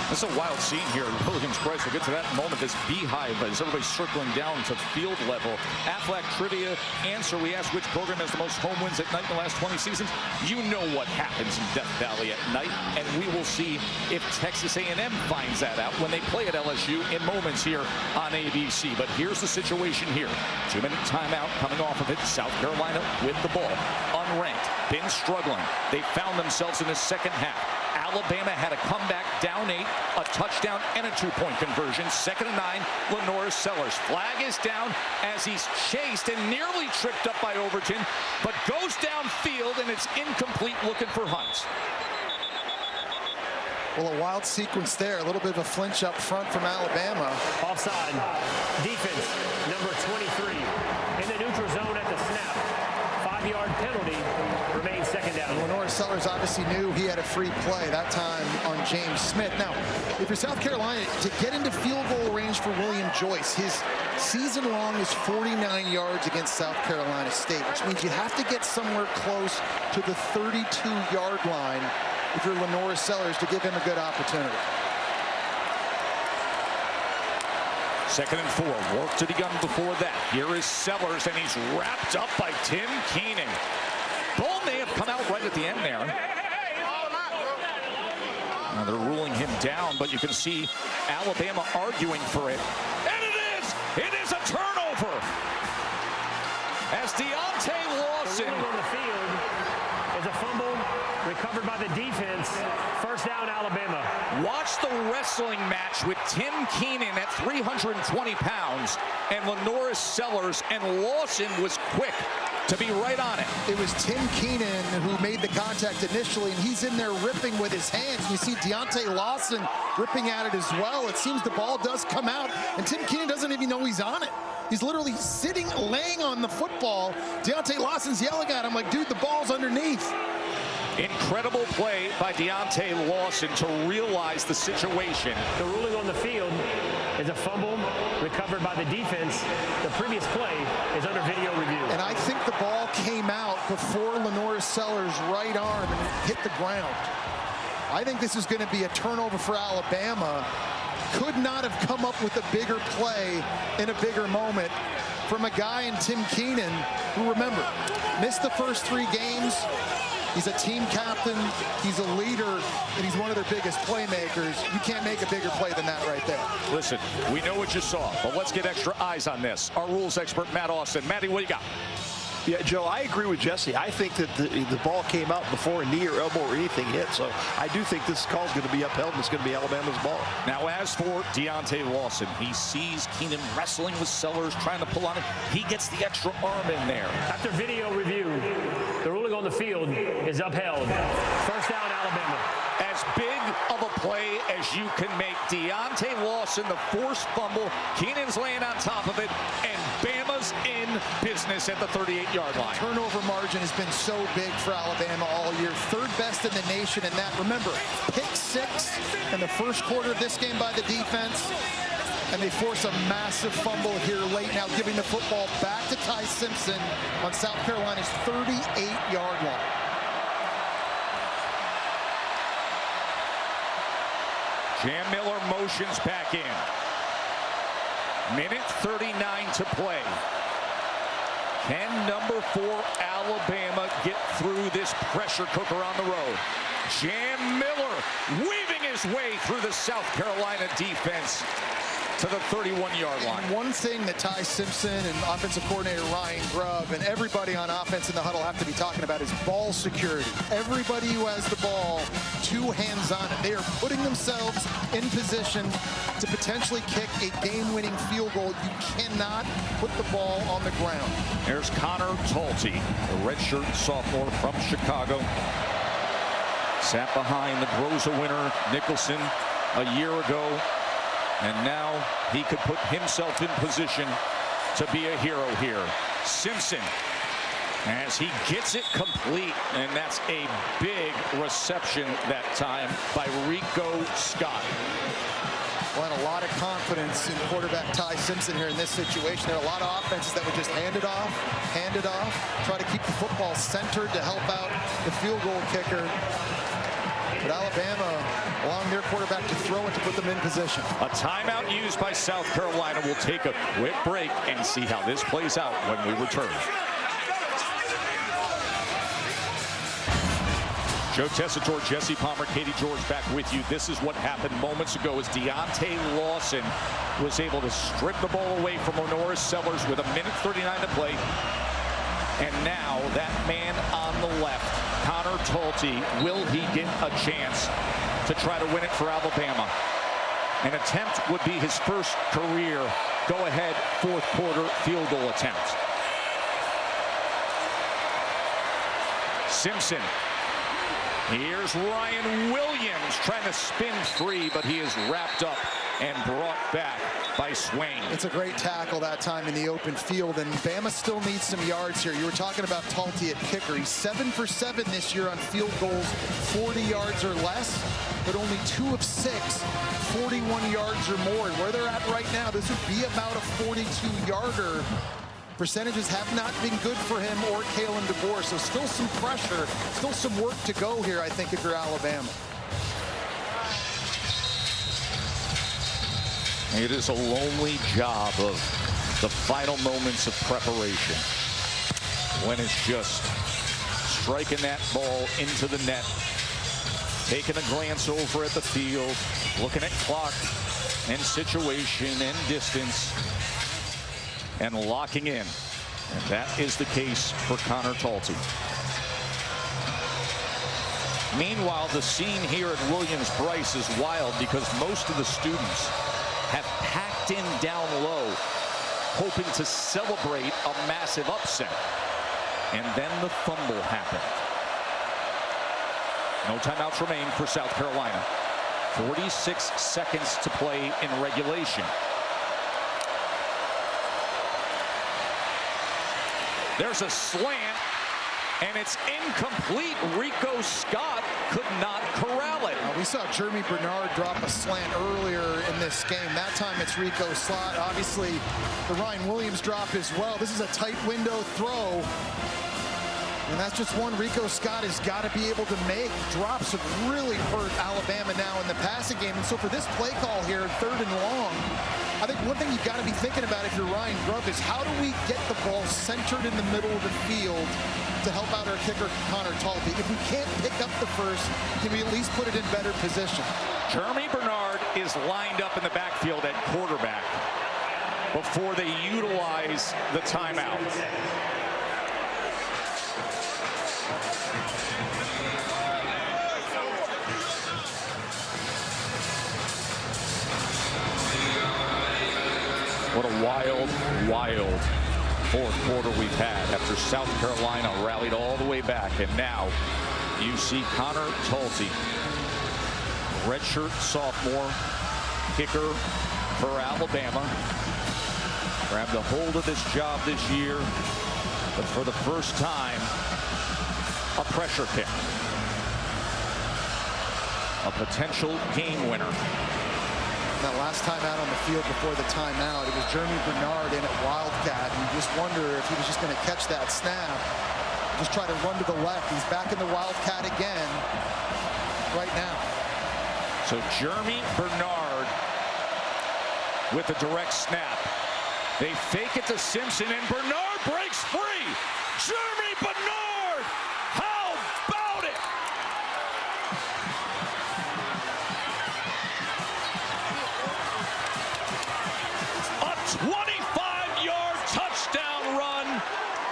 This is a wild scene here at Williams-Brice. We'll get to that in a moment. This beehive as everybody's circling down to field level. Aflac trivia answer. We asked which program has the most home wins at night in the last 20 seasons. You know what happens in Death Valley at night, and we will see if Texas A&M finds that out when they play at LSU in moments here on ABC. But here's the situation here. 2-minute timeout coming off of it. South Carolina with the ball. Unranked. Been struggling. They found themselves in the second half. Alabama had a comeback down 8, a touchdown, and a 2-point conversion. 2nd and 9, Lenora Sellers. Flag is down as he's chased and nearly tripped up by Overton, but goes downfield, and it's incomplete looking for Hunt. Well, a wild sequence there. A little bit of a flinch up front from Alabama. Offside. Defense, number 23. In the neutral zone at the snap. 5-yard penalty. Remains 2nd down. Lenora Sellers obviously knew he had a free play that time on James Smith. Now, if you're South Carolina, to get into field goal range for William Joyce, his season long is 49 yards against South Carolina State, which means you have to get somewhere close to the 32-yard line if you're Lenora Sellers to give him a good opportunity. 2nd and 4. Work to be done before that. Here is Sellers, and he's wrapped up by Tim Keenan. Ball may have come out right at the end there. Now they're ruling him down, but you can see Alabama arguing for it. And it is a turnover. As Deontay Lawson on the field is a fumble recovered by the defense. First down. down, Alabama. Watch the wrestling match with Tim Keenan at 320 pounds and Lenoris Sellers, and Lawson was quick to be right on it. It was Tim Keenan who made the contact initially, and he's in there ripping with his hands. You see Deontay Lawson ripping at it as well. It seems the ball does come out, and Tim Keenan doesn't even know he's on it. He's literally sitting, laying on the football. Deontay Lawson's yelling at him like, dude, the ball's underneath. Incredible play by Deontay Lawson to realize the situation. The ruling on the field is a fumble recovered by the defense. The previous play is under video review. And I think the ball came out before Lenoris Sellers' right arm and hit the ground. I think this is going to be a turnover for Alabama. Could not have come up with a bigger play in a bigger moment from a guy in Tim Keenan, who, remember, missed the first 3 games. He's a team captain, he's a leader, and he's one of their biggest playmakers. You can't make a bigger play than that right there. Listen, we know what you saw, but let's get extra eyes on this. Our rules expert, Matt Austin. Matty, what do you got? Yeah, Joe, I agree with Jesse. I think that the ball came out before a knee or elbow or anything hit. So I do think this call is going to be upheld, and it's going to be Alabama's ball. Now, as for Deontay Lawson, he sees Keenan wrestling with Sellers, trying to pull on him. He gets the extra arm in there. After video review, the ruling on the field is upheld. First down, Alabama. As big of a play as you can make. Deontay Lawson, the forced fumble. Keenan's laying on top of it, and Bama's in business at the 38-yard line. Turnover margin has been so big for Alabama all year. 3rd best in the nation in that. Remember, pick 6 in the first quarter of this game by the defense. And they force a massive fumble here late, now giving the football back to Ty Simpson on South Carolina's 38-yard line. Jam Miller motions back in. Minute 39 to play. Can number 4 Alabama get through this pressure cooker on the road? Jam Miller weaving his way through the South Carolina defense to the 31-yard line. And one thing that Ty Simpson and offensive coordinator Ryan Grubb and everybody on offense in the huddle have to be talking about is ball security. Everybody who has the ball, 2 hands on it. They are putting themselves in position to potentially kick a game-winning field goal. You cannot put the ball on the ground. There's Connor Talty, a redshirt sophomore from Chicago. Sat behind the Groza winner Nicholson a year ago. And now he could put himself in position to be a hero here. Simpson, as he gets it complete, and that's a big reception that time by Rico Scott. Well, and a lot of confidence in quarterback Ty Simpson here in this situation. There are a lot of offenses that would just hand it off, try to keep the football centered to help out the field goal kicker. But Alabama allowing their quarterback to throw it to put them in position. A timeout used by South Carolina. We'll take a quick break and see how this plays out when we return. Joe Tessitore, Jesse Palmer, Katie George back with you. This is what happened moments ago as Deontay Lawson was able to strip the ball away from Lenoris Sellers with 1:39 to play. And now that man on the left, Connor Talty, will he get a chance to try to win it for Alabama? An attempt would be his first career go-ahead 4th quarter field goal attempt. Simpson. Here's Ryan Williams trying to spin free, but he is wrapped up and brought back by Swain. It's a great tackle that time in the open field, and Bama still needs some yards here. You were talking about Talty at kicker. He's 7 for 7 this year on field goals, 40 yards or less, but only 2 of 6, 41 yards or more. And where they're at right now, this would be about a 42-yarder. Percentages have not been good for him or Kalen DeBoer, so still some pressure, still some work to go here, I think, if you're Alabama. It is a lonely job of the final moments of preparation when it's just striking that ball into the net, taking a glance over at the field, looking at clock and situation and distance, and locking in. And that is the case for Connor Talty. Meanwhile, the scene here at Williams-Brice is wild because most of the students have packed in down low, hoping to celebrate a massive upset. And then the fumble happened. No timeouts remain for South Carolina. 46 seconds to play in regulation. There's a slant, and it's incomplete. Rico Scott could not corral it. We saw Jeremy Bernard drop a slant earlier in this game. That time it's Rico Scott. Obviously, the Ryan Williams drop as well. This is a tight window throw. And that's just one Rico Scott has got to be able to make. Drops have really hurt Alabama now in the passing game. And so for this play call here, 3rd and long, I think one thing you've got to be thinking about if you're Ryan Grubb is how do we get the ball centered in the middle of the field to help out our kicker, Connor Talty. If we can't pick up the first, can we at least put it in better position? Jeremy Bernard is lined up in the backfield at quarterback before they utilize the timeout. What a wild, wild fourth quarter we've had after South Carolina rallied all the way back. And now you see Connor Talty, redshirt sophomore, kicker for Alabama, grabbed a hold of this job this year, but for the first time, a pressure kick. A potential game winner. That last time out on the field before the timeout, it was Jeremy Bernard in at Wildcat. And you just wonder if he was just going to catch that snap, just try to run to the left. He's back in the Wildcat again right now. So Jeremy Bernard with a direct snap. They fake it to Simpson, and Bernard breaks free. Jeremy Bernard! How about it? A 25-yard touchdown run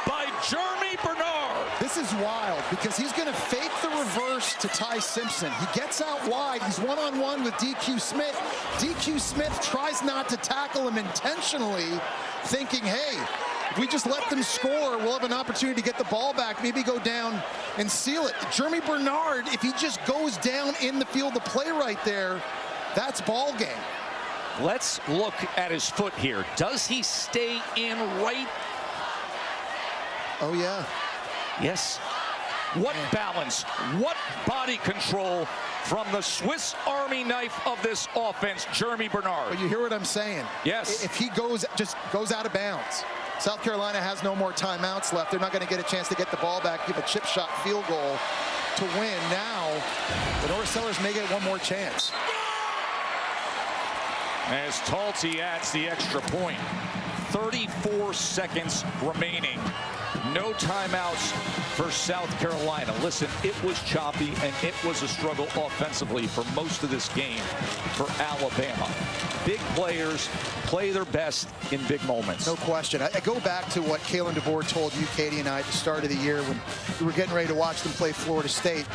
by Jeremy Bernard. This is wild because he's going to fake the reverse to Ty Simpson. He gets out wide. He's one-on-one with DQ Smith. DQ Smith tries not to tackle him intentionally, thinking, hey, if we just let them score, we'll have an opportunity to get the ball back, maybe go down and seal it. Jeremy Bernard, if he just goes down in the field, the play right there, that's ball game. Let's look at his foot here. Does he stay in right? Oh, yeah. Yes. What balance, what body control from the Swiss Army knife of this offense, Jeremy Bernard. But you hear what I'm saying? Yes. If he just goes out of bounds. South Carolina has no more timeouts left. They're not going to get a chance to get the ball back, give a chip shot field goal to win. Now, the North Sellers may get one more chance. As Talty adds the extra point. 34 seconds remaining. No timeouts for South Carolina. Listen, it was choppy and it was a struggle offensively for most of this game for Alabama. Big players play their best in big moments. No question. I go back to what Kalen DeVore told you, Katie, and I at the start of the year when we were getting ready to watch them play Florida State.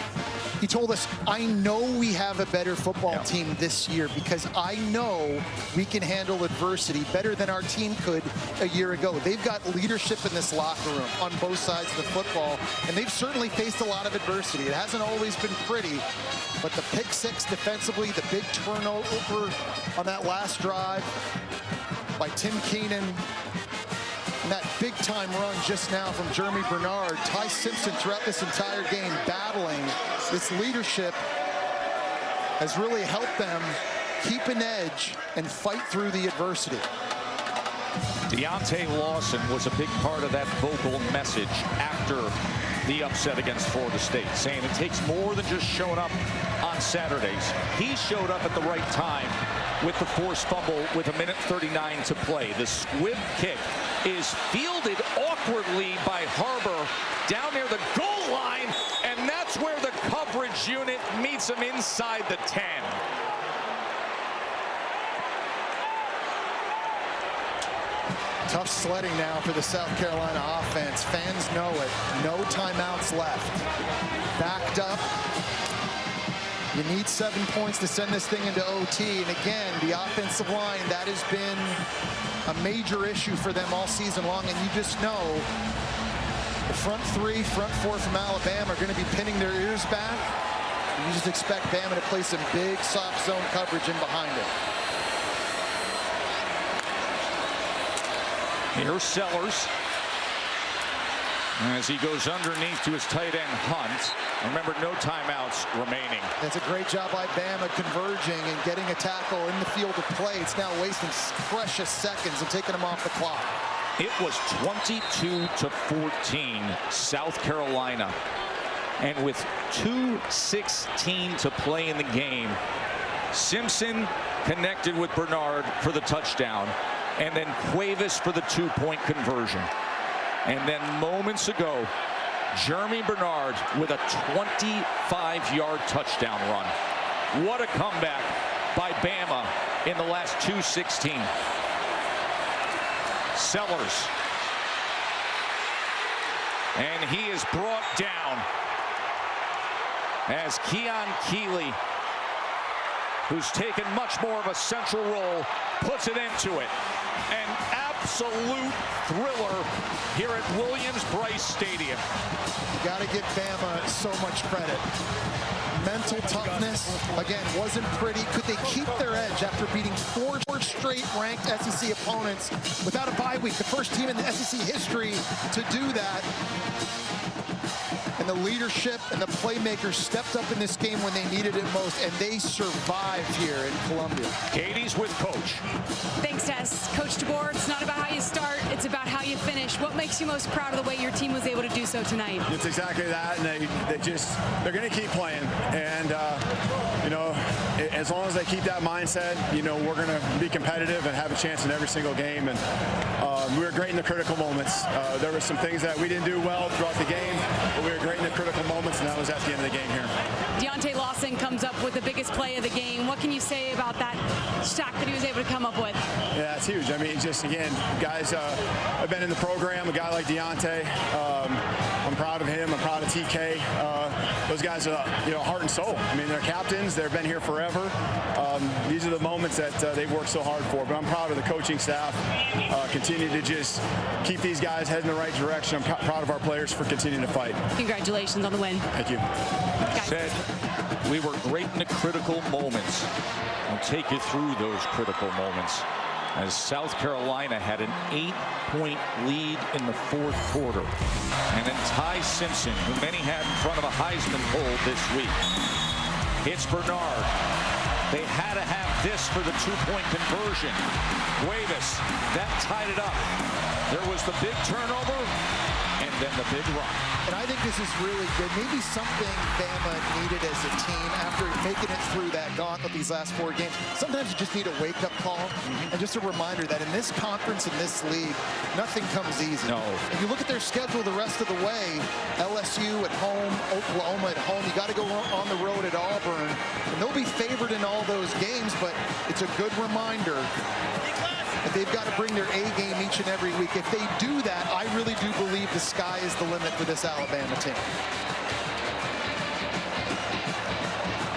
He told us, I know we have a better football team this year because I know we can handle adversity better than our team could a year ago. They've got leadership in this locker room on both sides of the football, and they've certainly faced a lot of adversity. It hasn't always been pretty, but the pick six defensively, the big turnover on that last drive by Tim Keenan, and that big-time run just now from Jeremy Bernard. Ty Simpson throughout this entire game battling. This leadership has really helped them keep an edge and fight through the adversity. Deontay Lawson was a big part of that vocal message after the upset against Florida State, saying it takes more than just showing up on Saturdays. He showed up at the right time with the forced fumble with 1:39 to play. The squib kick is fielded awkwardly by Harbor down near the goal line, and that's where the coverage unit meets him inside the 10. Tough sledding now for the South Carolina offense. Fans know it. No timeouts left. Backed up. You need 7 points to send this thing into OT. And again, the offensive line, that has been a major issue for them all season long. And you just know the front three, front four from Alabama are going to be pinning their ears back. You just expect Bama to play some big soft zone coverage in behind it. Here's Sellers as he goes underneath to his tight end Hunt. Remember, no timeouts remaining. That's a great job by Bama converging and getting a tackle in the field of play. It's now wasting precious seconds and taking them off the clock. It was 22-14 South Carolina. And with 2:16 to play in the game, Simpson connected with Bernard for the touchdown, and then Cuevas for the 2-point conversion. And then moments ago, Jeremy Bernard with a 25-yard touchdown run. What a comeback by Bama in the last 2:16. Sellers. And he is brought down as Keon Keeley, who's taken much more of a central role, puts it into it. An absolute thriller here at Williams-Brice Stadium. You got to give Bama so much credit. Mental toughness, again, wasn't pretty. Could they keep their edge after beating 4 straight ranked SEC opponents without a bye week? The first team in the SEC history to do that. And the leadership and the playmakers stepped up in this game when they needed it most, and they survived here in Columbia. Katie's with Coach. Thanks, Tess. Coach DeBoer, it's not about how you start, it's about how you finish. What makes you most proud of the way your team was able to do so tonight? It's exactly that, and they're going to keep playing. And, you know, as long as they keep that mindset, you know, we're going to be competitive and have a chance in every single game. And we were great in the critical moments. There were some things that we didn't do well throughout the game, but we were great in the critical moments, and that was at the end of the game here. Deontay Lawson comes up with the biggest play of the game. What can you say about that shot that he was able to come up with? Yeah, it's huge. I mean, just, again, guys have been in the program, a guy like Deontay. I'm proud of him. I'm proud of TK. Those guys are, you know, heart and soul. I mean, they're captains. They've been here forever. These are the moments that they've worked so hard for. But I'm proud of the coaching staff. Continue to just keep these guys heading in the right direction. I'm proud of our players for continuing to fight. Congratulations on the win. Thank you. Said we were great in the critical moments. I'll take you through those critical moments. As South Carolina had an 8-point lead in the fourth quarter. And then Ty Simpson, who many had in front of a Heisman poll this week, hits Bernard. They had to have this for the 2-point conversion. Cuevas, that tied it up. There was the big turnover, and then the big run. And I think this is really good. Maybe something Bama needed as a team after making it through that gauntlet these last 4 games. Sometimes you just need a wake-up call and just a reminder that in this conference, in this league, nothing comes easy. No. If you look at their schedule the rest of the way, LSU at home, Oklahoma at home, you got to go on the road at Auburn, and they'll be favored in all those games, but it's a good reminder that they've got to bring their A game each and every week. If they do that, I really do believe the sky is the limit for this Alabama team.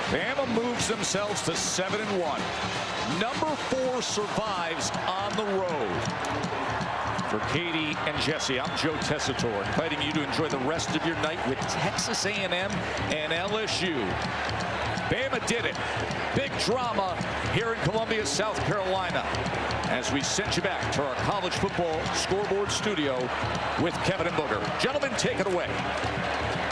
Bama moves themselves to 7-1. Number 4 survives on the road. For Katie and Jesse, I'm Joe Tessitore, inviting you to enjoy the rest of your night with Texas A&M and LSU. Bama did it. Big drama here in Columbia, South Carolina, as we send you back to our college football scoreboard studio with Kevin and Booger. Gentlemen, take it away.